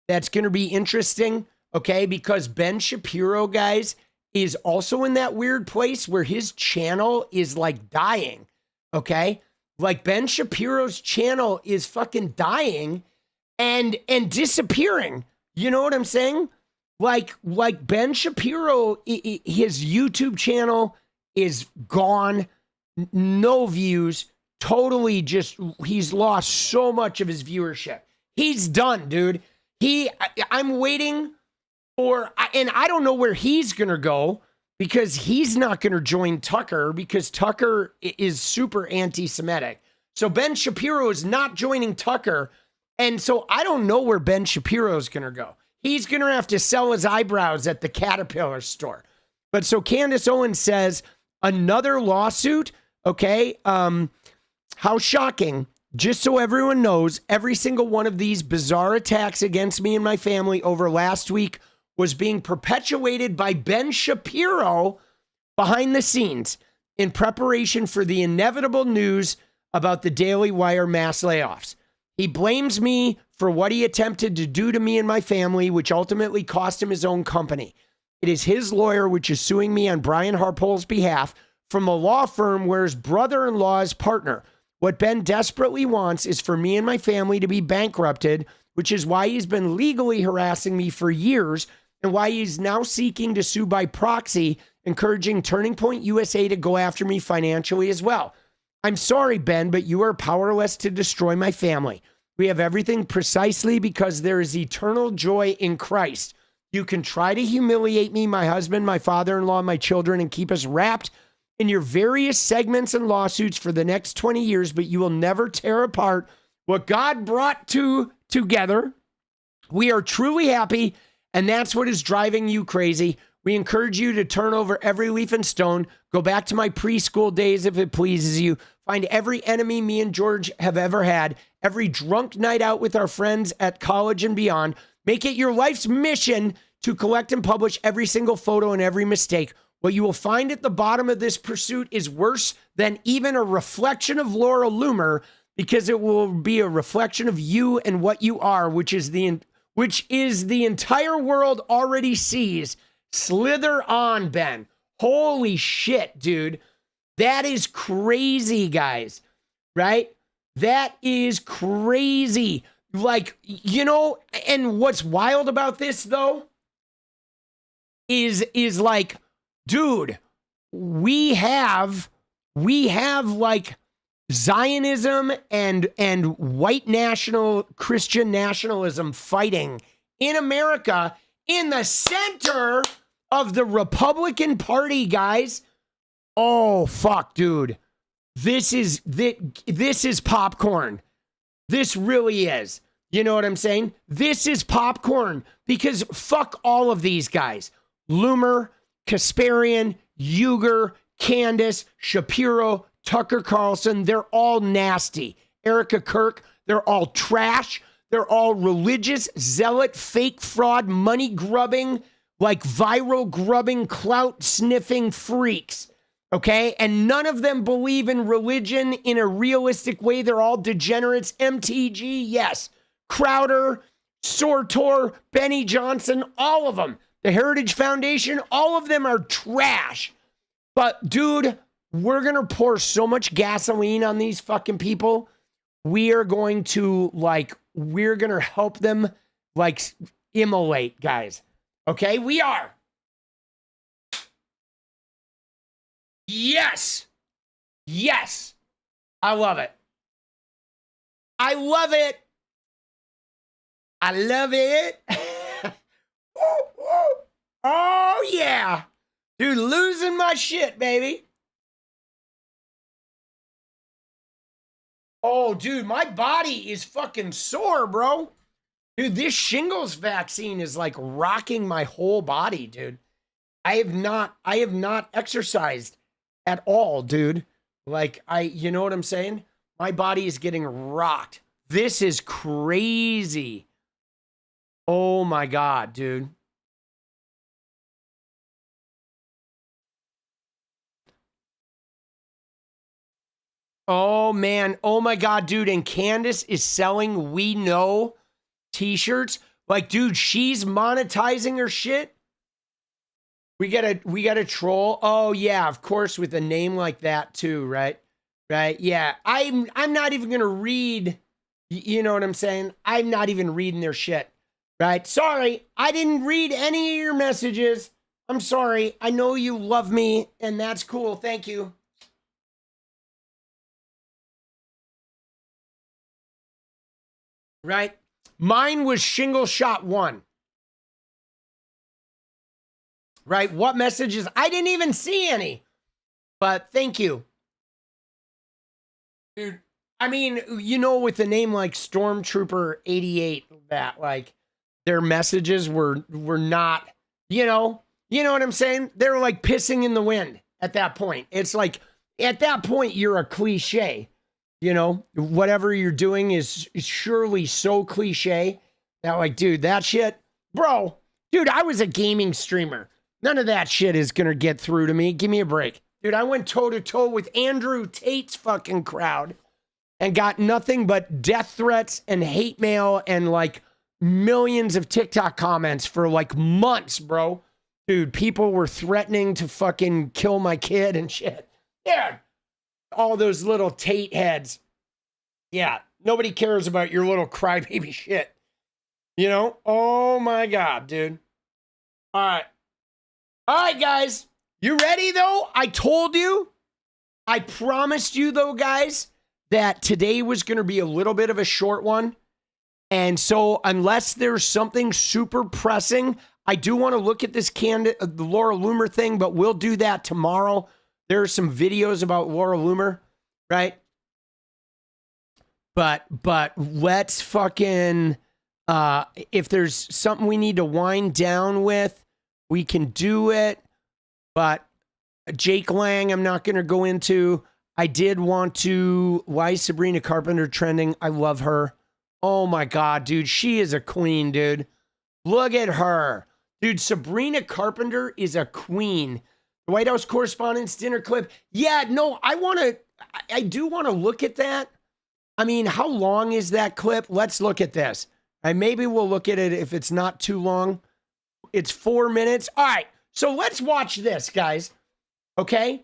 that's going to be interesting, okay, because Ben Shapiro, guys, is also in that weird place where his channel is like dying, okay? Like Ben Shapiro's channel is fucking dying and disappearing. You know what I'm saying? Like Ben Shapiro, his YouTube channel is gone, no views, totally just, he's lost so much of his viewership. He's done, dude. I'm waiting for, and I don't know where he's going to go because he's not going to join Tucker because Tucker is super anti-Semitic. So Ben Shapiro is not joining Tucker. And so I don't know where Ben Shapiro is going to go. He's going to have to sell his eyebrows at the Caterpillar store. But so Candace Owens says another lawsuit. Okay. How shocking. Just so everyone knows, every single one of these bizarre attacks against me and my family over last week was being perpetuated by Ben Shapiro behind the scenes in preparation for the inevitable news about the Daily Wire mass layoffs. He blames me for what he attempted to do to me and my family, which ultimately cost him his own company. It is his lawyer, which is suing me on Brian Harpole's behalf from a law firm where his brother-in-law is partner. What Ben desperately wants is for me and my family to be bankrupted, which is why he's been legally harassing me for years and why he's now seeking to sue by proxy, encouraging Turning Point USA to go after me financially as well. I'm sorry, Ben, but you are powerless to destroy my family. We have everything precisely because there is eternal joy in Christ. You can try to humiliate me, my husband, my father-in-law, my children, and keep us wrapped in your various segments and lawsuits for the next 20 years, but you will never tear apart what God brought together. We are truly happy, and that's what is driving you crazy. We encourage you to turn over every leaf and stone, go back to my preschool days if it pleases you, find every enemy me and George have ever had, every drunk night out with our friends at college and beyond. Make it your life's mission to collect and publish every single photo and every mistake. What you will find at the bottom of this pursuit is worse than even a reflection of Laura Loomer, because it will be a reflection of you and what you are, which is the entire world already sees. Slither on, Ben. Holy shit, dude. That is crazy, guys. Right? That is crazy. Like, you know, and what's wild about this, though, is like, dude, we have like Zionism and white national Christian nationalism fighting in America in the center of the Republican Party, guys. Oh, fuck, dude. This is popcorn. This really is. You know what I'm saying? This is popcorn because fuck all of these guys. Loomer, Kasparian, Ugger, Candace, Shapiro, Tucker Carlson, they're all nasty. Erika Kirk, they're all trash. They're all religious, zealot, fake fraud, money grubbing, like viral grubbing, clout sniffing freaks. Okay? And none of them believe in religion in a realistic way. They're all degenerates. MTG, yes. Crowder, Sortor, Benny Johnson, all of them. The Heritage Foundation, all of them are trash. But dude, we're going to pour so much gasoline on these fucking people. We are going to we're going to help them immolate, guys. Okay, we are. Yes. Yes. I love it. I love it. I love it. Oh, yeah. Dude, losing my shit, baby. Oh, dude, my body is fucking sore, bro. Dude, this shingles vaccine is rocking my whole body, dude. I have not exercised at all, dude. You know what I'm saying? My body is getting rocked. This is crazy. Oh my God, dude. Oh man. Oh my God, dude. And Candace is selling We Know t-shirts. Dude, she's monetizing her shit. We got a troll. Oh yeah, of course, with a name like that too, right? Right? Yeah. I'm not even gonna read. You know what I'm saying? I'm not even reading their shit. Right? Sorry, I didn't read any of your messages. I'm sorry. I know you love me, and that's cool. Thank you. Right? Mine was shingle shot 1. Right? What messages? I didn't even see any. But thank you. Dude, I mean, with a name like Stormtrooper 88, that their messages were not, you know what I'm saying? They're pissing in the wind at that point. It's at that point, you're a cliche. Whatever you're doing is surely so cliche that dude, that shit, bro, dude, I was a gaming streamer. None of that shit is going to get through to me. Give me a break. Dude, I went toe to toe with Andrew Tate's fucking crowd and got nothing but death threats and hate mail and millions of TikTok comments for months, bro. Dude, people were threatening to fucking kill my kid and shit. Dude. All those little Tate heads. Yeah, nobody cares about your little crybaby shit. Oh my God, dude. All right. All right, guys. You ready, though? I told you. I promised you, though, guys, that today was going to be a little bit of a short one. And so unless there's something super pressing, I do want to look at this the Laura Loomer thing, but we'll do that tomorrow. There are some videos about Laura Loomer, right? But let's fucking, if there's something we need to wind down with, we can do it. But Jake Lang, I'm not going to go into. I did want to, why is Sabrina Carpenter trending? I love her. Oh my God, dude. She is a queen, dude. Look at her. Dude, Sabrina Carpenter is a queen. The White House Correspondents' Dinner clip. Yeah, no, I do want to look at that. I mean, how long is that clip? Let's look at this. Maybe we'll look at it if it's not too long. It's 4 minutes. All right, so let's watch this, guys. Okay?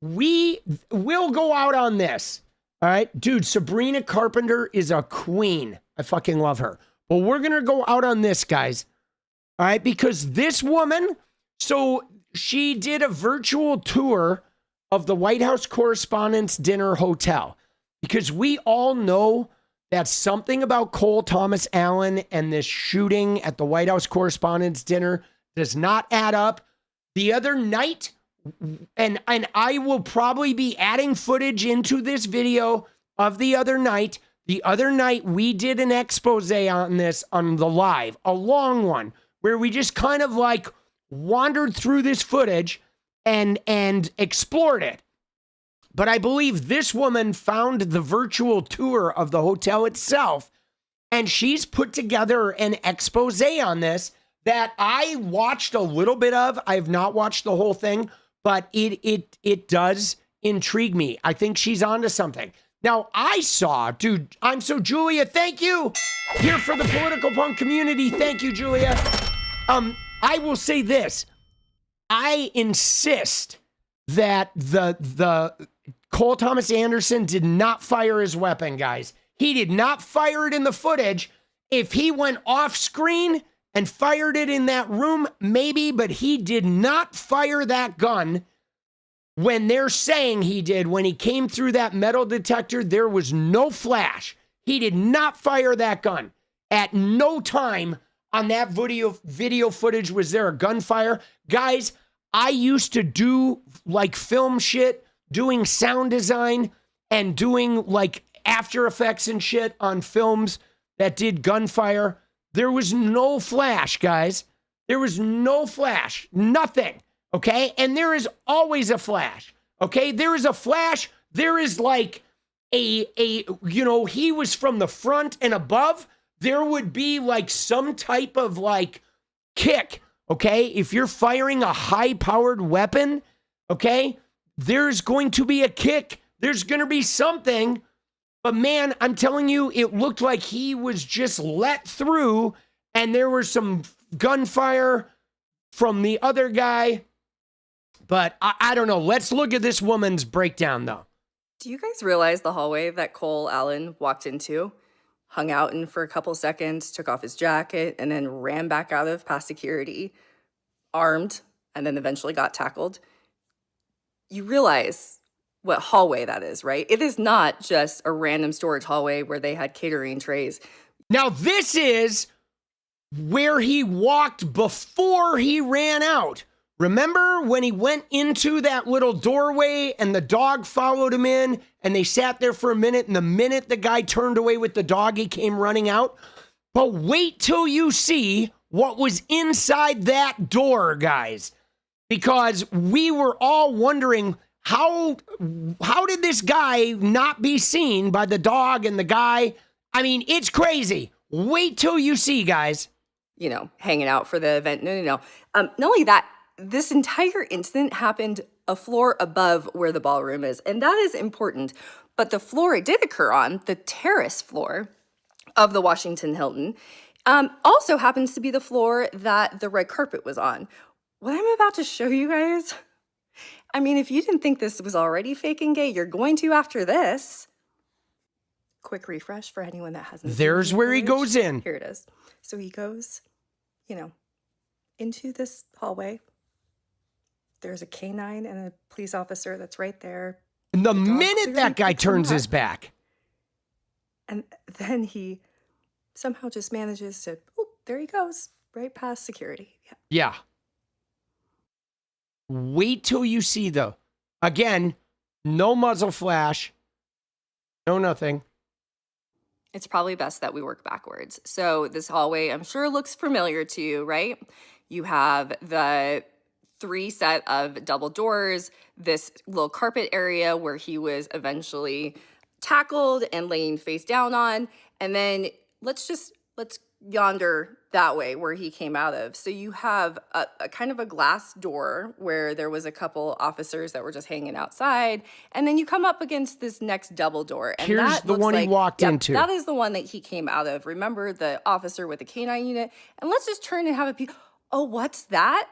We will go out on this. All right? Dude, Sabrina Carpenter is a queen. I fucking love her. But we're going to go out on this, guys. All right? Because this woman, so she did a virtual tour of the White House Correspondents' Dinner Hotel. Because we all know that something about Cole Thomas Allen and this shooting at the White House Correspondents' Dinner does not add up. The other night, and I will probably be adding footage into this video of the other night. The other night, we did an expose on this on the live, a long one, where we just kind of wandered through this footage and explored it. But I believe this woman found the virtual tour of the hotel itself, and she's put together an expose on this that I watched a little bit of. I have not watched the whole thing, but it does intrigue me. I think she's onto something. Now, I saw, dude, Julia, thank you. Here for the political punk community. Thank you, Julia. I will say this. I insist that the Cole Thomas Anderson did not fire his weapon, guys. He did not fire it in the footage. If he went off screen and fired it in that room, maybe, but he did not fire that gun when they're saying he did. When he came through that metal detector, there was no flash. He did not fire that gun. At no time on that video footage was there a gunfire. Guys, I used to do like film shit, doing sound design and doing like After Effects and shit on films that did gunfire. There was no flash, guys. There was no flash, nothing, okay? And there is always a flash, okay? There is a flash. There is like he was from the front and above. There would be like some type of like kick, okay? If you're firing a high-powered weapon, okay, there's going to be a kick. There's going to be something. But man, I'm telling you, it looked like he was just let through and there was some gunfire from the other guy. But I don't know. Let's look at this woman's breakdown, though. Do you guys realize the hallway that Cole Allen walked into, hung out in for a couple seconds, took off his jacket, and then ran back out of past security, armed, and then eventually got tackled? You realize what hallway that is, right? It is not just a random storage hallway where they had catering trays. Now, this is where he walked before he ran out. Remember when he went into that little doorway and the dog followed him in and they sat there for a minute, and the minute the guy turned away with the dog, he came running out? But wait till you see what was inside that door, guys, because we were all wondering how did this guy not be seen by the dog and the guy? I mean, it's crazy. Wait till you see, guys. You know, hanging out for the event. No. Not only that, this entire incident happened a floor above where the ballroom is, and that is important. But the floor it did occur on, the terrace floor of the Washington Hilton, also happens to be the floor that the red carpet was on. What I'm about to show you guys, I mean, if you didn't think this was already fake and gay, you're going to after this. Quick refresh for anyone that hasn't seen There's where he goes in. Here it is. So he goes, into this hallway. There's a canine and a police officer that's right there. And the minute that guy turns his back. And then he somehow just manages to, there he goes, right past security. Yeah. Wait till you see, though. Again, no muzzle flash. No nothing. It's probably best that we work backwards. So this hallway, I'm sure, looks familiar to you, right? You have the 3 set of double doors, this little carpet area where he was eventually tackled and laying face down on. And then let's yonder that way where he came out of. So you have a kind of a glass door where there was a couple officers that were just hanging outside. And then you come up against this next double door. And here's that the one he walked into. That is the one that he came out of. Remember the officer with the canine unit? And let's just turn and have a peek. Oh, what's that?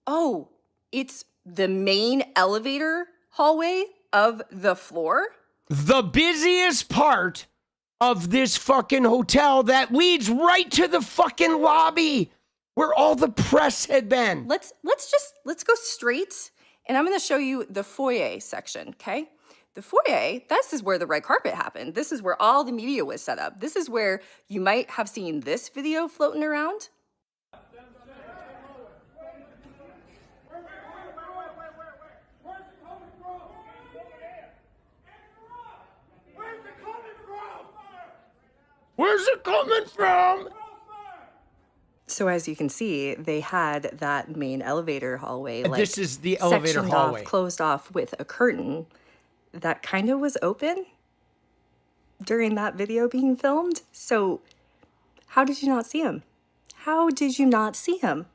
Oh, it's the main elevator hallway of the floor. The busiest part of this fucking hotel that leads right to the fucking lobby where all the press had been. Let's go straight, and I'm going to show you the foyer section, okay? The foyer, this is where the red carpet happened. This is where all the media was set up. This is where you might have seen this video floating around. Where's it coming from? So as you can see, they had that main elevator hallway. Like, this is the elevator sectioned hallway. closed off with a curtain that kind of was open during that video being filmed. So how did you not see him? How did you not see him?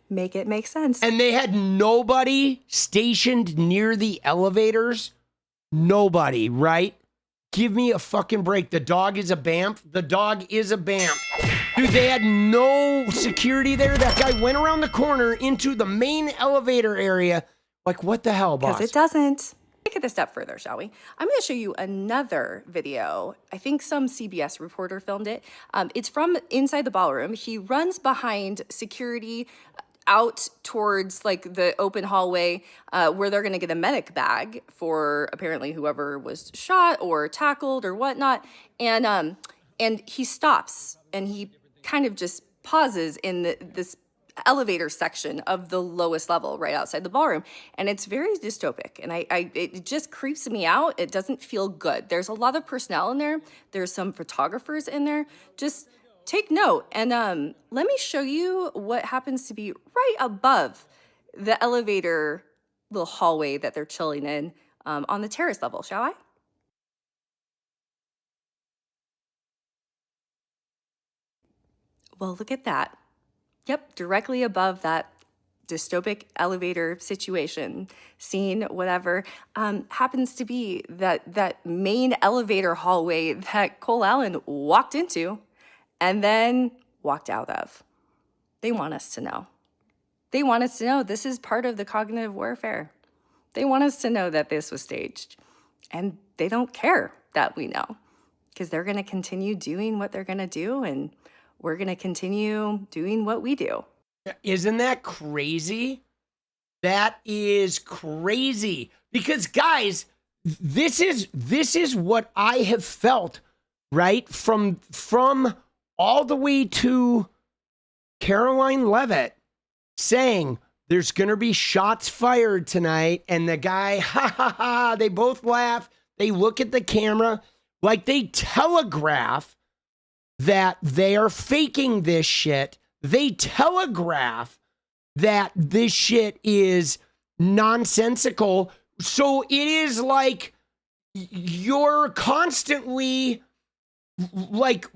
Make it make sense. And they had nobody stationed near the elevators. Nobody, right? Give me a fucking break. The dog is a BAMF. The dog is a BAMF. Dude, they had no security there. That guy went around the corner into the main elevator area. Like, what the hell, boss? Because it doesn't. Take it a step further, shall we? I'm going to show you another video. I think some CBS reporter filmed it. It's from inside the ballroom. He runs behind security out towards like the open hallway where they're going to get a medic bag for apparently whoever was shot or tackled or whatnot. And he stops and he kind of just pauses in this elevator section of the lowest level right outside the ballroom, and it's very dystopic, and it just creeps me out. It doesn't feel good. There's a lot of personnel in there. There's some photographers in there. Just take note, and let me show you what happens to be right above the elevator little hallway that they're chilling in on the terrace level, shall I? Well, look at that. Yep, directly above that dystopic elevator situation, scene, whatever, happens to be that main elevator hallway that Cole Allen walked into and then walked out of. They want us to know. They want us to know this is part of the cognitive warfare. They want us to know that this was staged. And they don't care that we know, because they're going to continue doing what they're going to do, and we're going to continue doing what we do. Isn't that crazy? That is crazy. Because guys, this is what I have felt, right? From all the way to Caroline Leavitt saying there's going to be shots fired tonight, and the guy, ha ha ha, they both laugh. They look at the camera like they telegraph that they are faking this shit. They telegraph that this shit is nonsensical. So it is like you're constantly like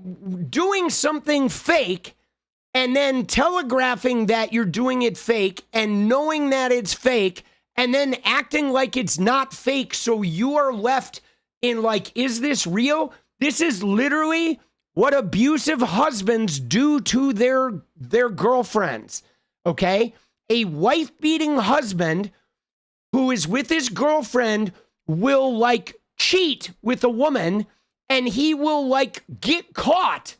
doing something fake and then telegraphing that you're doing it fake and knowing that it's fake and then acting like it's not fake. So you are left in like, is this real? This is literally what abusive husbands do to their girlfriends, okay? A wife-beating husband who is with his girlfriend will, like, cheat with a woman, and he will, like, get caught.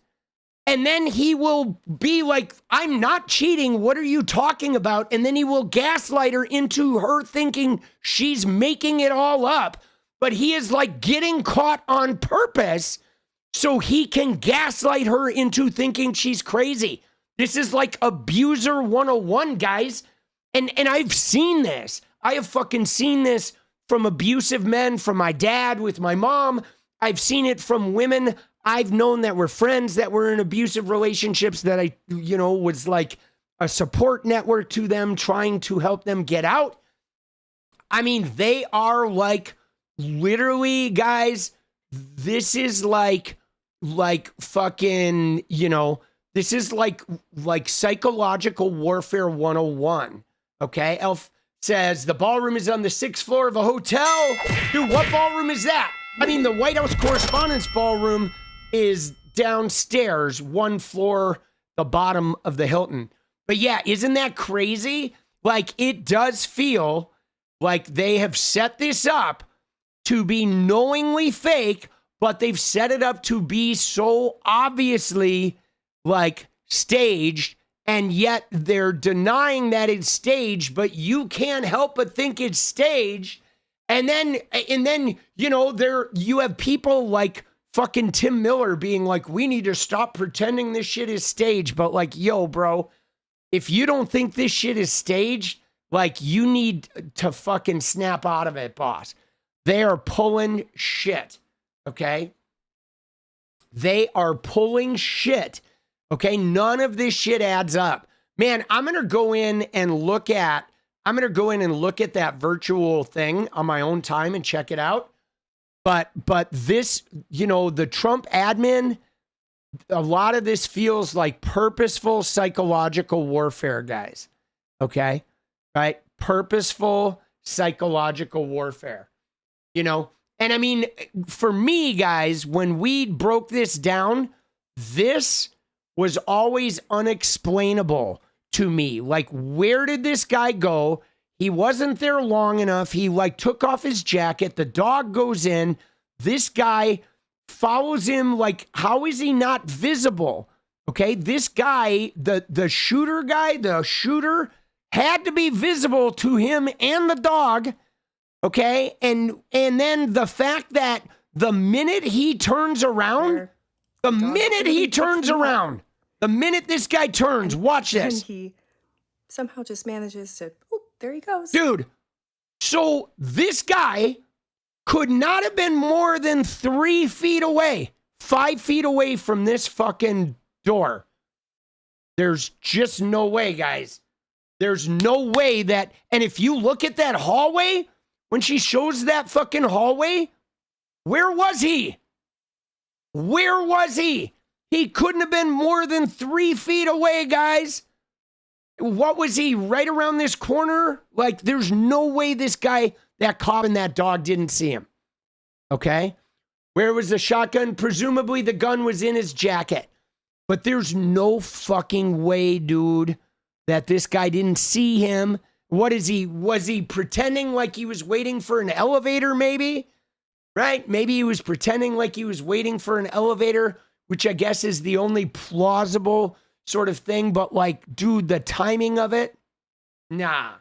And then he will be like, I'm not cheating. What are you talking about? And then he will gaslight her into her thinking she's making it all up. But he is, like, getting caught on purpose so he can gaslight her into thinking she's crazy. This is like abuser 101, guys. And I've seen this. I have fucking seen this from abusive men, from my dad with my mom. I've seen it from women I've known that were friends that were in abusive relationships that I, was like a support network to them, trying to help them get out. I mean, they are like literally, guys, this is like fucking, this is like psychological warfare 101. Okay. Elf says the ballroom is on the 6th floor of a hotel. Dude, what ballroom is that? I mean, the White House Correspondents' Ballroom is downstairs, one floor, the bottom of the Hilton. But yeah, isn't that crazy? Like, it does feel like they have set this up to be knowingly fake, but they've set it up to be so obviously like staged, and yet they're denying that it's staged, but you can't help but think it's staged. And then you have people like fucking Tim Miller being like, we need to stop pretending this shit is staged. But like, yo, bro, if you don't think this shit is staged, like, you need to fucking snap out of it, boss. They are pulling shit. Okay? They are pulling shit. Okay, none of this shit adds up. Man, I'm going to go in and look at that virtual thing on my own time and check it out. But this, you know, the Trump admin, a lot of this feels like purposeful psychological warfare, guys. Okay? Right? Purposeful psychological warfare. You know? And I mean, for me, guys, when we broke this down, this was always unexplainable to me. Like, where did this guy go? He wasn't there long enough. He like took off his jacket. The dog goes in. This guy follows him. Like, how is he not visible? Okay, this guy, the shooter guy, the shooter had to be visible to him and the dog. Okay, and then the fact that the minute he turns around, the minute this guy turns, watch this. And he somehow just manages to, oh, there he goes. Dude, so this guy could not have been more than 3 feet away, 5 feet away from this fucking door. There's just no way, guys. There's no way that, and if you look at that hallway, when she shows that fucking hallway, where was he? Where was he? He couldn't have been more than 3 feet away, guys. What was he, right around this corner? Like, there's no way this guy, that cop and that dog didn't see him. Okay? Where was the shotgun? Presumably the gun was in his jacket. But there's no fucking way, dude, that this guy didn't see him. What is he? Was he pretending like he was waiting for an elevator, maybe? Right? Maybe he was pretending like he was waiting for an elevator, which I guess is the only plausible sort of thing. But like, dude, the timing of it, nah.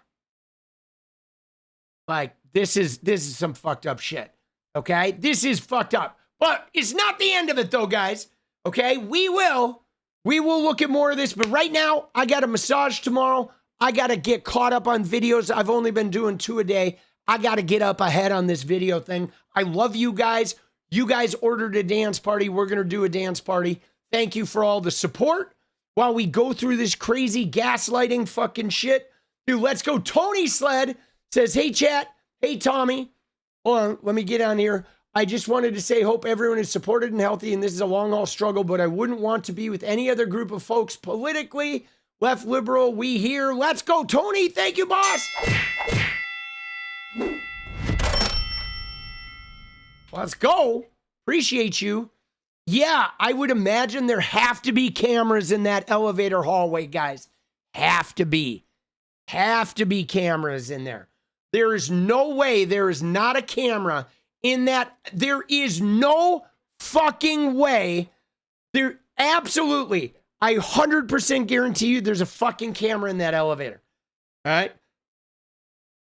Like, this is some fucked up shit. Okay? This is fucked up. But it's not the end of it though, guys. Okay? We will look at more of this. But right now, I got a massage tomorrow. I got to get caught up on videos. I've only been doing 2 a day. I got to get up ahead on this video thing. I love you guys. You guys ordered a dance party. We're going to do a dance party. Thank you for all the support while we go through this crazy gaslighting fucking shit. Dude, let's go. Tony Sled says, hey, chat. Hey, Tommy. Hold on. Let me get on here. I just wanted to say, hope everyone is supported and healthy, and this is a long haul struggle, but I wouldn't want to be with any other group of folks politically. Left liberal, we here. Let's go, Tony. Thank you, boss. Let's go. Appreciate you. Yeah, I would imagine there have to be cameras in that elevator hallway, guys. Have to be. Have to be cameras in there. There is no way there is not a camera in that. There is no fucking way. There absolutely. I 100% guarantee you there's a fucking camera in that elevator. All right?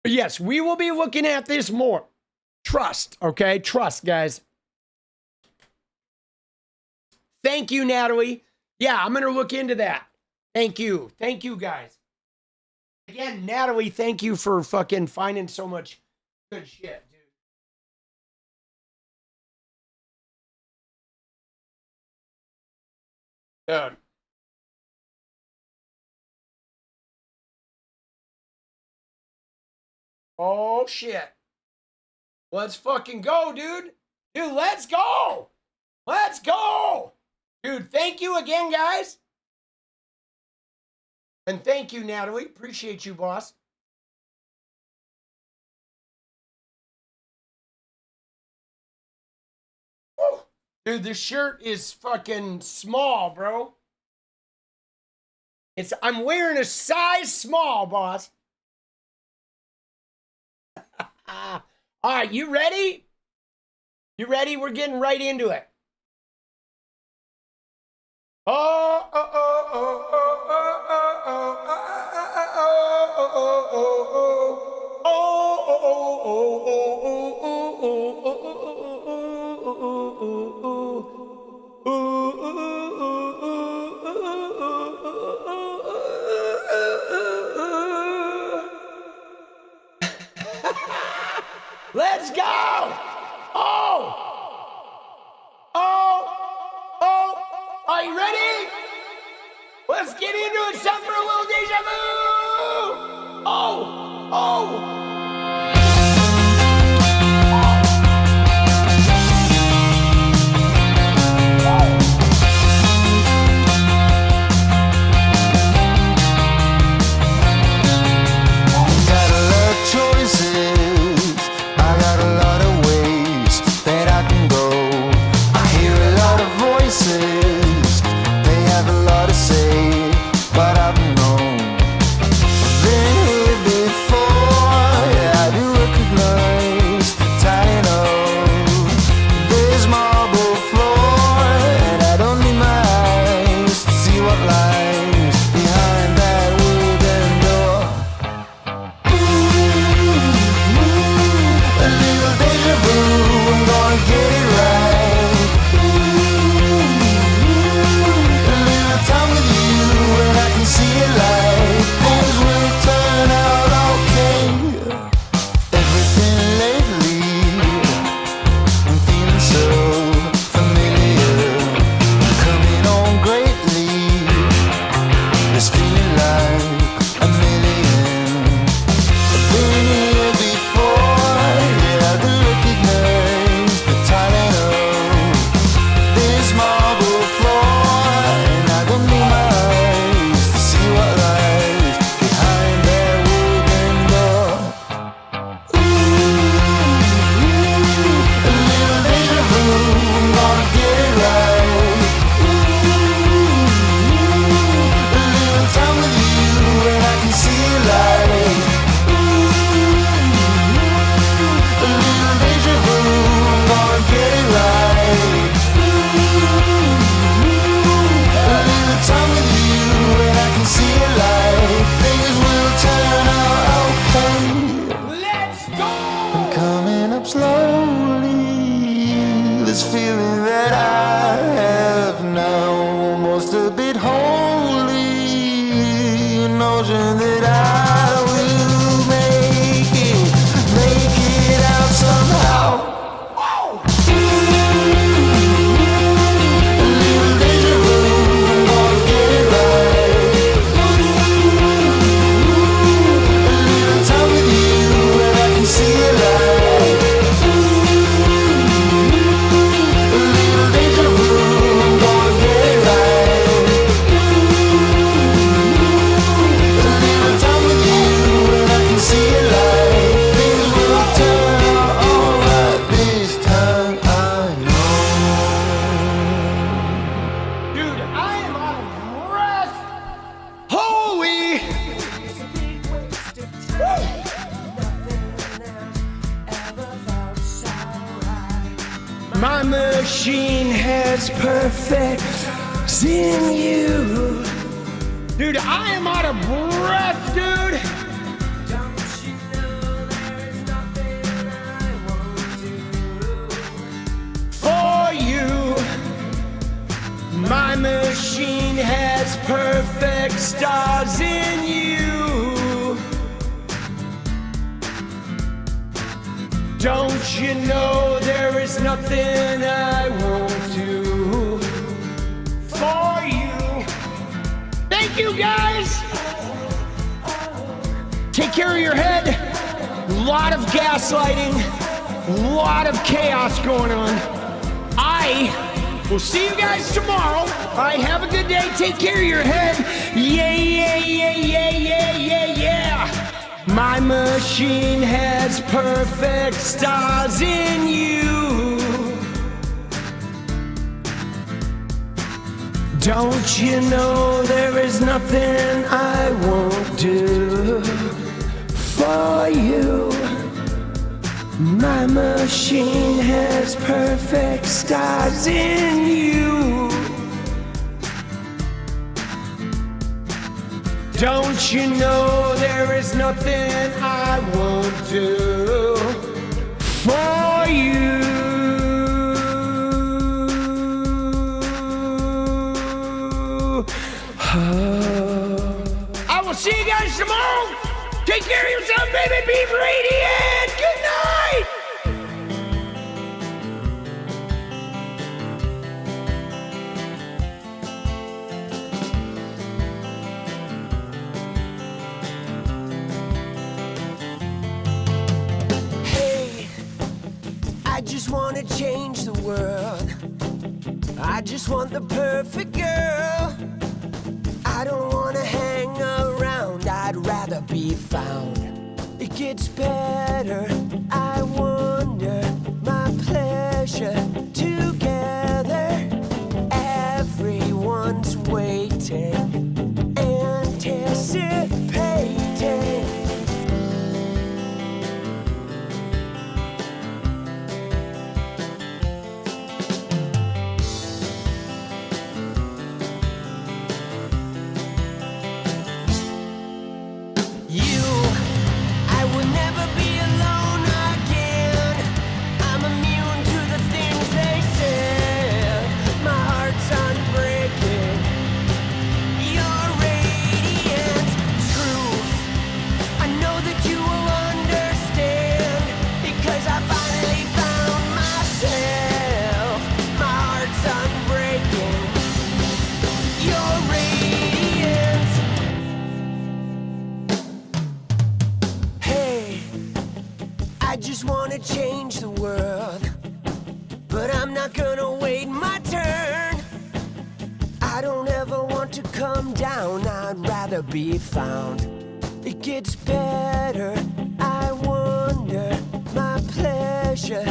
Yes, we will be looking at this more. Trust, okay? Trust, guys. Thank you, Natalie. Yeah, I'm going to look into that. Thank you. Thank you, guys. Again, Natalie, thank you for fucking finding so much good shit, dude. Dude. Oh, shit. Let's fucking go, dude. Dude, let's go. Let's go. Dude, thank you again, guys. And thank you, Natalie. Appreciate you, boss. Woo. Dude, this shirt is fucking small, bro. I'm wearing a size small, boss. All right, you ready? You ready? We're getting right into it. Oh, oh, oh, oh, oh, oh, oh, oh, let's go! Oh! Oh! Oh! Are you ready? Let's get into it. Time for a little deja vu. Oh. My machine has perfect in you. Dude, I am out of breath, dude. Don't you know there is nothing I won't do for you? My machine has perfect stars in you. Don't you know there is nothing I won't do for you? Thank you, guys. Take care of your head. A lot of gaslighting, a lot of chaos going on. I will see you guys tomorrow. All right, have a good day. Take care of your head. Yeah, yeah, yeah, yeah, yeah, yeah, yeah. My machine has perfect stars in you. Don't you know there is nothing I won't do for you? My machine has perfect stars in you. Don't you know there is nothing I won't do for you? I will see you guys tomorrow. Take care of yourself, baby. Be radiant. Good night. just want to change the world. I just want the perfect girl. I don't want to hang around, I'd rather be found. It gets better, I wonder, my pleasure together. Everyone's waiting, anticipating. I will never be alone again. I'm immune to the things they said. My heart's unbreaking. You're radiant truth. I know that you will understand, because I finally found myself. My heart's unbreaking. You're radiant. Hey, I just want to change the world, but I'm not gonna wait my turn. I don't ever want to come down, I'd rather be found. It gets better, I wonder, my pleasure